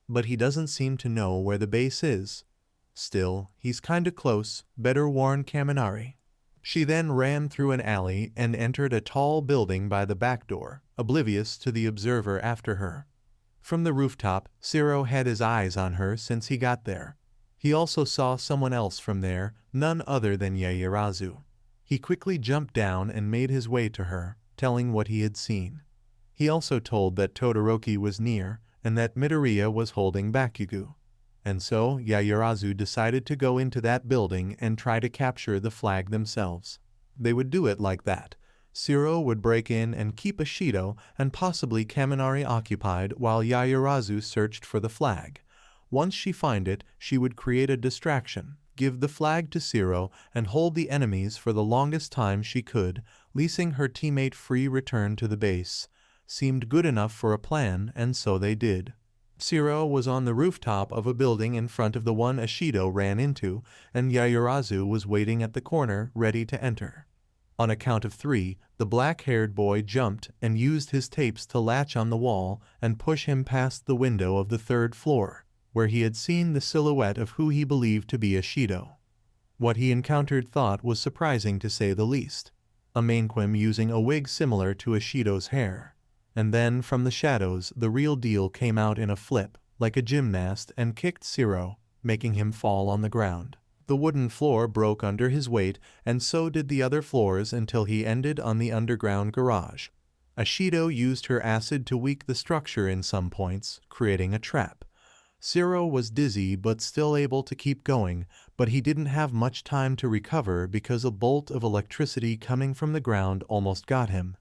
But he doesn't seem to know where the base is. Still, he's kinda close, better warn Kaminari. She then ran through an alley and entered a tall building by the back door, oblivious to the observer after her. From the rooftop, Zero had his eyes on her since he got there. He also saw someone else from there, none other than Yaoyorozu. He quickly jumped down and made his way to her, telling what he had seen. He also told that Todoroki was near, and that Midoriya was holding Bakugo. And so Yaoyorozu decided to go into that building and try to capture the flag themselves. They would do it like that. Zero would break in and keep Ishido and possibly Kaminari occupied while Yaoyorozu searched for the flag. Once she find it, she would create a distraction, give the flag to Zero, and hold the enemies for the longest time she could, leasing her teammate free return to the base. Seemed good enough for a plan, and so they did. Zero was on the rooftop of a building in front of the one Ishido ran into, and Yaoyorozu was waiting at the corner, ready to enter. On a count of 3, the black-haired boy jumped and used his tapes to latch on the wall and push him past the window of the 3rd floor, where he had seen the silhouette of who he believed to be Ishido. What he encountered thought was surprising to say the least. A mannequin using a wig similar to Ishido's hair. And then, from the shadows, the real deal came out in a flip, like a gymnast, and kicked Zero, making him fall on the ground. The wooden floor broke under his weight, and so did the other floors until he ended on the underground garage. Ishido used her acid to weaken the structure in some points, creating a trap. Zero was dizzy but still able to keep going, but he didn't have much time to recover because a bolt of electricity coming from the ground almost got him.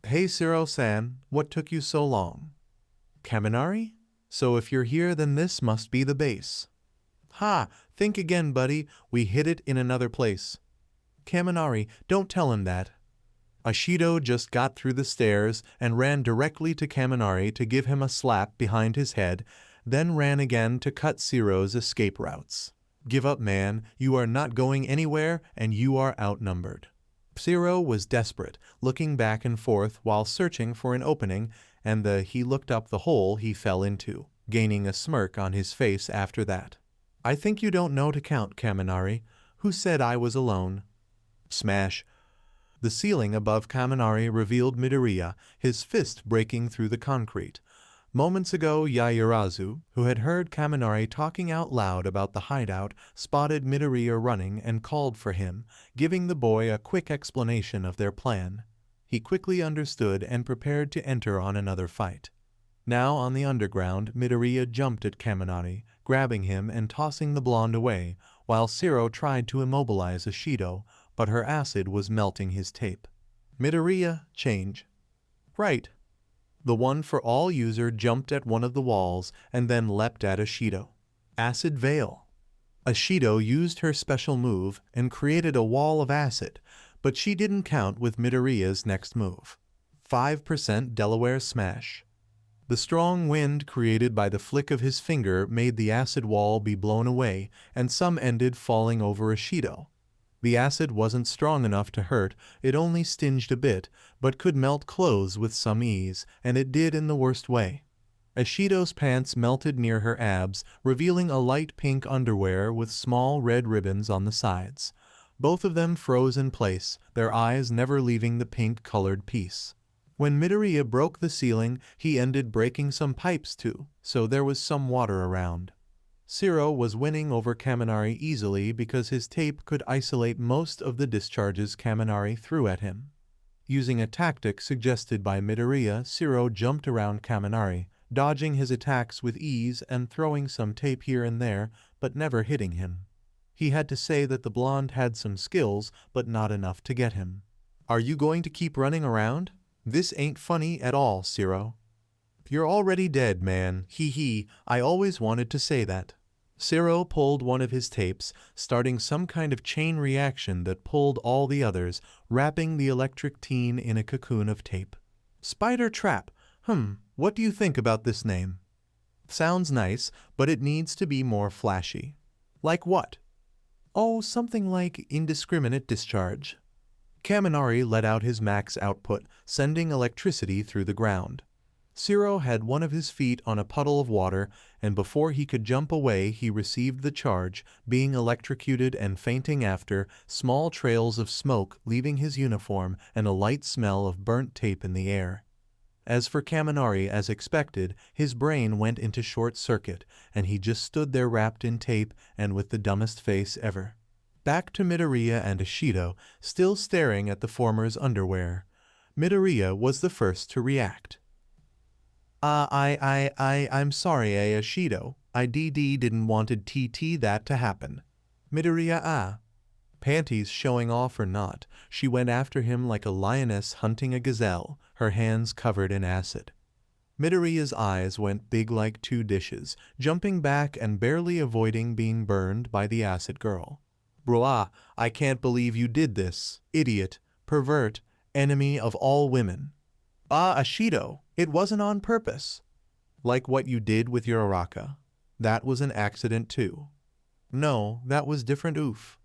Hey Zero-san, what took you so long? Kaminari? So if you're here then this must be the base. Ha! Think again, buddy, we hid it in another place. Kaminari, don't tell him that. Ishido just got through the stairs and ran directly to Kaminari to give him a slap behind his head, then ran again to cut Zero's escape routes. "Give up, man, you are not going anywhere and you are outnumbered." Zero was desperate, looking back and forth while searching for an opening, and he looked up the hole he fell into, gaining a smirk on his face after that. "I think you don't know to count, Kaminari. Who said I was alone?" Smash. The ceiling above Kaminari revealed Midoriya, his fist breaking through the concrete. Moments ago, Yaoyorozu, who had heard Kaminari talking out loud about the hideout, spotted Midoriya running and called for him, giving the boy a quick explanation of their plan. He quickly understood and prepared to enter on another fight. Now on the underground, Midoriya jumped at Kaminari, grabbing him and tossing the blonde away, while Zero tried to immobilize Ashido, but her acid was melting his tape. Midoriya, change. Right. The One for All user jumped at one of the walls and then leapt at Ashido. Acid Veil. Ashido used her special move and created a wall of acid, but she didn't count with Midoriya's next move. 5% Delaware Smash. The strong wind created by the flick of his finger made the acid wall be blown away, and some ended falling over Ashido. The acid wasn't strong enough to hurt, it only stinged a bit, but could melt clothes with some ease, and it did in the worst way. Ashido's pants melted near her abs, revealing a light pink underwear with small red ribbons on the sides. Both of them froze in place, their eyes never leaving the pink-colored piece. When Midoriya broke the ceiling, he ended breaking some pipes too, so there was some water around. Zero was winning over Kaminari easily because his tape could isolate most of the discharges Kaminari threw at him. Using a tactic suggested by Midoriya, Zero jumped around Kaminari, dodging his attacks with ease and throwing some tape here and there, but never hitting him. He had to say that the blonde had some skills, but not enough to get him. "Are you going to keep running around? This ain't funny at all, Zero." "You're already dead, man. Hee hee, I always wanted to say that." Zero pulled one of his tapes, starting some kind of chain reaction that pulled all the others, wrapping the electric teen in a cocoon of tape. "Spider Trap. What do you think about this name?" "Sounds nice, but it needs to be more flashy." "Like what?" "Oh, something like Indiscriminate Discharge." Kaminari let out his max output, sending electricity through the ground. Zero had one of his feet on a puddle of water, and before he could jump away he received the charge, being electrocuted and fainting after, small trails of smoke leaving his uniform and a light smell of burnt tape in the air. As for Kaminari, as expected, his brain went into short circuit, and he just stood there wrapped in tape and with the dumbest face ever. Back to Midoriya and Ashido, still staring at the former's underwear. Midoriya was the first to react. I'm sorry, Ashido. I didn't wanted that to happen." Midoriya, Panties showing off or not, she went after him like a lioness hunting a gazelle, her hands covered in acid. Midoriya's eyes went big like two dishes, jumping back and barely avoiding being burned by the acid girl. "Bruh, I can't believe you did this. Idiot, pervert, enemy of all women." Ashido, it wasn't on purpose." "Like what you did with Uraraka. That was an accident too." "No, that was different, oof."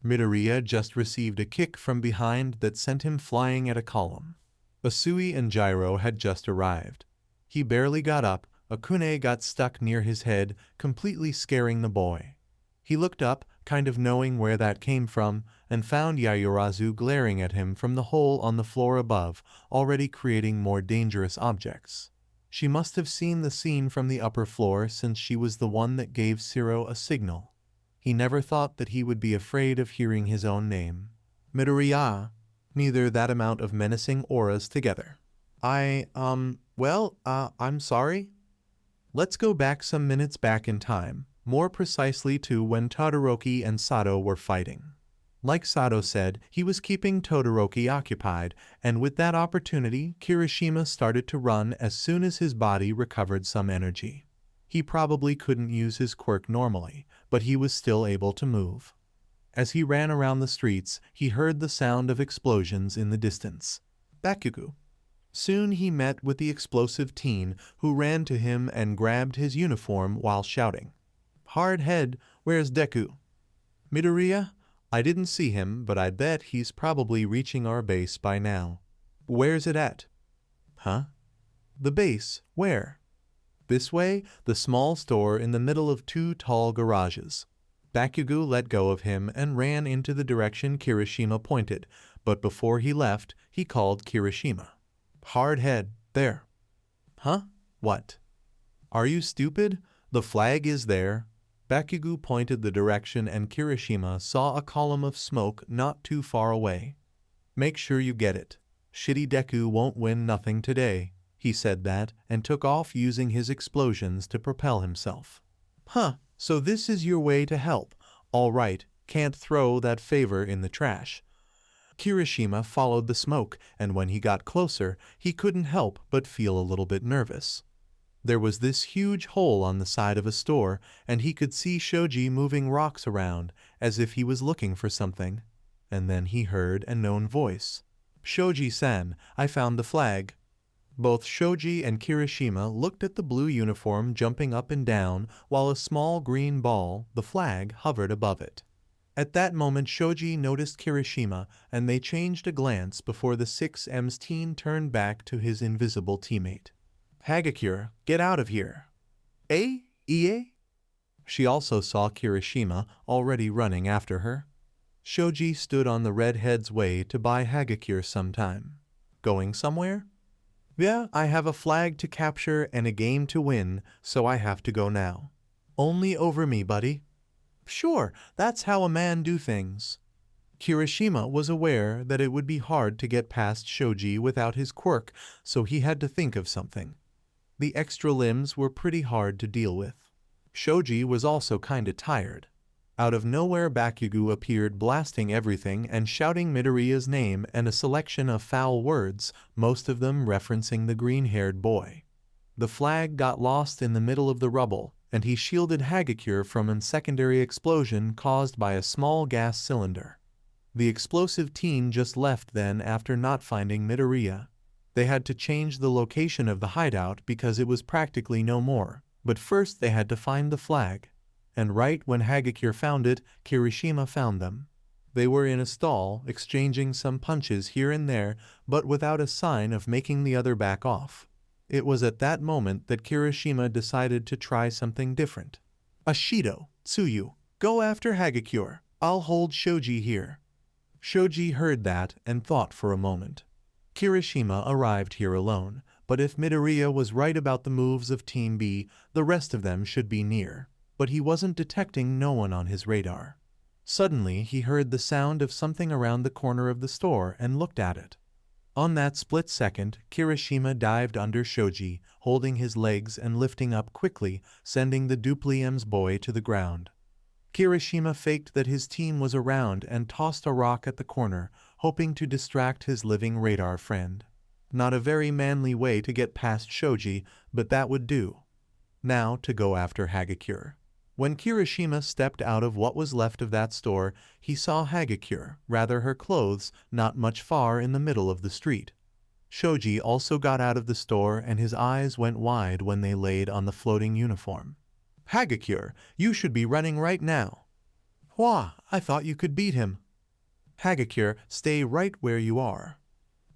Midoriya just received a kick from behind that sent him flying at a column. Asui and Gyro had just arrived. He barely got up, a kunai got stuck near his head, completely scaring the boy. He looked up, kind of knowing where that came from, and found Yaoyorozu glaring at him from the hole on the floor above, already creating more dangerous objects. She must have seen the scene from the upper floor since she was the one that gave Zero a signal. He never thought that he would be afraid of hearing his own name. Midoriya. Neither that amount of menacing auras together. I'm sorry. Let's go back some minutes back in time, more precisely to when Todoroki and Sato were fighting. Like Sato said, he was keeping Todoroki occupied, and with that opportunity, Kirishima started to run as soon as his body recovered some energy. He probably couldn't use his quirk normally, but he was still able to move. As he ran around the streets, he heard the sound of explosions in the distance. Bakugu. Soon he met with the explosive teen, who ran to him and grabbed his uniform while shouting, "Hard head, where's Deku?" "Midoriya? I didn't see him, but I bet he's probably reaching our base by now." "Where's it at?" "Huh? The base, where?" "This way, the small store in the middle of two tall garages." Bakugo let go of him and ran into the direction Kirishima pointed, but before he left, he called Kirishima. "Hard head, there." "Huh? What?" "Are you stupid? The flag is there." Bakugo pointed the direction and Kirishima saw a column of smoke not too far away. "Make sure you get it. Shitty Deku won't win nothing today." He said that and took off using his explosions to propel himself. "Huh, so this is your way to help. All right, can't throw that favor in the trash." Kirishima followed the smoke, and when he got closer, he couldn't help but feel a little bit nervous. There was this huge hole on the side of a store, and he could see Shoji moving rocks around, as if he was looking for something. And then he heard a known voice. "Shoji-san, I found the flag." Both Shoji and Kirishima looked at the blue uniform jumping up and down, while a small green ball, the flag, hovered above it. At that moment Shoji noticed Kirishima, and they changed a glance before the 6M's teen turned back to his invisible teammate. "Hagakure, get out of here." "Eh? Ie?" She also saw Kirishima already running after her. Shoji stood on the redhead's way to buy Hagakure sometime. "Going somewhere?" "Yeah, I have a flag to capture and a game to win, so I have to go now." "Only over me, buddy." "Sure, that's how a man do things." Kirishima was aware that it would be hard to get past Shoji without his quirk, so he had to think of something. The extra limbs were pretty hard to deal with. Shoji was also kinda tired. Out of nowhere Bakugo appeared, blasting everything and shouting Midoriya's name and a selection of foul words, most of them referencing the green-haired boy. The flag got lost in the middle of the rubble, and he shielded Hagakure from a secondary explosion caused by a small gas cylinder. The explosive teen just left then after not finding Midoriya. They had to change the location of the hideout because it was practically no more, but first they had to find the flag. And right when Hagakure found it, Kirishima found them. They were in a stall, exchanging some punches here and there, but without a sign of making the other back off. It was at that moment that Kirishima decided to try something different. "Ashido, Tsuyu, go after Hagakure. I'll hold Shoji here." Shoji heard that and thought for a moment. Kirishima arrived here alone, but if Midoriya was right about the moves of Team B, the rest of them should be near. But he wasn't detecting no one on his radar. Suddenly, he heard the sound of something around the corner of the store and looked at it. On that split second, Kirishima dived under Shoji, holding his legs and lifting up quickly, sending the Dupliem's boy to the ground. Kirishima faked that his team was around and tossed a rock at the corner, hoping to distract his living radar friend. Not a very manly way to get past Shoji, but that would do. Now to go after Hagakure. When Kirishima stepped out of what was left of that store, he saw Hagakure, rather her clothes, not much far in the middle of the street. Shoji also got out of the store and his eyes went wide when they laid on the floating uniform. "Hagakure, you should be running right now." "Why, I thought you could beat him." "Hagakure, stay right where you are."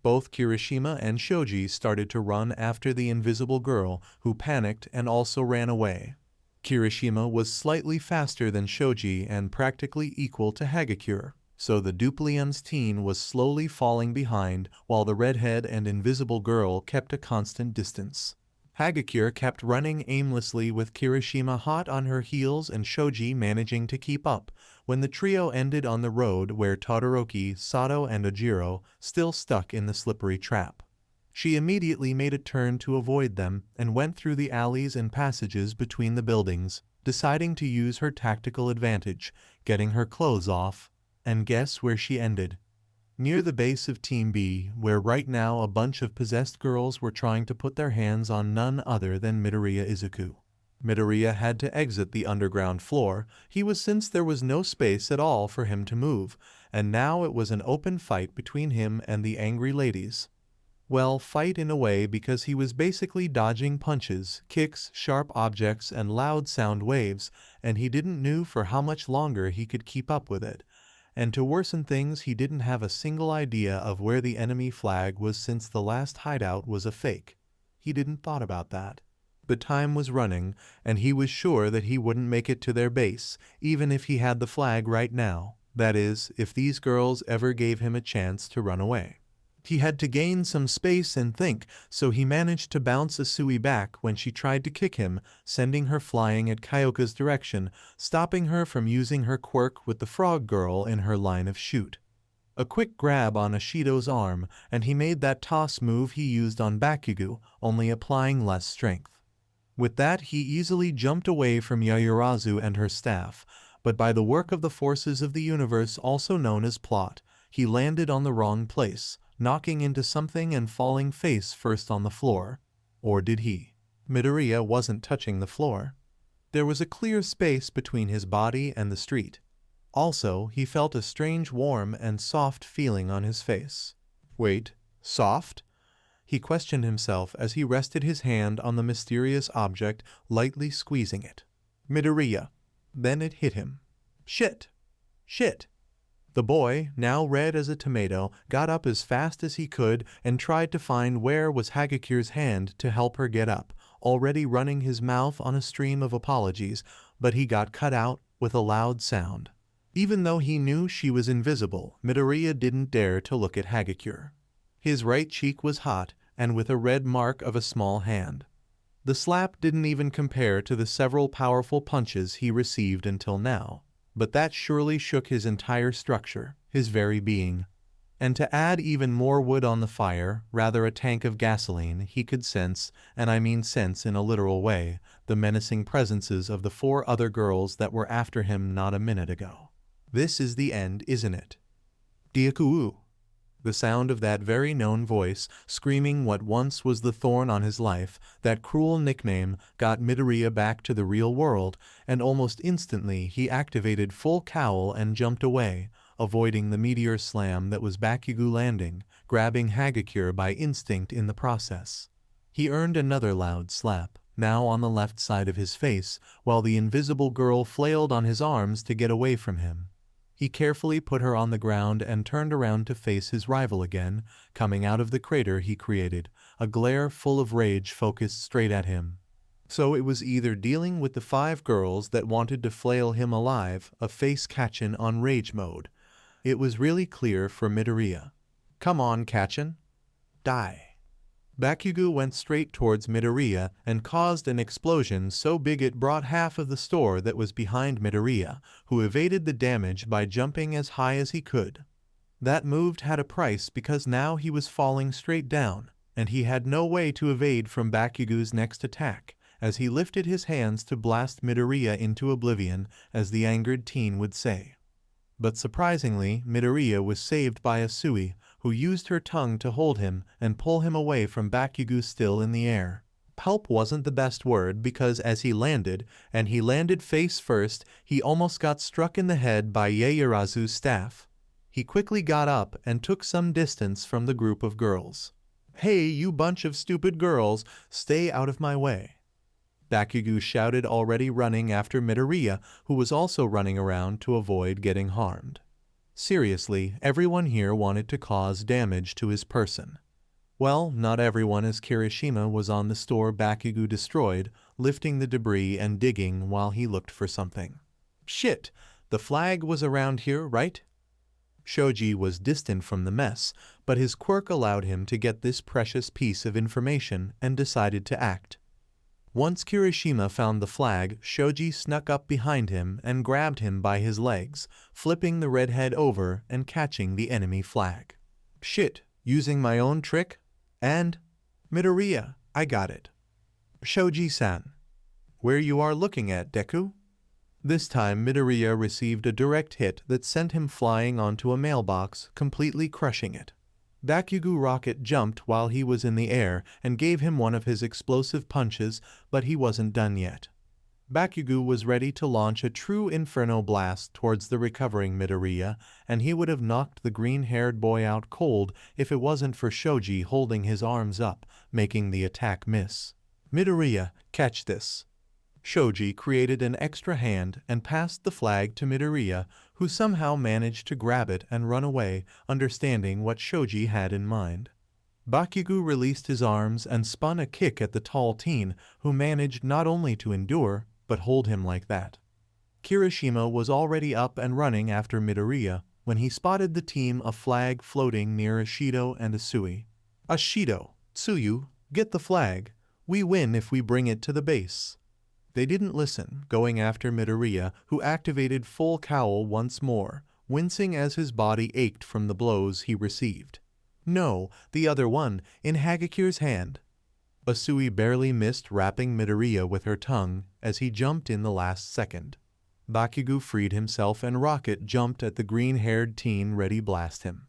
Both Kirishima and Shoji started to run after the invisible girl, who panicked and also ran away. Kirishima was slightly faster than Shoji and practically equal to Hagakure, so the Duplian's teen was slowly falling behind while the redhead and invisible girl kept a constant distance. Hagakure kept running aimlessly with Kirishima hot on her heels and Shoji managing to keep up, when the trio ended on the road where Todoroki, Sato and Ojiro still stuck in the slippery trap. She immediately made a turn to avoid them and went through the alleys and passages between the buildings, deciding to use her tactical advantage, getting her clothes off, and guess where she ended? Near the base of Team B, where right now a bunch of possessed girls were trying to put their hands on none other than Midoriya Izuku. Midoriya had to exit the underground floor, since there was no space at all for him to move, and now it was an open fight between him and the angry ladies. Well, fight in a way because he was basically dodging punches, kicks, sharp objects, and loud sound waves, and he didn't know for how much longer he could keep up with it. And to worsen things, he didn't have a single idea of where the enemy flag was since the last hideout was a fake. He didn't thought about that. The time was running, and he was sure that he wouldn't make it to their base, even if he had the flag right now. That is, if these girls ever gave him a chance to run away. He had to gain some space and think, so he managed to bounce Asui back when she tried to kick him, sending her flying at Kyoka's direction, stopping her from using her quirk with the frog girl in her line of shoot. A quick grab on Ashido's arm, and he made that toss move he used on Bakugo, only applying less strength. With that, he easily jumped away from Yayurazu and her staff, but by the work of the forces of the universe, also known as plot, he landed on the wrong place, knocking into something and falling face first on the floor. Or did he? Midoriya wasn't touching the floor. There was a clear space between his body and the street. Also, he felt a strange warm and soft feeling on his face. Wait, soft? He questioned himself as he rested his hand on the mysterious object, lightly squeezing it. Midoriya. Then it hit him. Shit! Shit! The boy, now red as a tomato, got up as fast as he could and tried to find where was Hagakure's hand to help her get up, already running his mouth on a stream of apologies, but he got cut out with a loud sound. Even though he knew she was invisible, Midoriya didn't dare to look at Hagakure. His right cheek was hot, and with a red mark of a small hand. The slap didn't even compare to the several powerful punches he received until now, but that surely shook his entire structure, his very being. And to add even more wood on the fire, rather a tank of gasoline, he could sense, and I mean sense in a literal way, the menacing presences of the 4 other girls that were after him not a minute ago. This is the end, isn't it? Deku. The sound of that very known voice, screaming what once was the thorn on his life, that cruel nickname, got Midoriya back to the real world, and almost instantly he activated full cowl and jumped away, avoiding the meteor slam that was Bakugo landing, grabbing Hagakure by instinct in the process. He earned another loud slap, now on the left side of his face, while the invisible girl flailed on his arms to get away from him. He carefully put her on the ground and turned around to face his rival again, coming out of the crater he created, a glare full of rage focused straight at him. So it was either dealing with the 5 girls that wanted to flail him alive, a face Kachin on rage mode. It was really clear for Midoriya. Come on, Kachin. Die. Bakugo went straight towards Midoriya and caused an explosion so big it brought half of the store that was behind Midoriya, who evaded the damage by jumping as high as he could. That move had a price because now he was falling straight down, and he had no way to evade from Bakugo's next attack, as he lifted his hands to blast Midoriya into oblivion, as the angered teen would say. But surprisingly, Midoriya was saved by Asui, who used her tongue to hold him and pull him away from Bakugo still in the air. Help wasn't the best word because as he landed, and he landed face first, he almost got struck in the head by Yaoyorozu's staff. He quickly got up and took some distance from the group of girls. Hey, you bunch of stupid girls, stay out of my way. Bakugo shouted, already running after Midoriya, who was also running around to avoid getting harmed. Seriously, everyone here wanted to cause damage to his person. Well, not everyone, as Kirishima was on the store Bakugo destroyed, lifting the debris and digging while he looked for something. Shit, the flag was around here, right? Shoji was distant from the mess, but his quirk allowed him to get this precious piece of information and decided to act. Once Kirishima found the flag, Shoji snuck up behind him and grabbed him by his legs, flipping the redhead over and catching the enemy flag. Shit, using my own trick? And? Midoriya, I got it. Shoji-san. Where you are looking at, Deku? This time Midoriya received a direct hit that sent him flying onto a mailbox, completely crushing it. Bakugo Rocket jumped while he was in the air and gave him one of his explosive punches, but he wasn't done yet. Bakugo was ready to launch a true inferno blast towards the recovering Midoriya, and he would have knocked the green-haired boy out cold if it wasn't for Shoji holding his arms up, making the attack miss. Midoriya, catch this. Shoji created an extra hand and passed the flag to Midoriya, who somehow managed to grab it and run away, understanding what Shoji had in mind. Bakugo released his arms and spun a kick at the tall teen, who managed not only to endure, but hold him like that. Kirishima was already up and running after Midoriya when he spotted the team of flag floating near Ashido and Asui. Ashido, Tsuyu, get the flag. We win if we bring it to the base. They didn't listen, going after Midoriya, who activated full cowl once more, wincing as his body ached from the blows he received. No, the other one, in Hagekire's hand. Asui barely missed wrapping Midoriya with her tongue as he jumped in the last second. Bakugo freed himself and Rocket jumped at the green-haired teen ready blast him.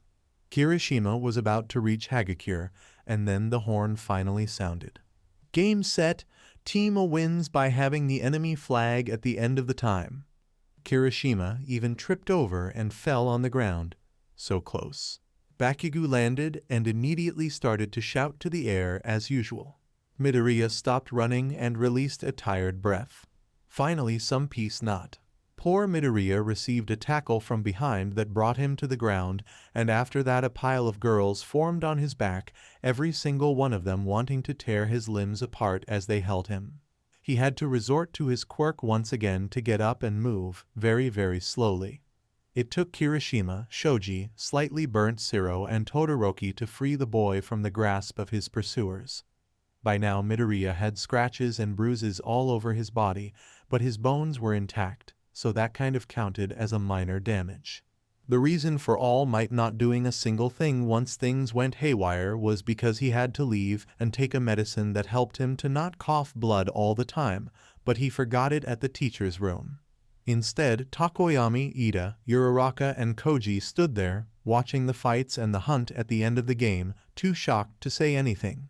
Kirishima was about to reach Hagekure, and then the horn finally sounded. Game set, Team A wins by having the enemy flag at the end of the time. Kirishima even tripped over and fell on the ground. So close. Bakugo landed and immediately started to shout to the air as usual. Midoriya stopped running and released a tired breath. Finally some peace not. Poor Midoriya received a tackle from behind that brought him to the ground, and after that a pile of girls formed on his back, every single one of them wanting to tear his limbs apart as they held him. He had to resort to his quirk once again to get up and move, very, very slowly. It took Kirishima, Shoji, slightly burnt Siro, and Todoroki to free the boy from the grasp of his pursuers. By now Midoriya had scratches and bruises all over his body, but his bones were intact, so that kind of counted as a minor damage. The reason for All Might not doing a single thing once things went haywire was because he had to leave and take a medicine that helped him to not cough blood all the time, but he forgot it at the teacher's room. Instead, Takoyami, Ida, Uraraka, and Koji stood there, watching the fights and the hunt at the end of the game, too shocked to say anything.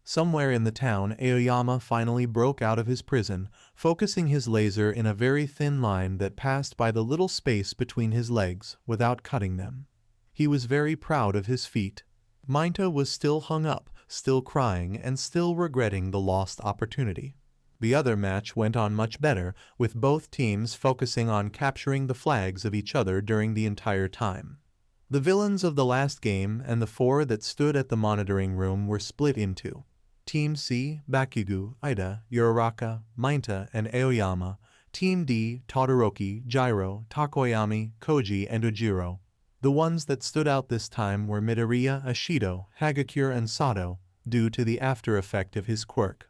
Somewhere in the town, Aoyama finally broke out of his prison, focusing his laser in a very thin line that passed by the little space between his legs, without cutting them. He was very proud of his feat. Mainta was still hung up, still crying, and still regretting the lost opportunity. The other match went on much better, with both teams focusing on capturing the flags of each other during the entire time. The villains of the last game and the four that stood at the monitoring room were split into Team C, Bakugo, Ida, Uraraka, Mainta, and Aoyama. Team D, Todoroki, Jiro, Takoyami, Koji, and Ujiro. The ones that stood out this time were Midoriya, Ashido, Hagekure, and Sato, due to the after effect of his quirk.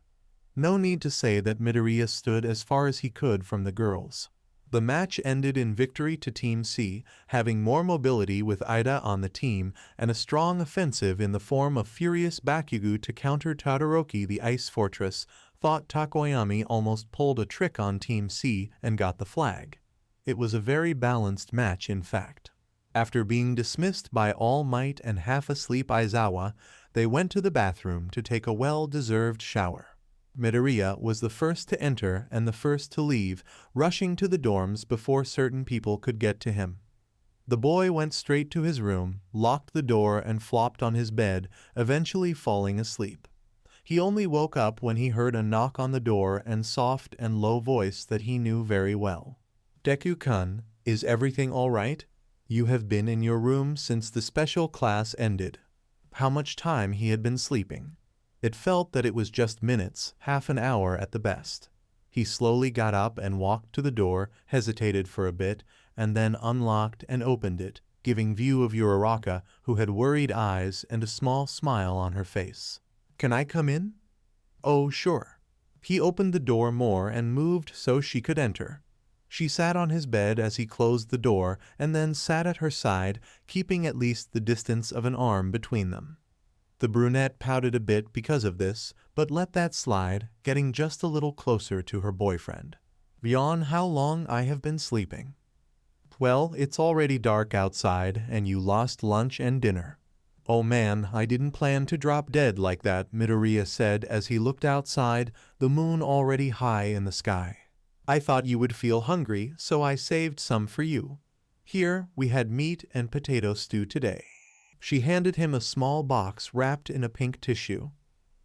No need to say that Midoriya stood as far as he could from the girls. The match ended in victory to Team C, having more mobility with Ida on the team and a strong offensive in the form of furious Bakugo to counter Todoroki the Ice Fortress. Thought Takoyami almost pulled a trick on Team C and got the flag. It was a very balanced match in fact. After being dismissed by All Might and half-asleep Aizawa, they went to the bathroom to take a well-deserved shower. Midoriya was the first to enter and the first to leave, rushing to the dorms before certain people could get to him. The boy went straight to his room, locked the door and flopped on his bed, eventually falling asleep. He only woke up when he heard a knock on the door and soft and low voice that he knew very well. Deku-kun, is everything all right? You have been in your room since the special class ended. How much time he had been sleeping. It felt that it was just minutes, half an hour at the best. He slowly got up and walked to the door, hesitated for a bit, and then unlocked and opened it, giving view of Uraraka, who had worried eyes and a small smile on her face. Can I come in? Oh, sure. He opened the door more and moved so she could enter. She sat on his bed as he closed the door and then sat at her side, keeping at least the distance of an arm between them. The brunette pouted a bit because of this, but let that slide, getting just a little closer to her boyfriend. Beyond how long I have been sleeping. Well, it's already dark outside, and you lost lunch and dinner. Oh man, I didn't plan to drop dead like that, Midoriya said as he looked outside, the moon already high in the sky. I thought you would feel hungry, so I saved some for you. Here, we had meat and potato stew today." She handed him a small box wrapped in a pink tissue.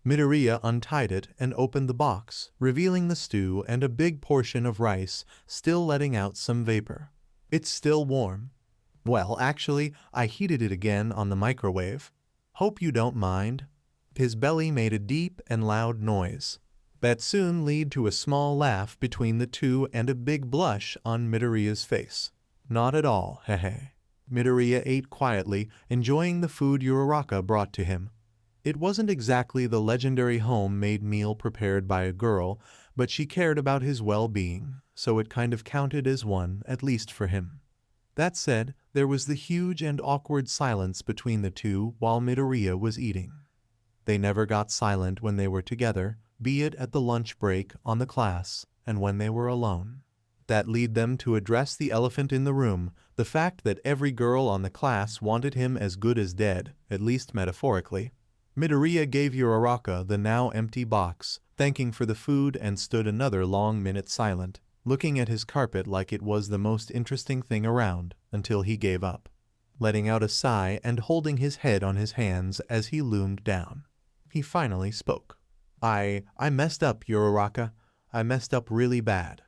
Midoriya untied it and opened the box, revealing the stew and a big portion of rice, still letting out some vapor. "It's still warm." "Well, actually, I heated it again on the microwave. Hope you don't mind." His belly made a deep and loud noise that soon led to a small laugh between the two and a big blush on Midoriya's face. "Not at all, hehe." Midoriya ate quietly, enjoying the food Uraraka brought to him. It wasn't exactly the legendary home-made meal prepared by a girl, but she cared about his well-being, so it kind of counted as one, at least for him. That said, there was the huge and awkward silence between the two while Midoriya was eating. They never got silent when they were together, be it at the lunch break, on the class, and when they were alone. That led them to address the elephant in the room, the fact that every girl on the class wanted him as good as dead, at least metaphorically. Midoriya gave Uraraka the now empty box, thanking for the food, and stood another long minute silent, looking at his carpet like it was the most interesting thing around, until he gave up, letting out a sigh and holding his head on his hands as he loomed down. He finally spoke. I messed up, Uraraka. I messed up really bad."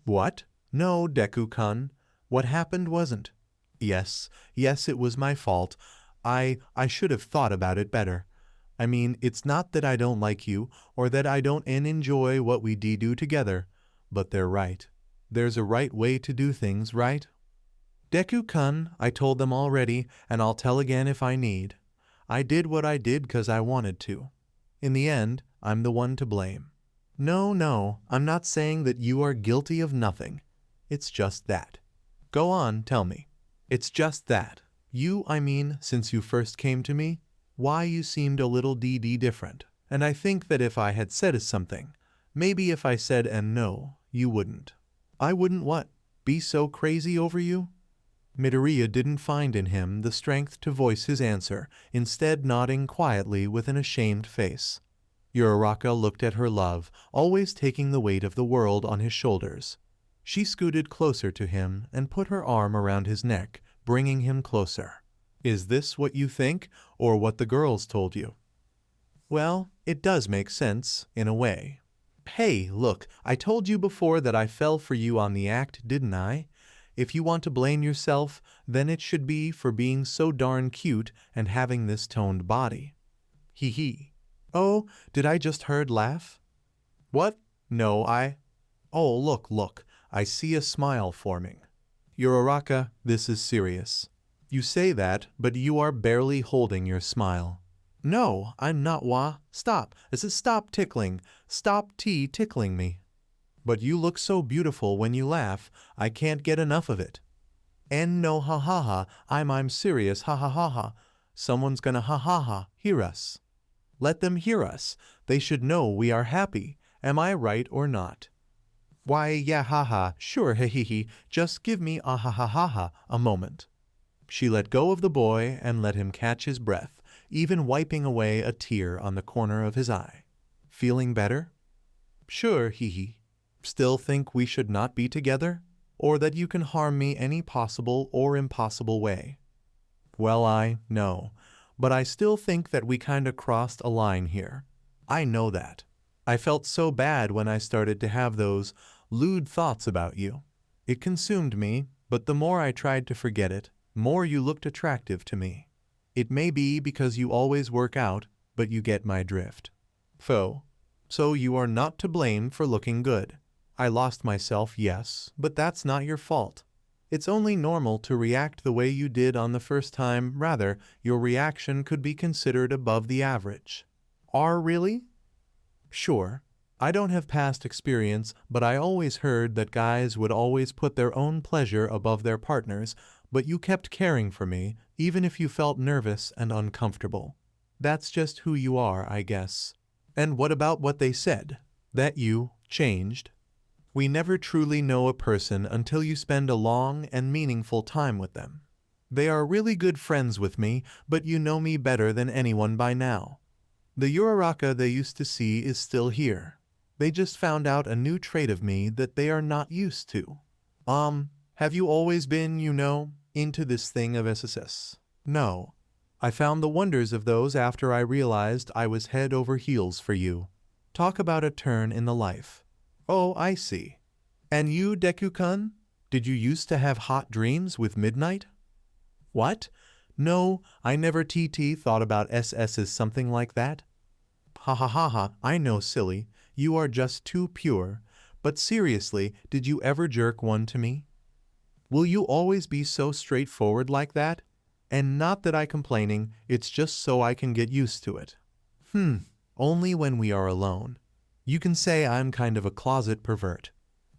"What?" "No, Deku-kun. What happened wasn't." Yes, it was my fault. I should have thought about it better. I mean, it's not that I don't like you, or that I don't enjoy what we do together, but they're right. There's a right way to do things, right?" "Deku-kun, I told them already, and I'll tell again if I need. I did what I did 'cause I wanted to. In the end, I'm the one to blame." No, I'm not saying that you are guilty of nothing. It's just that." "Go on, tell me." "It's just that. I mean, since you first came to me, why you seemed a little different, and I think that if I had said something, maybe if I said and no, you wouldn't." "I wouldn't what? Be so crazy over you?" Midoriya didn't find in him the strength to voice his answer, instead nodding quietly with an ashamed face. Uraraka looked at her love, always taking the weight of the world on his shoulders. She scooted closer to him and put her arm around his neck, bringing him closer. "Is this what you think, or what the girls told you?" "Well, it does make sense, in a way." "Hey, look, I told you before that I fell for you on the act, didn't I? If you want to blame yourself, then it should be for being so darn cute and having this toned body." Hee. "Oh, did I just heard laugh?" "What? No, Oh, look, I see a smile forming." "Uraraka, this is serious. You say that, but you are barely holding your smile." "No, I'm not Stop. Stop tickling. Stop tickling me." "But you look so beautiful when you laugh, I can't get enough of it." "And no ha, I'm serious ha. Someone's gonna ha, hear us." "Let them hear us. They should know we are happy. Am I right or not?" "Why, yeah ha, sure he. Just give me a ha a moment." She let go of the boy and let him catch his breath, even wiping away a tear on the corner of his eye. "Feeling better?" "Sure, he. Still think we should not be together? Or that you can harm me any possible or impossible way?" "Well, I know. But I still think that we kinda crossed a line here. I know that. I felt so bad when I started to have those lewd thoughts about you. It consumed me, but the more I tried to forget it, more you looked attractive to me. It may be because you always work out, but you get my drift. So you are not to blame for looking good. I lost myself, yes, but that's not your fault. It's only normal to react the way you did on the first time. Rather, your reaction could be considered above the average." Really? "Sure. I don't have past experience, but I always heard that guys would always put their own pleasure above their partner's, but you kept caring for me, even if you felt nervous and uncomfortable. That's just who you are, I guess." "And what about what they said? That you changed?" "We never truly know a person until you spend a long and meaningful time with them. They are really good friends with me, but you know me better than anyone by now. The Uraraka they used to see is still here. They just found out a new trait of me that they are not used to. Have you always been, into this thing of SSS? No. I found the wonders of those after I realized I was head over heels for you. Talk about a turn in the life. Oh, I see. And you, Deku-kun? Did you used to have hot dreams with Midnight? What? No, I never thought about SS as something like that. Ha ha ha ha, I know, silly. You are just too pure. But seriously, did you ever jerk one to me? Will you always be so straightforward like that? And not that I'm complaining, it's just so I can get used to it. Only when we are alone. You can say I'm kind of a closet pervert.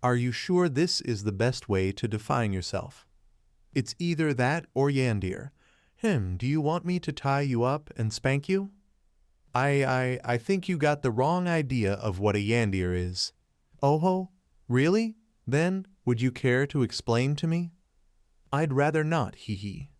Are you sure this is the best way to define yourself? It's either that or yandir. Do you want me to tie you up and spank you? I think you got the wrong idea of what a yandir is. Oh, really? Then, would you care to explain to me? I'd rather not, hee.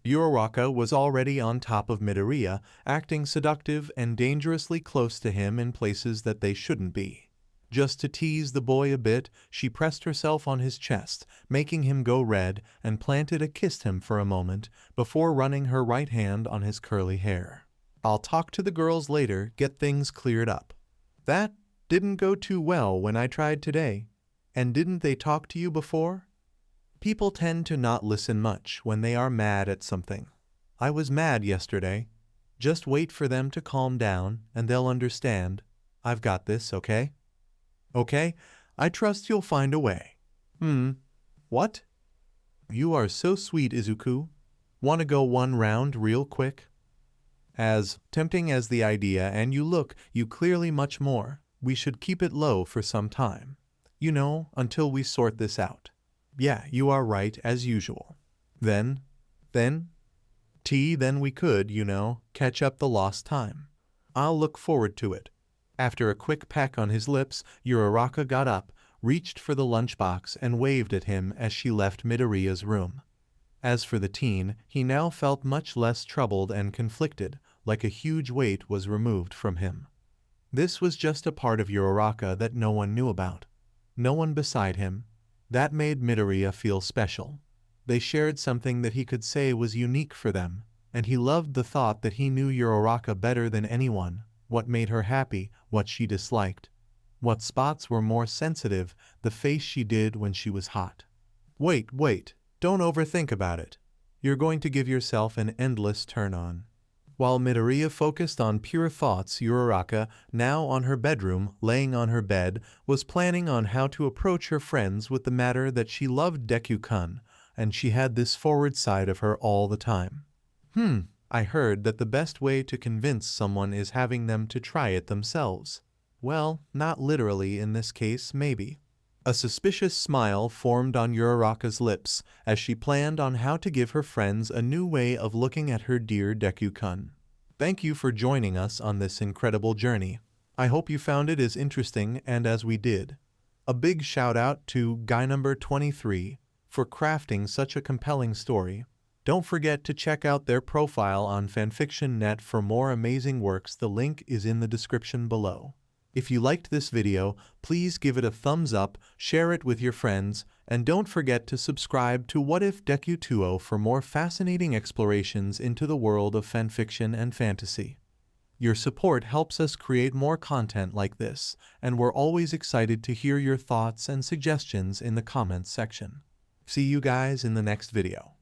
Uraraka was already on top of Midoriya, acting seductive and dangerously close to him in places that they shouldn't be. Just to tease the boy a bit, she pressed herself on his chest, making him go red, and planted a kiss him for a moment, before running her right hand on his curly hair. I'll talk to the girls later, get things cleared up. That didn't go too well when I tried today. And didn't they talk to you before? People tend to not listen much when they are mad at something. I was mad yesterday. Just wait for them to calm down, and they'll understand. I've got this, okay? Okay? I trust you'll find a way. What? You are so sweet, Izuku. Want to go one round real quick? As tempting as the idea and you look, you clearly much more. We should keep it low for some time. Until we sort this out. Yeah, you are right, as usual. Then we could, catch up the lost time. I'll look forward to it. After a quick peck on his lips, Uraraka got up, reached for the lunchbox, and waved at him as she left Midoriya's room. As for the teen, he now felt much less troubled and conflicted, like a huge weight was removed from him. This was just a part of Uraraka that no one knew about. No one beside him. That made Midoriya feel special. They shared something that he could say was unique for them, and he loved the thought that he knew Uraraka better than anyone, what made her happy, what she disliked. What spots were more sensitive, the face she did when she was hot. Wait, don't overthink about it. You're going to give yourself an endless turn-on. While Midoriya focused on pure thoughts, Uraraka, now on her bedroom, laying on her bed, was planning on how to approach her friends with the matter that she loved Deku-kun, and she had this forward side of her all the time. I heard that the best way to convince someone is having them to try it themselves. Well, not literally in this case, maybe. A suspicious smile formed on Uraraka's lips as she planned on how to give her friends a new way of looking at her dear Deku-kun. Thank you for joining us on this incredible journey. I hope you found it as interesting and as we did. A big shout out to guy number 23 for crafting such a compelling story. Don't forget to check out their profile on fanfiction.net for more amazing works. The link is in the description below. If you liked this video, please give it a thumbs up, share it with your friends, and don't forget to subscribe to What If Deku 2 for more fascinating explorations into the world of fanfiction and fantasy. Your support helps us create more content like this, and we're always excited to hear your thoughts and suggestions in the comments section. See you guys in the next video.